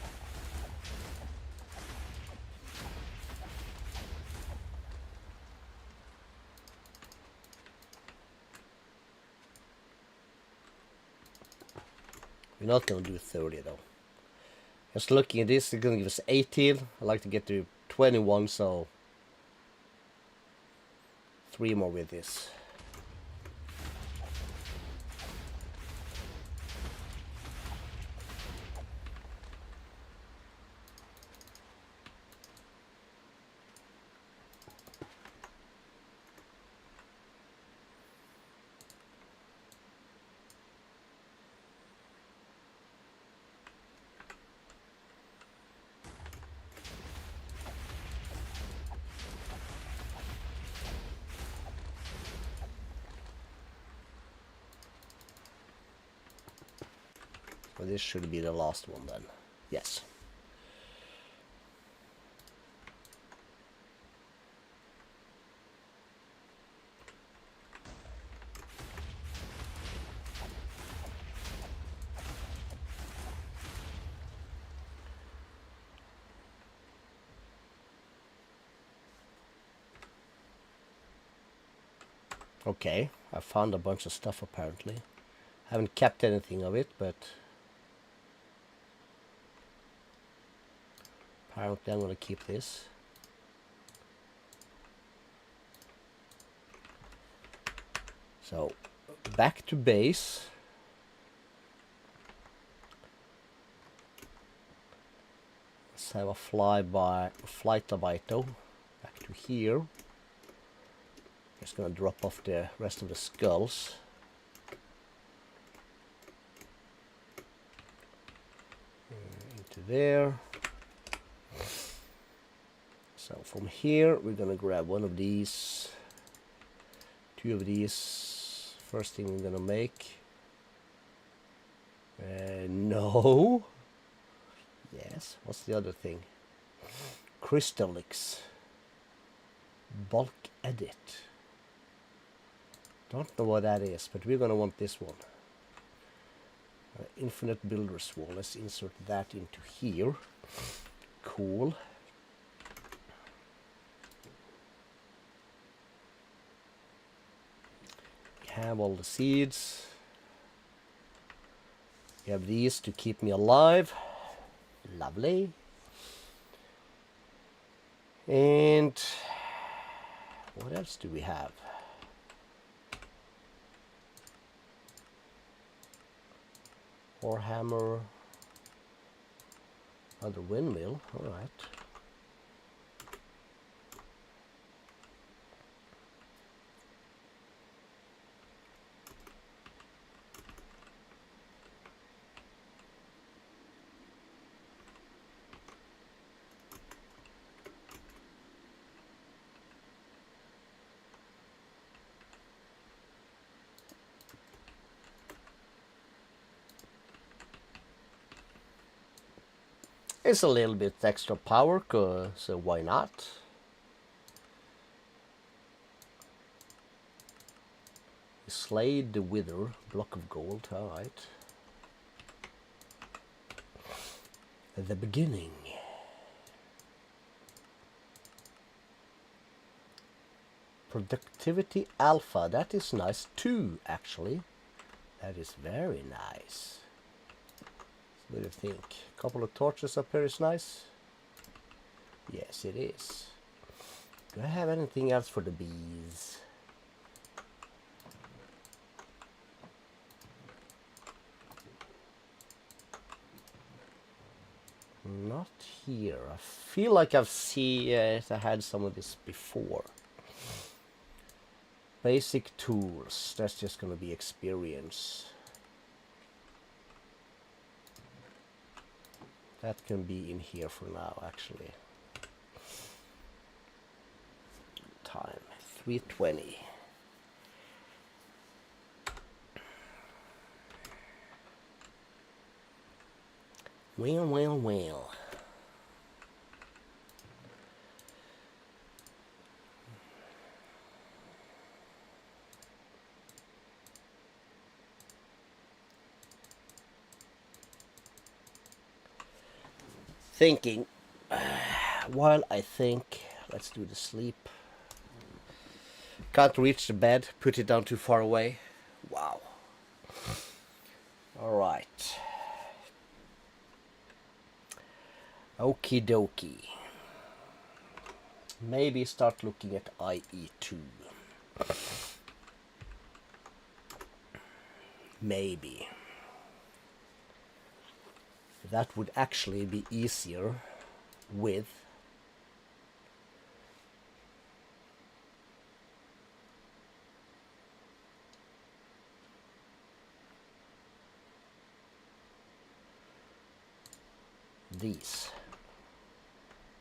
We're not gonna do 30 though. Just looking at this, it's gonna give us 18. I'd like to get to 21, so 3 more with this. So this should be the last one then. Yes. Okay, I found a bunch of stuff apparently. Haven't kept anything of it, but apparently I'm gonna keep this. So back to base. Let's have a flight Abito back to here. Just gonna drop off the rest of the skulls. Into there. So from here we're gonna grab one of these, 2 of these. First thing we're gonna make. No. Yes. What's the other thing? Crystallix. Bulk edit. Don't know what that is, but we're gonna want this one. Infinite builder's wall. Let's insert that into here. Cool. We have all the seeds. We have these to keep me alive. Lovely. And what else do we have? Warhammer. Another windmill. All right. It's a little bit extra power, so why not? Slayed the Wither, block of gold, alright. The beginning. Productivity Alpha, that is nice. 2, actually. That is very nice. What do you think? A couple of torches up here is nice? Yes, it is. Do I have anything else for the bees? Not here. I feel like I've seen I had some of this before. Basic tools. That's just going to be experience. That can be in here for now, actually. Time 3:20. Well. Thinking. While I think, let's do the sleep. Can't reach the bed, put it down too far away. Wow. Alright. Okie dokie. Maybe start looking at IE2. Maybe. That would actually be easier with these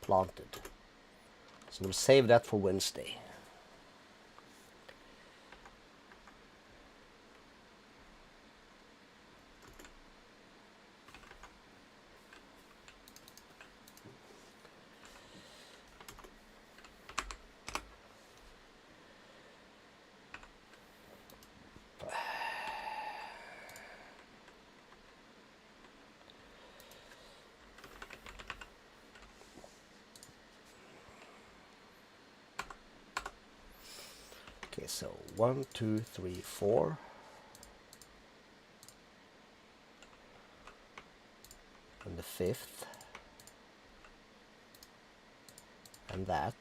planted. So we'll save that for Wednesday. Okay, so 1, 2, 3, 4. And the 5th. And that.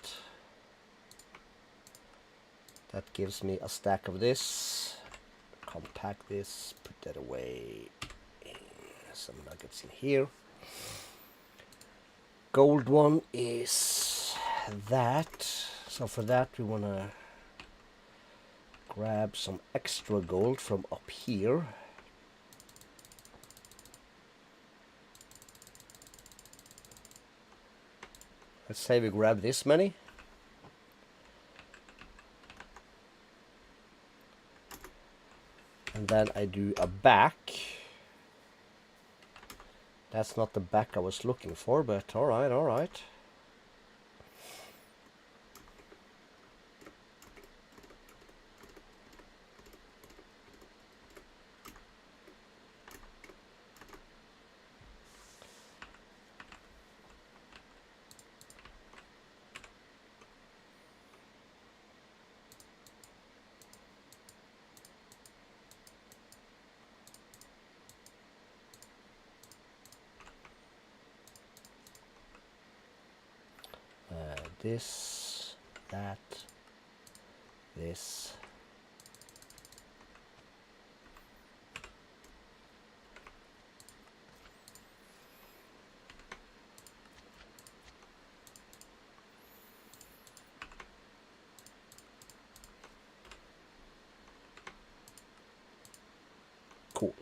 That gives me a stack of this. Compact this, put that away. Some nuggets in here. Gold one is that. So for that we want to grab some extra gold from up here. Let's say we grab this many. And then I do a back. That's not the back I was looking for, but alright, alright. this, that, this. Cool.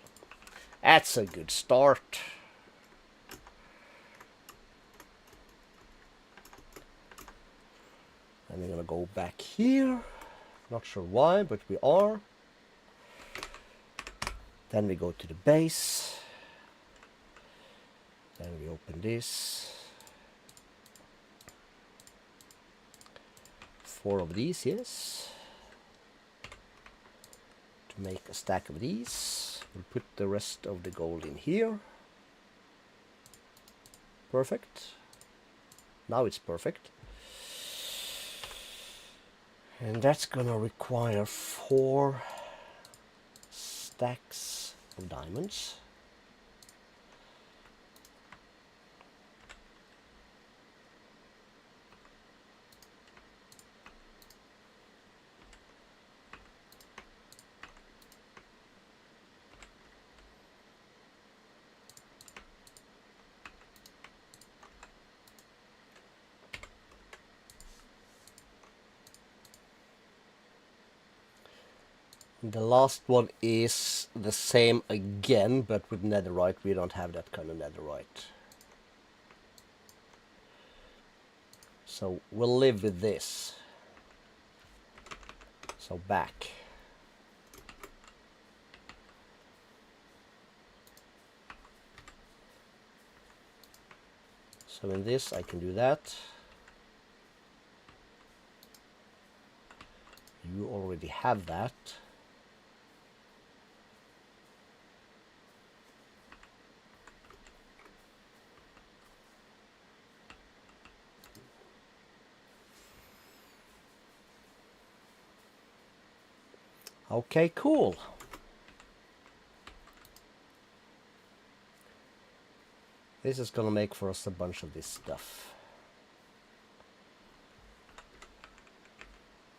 That's a good start. And we're gonna go back here. Not sure why, but we are. Then we go to the base. Then we open this. 4 of these, yes. To make a stack of these. We'll put the rest of the gold in here. Perfect. Now it's perfect. And that's gonna require 4 stacks of diamonds. The last one is the same again, but with netherite. We don't have that kind of netherite. So we'll live with this. So back. So in this I can do that. You already have that. Okay, cool. This is gonna make for us a bunch of this stuff.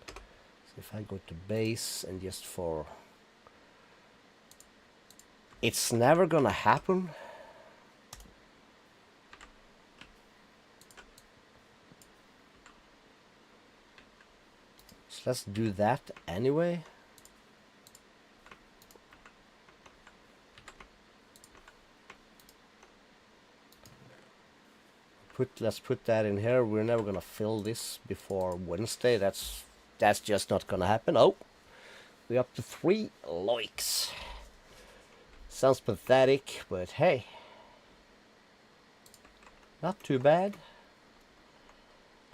So if I go to base and just for... It's never gonna happen. So let's do that anyway. Let's put that in here. We're never gonna fill this before Wednesday. That's just not gonna happen. Oh, we're up to 3 likes. Sounds pathetic, but hey, not too bad.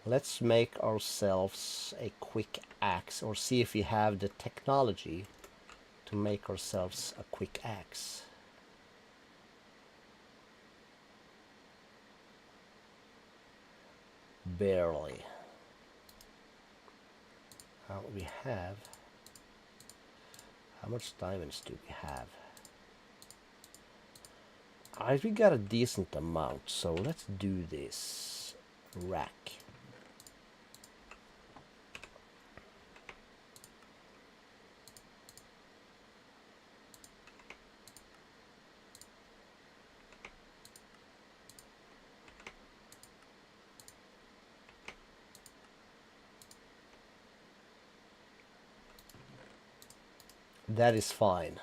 Let's make ourselves a quick axe, or see if we have the technology to make ourselves a quick axe. Barely. We have... How much diamonds do we have? We got a decent amount, so let's do this. Rack. That is fine.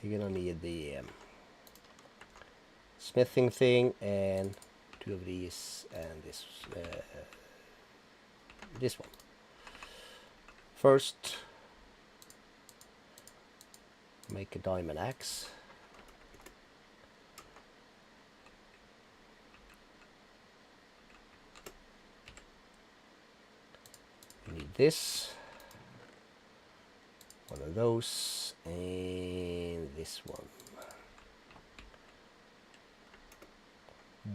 You're gonna need the smithing thing and 2 of these and this one. First, make a diamond axe. You need this, one of those, and this one.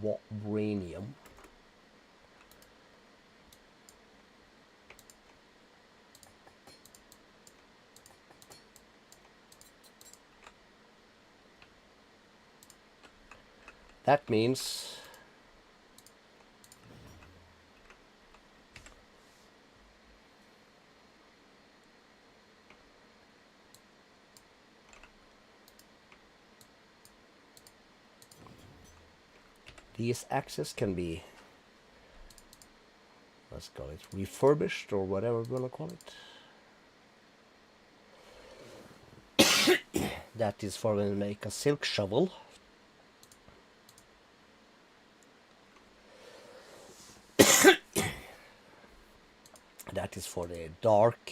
Vibranium. That means these axes can be, let's call it refurbished or whatever we want to call it. That is for when we make a silk shovel. That is for the dark.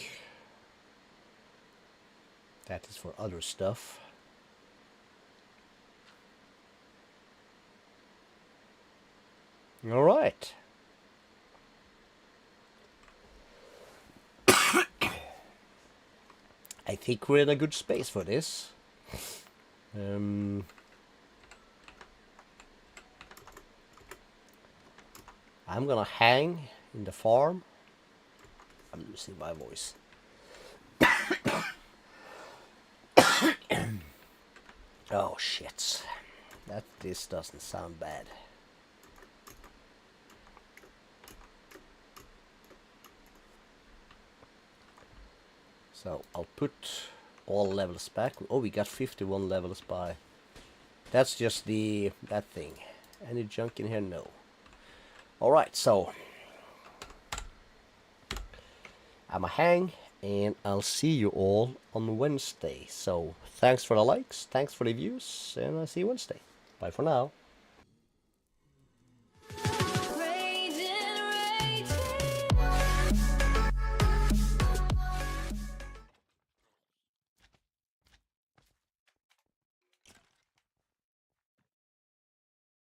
That is for other stuff. All right. I think we're in a good space for this. I'm gonna hang in the farm. I'm losing my voice. Oh shit. This doesn't sound bad. So I'll put all levels back. Oh, we got 51 levels by. That's just that thing. Any junk in here? No. Alright, so I'ma hang and I'll see you all on Wednesday. So thanks for the likes, thanks for the views, and I'll see you Wednesday. Bye for now.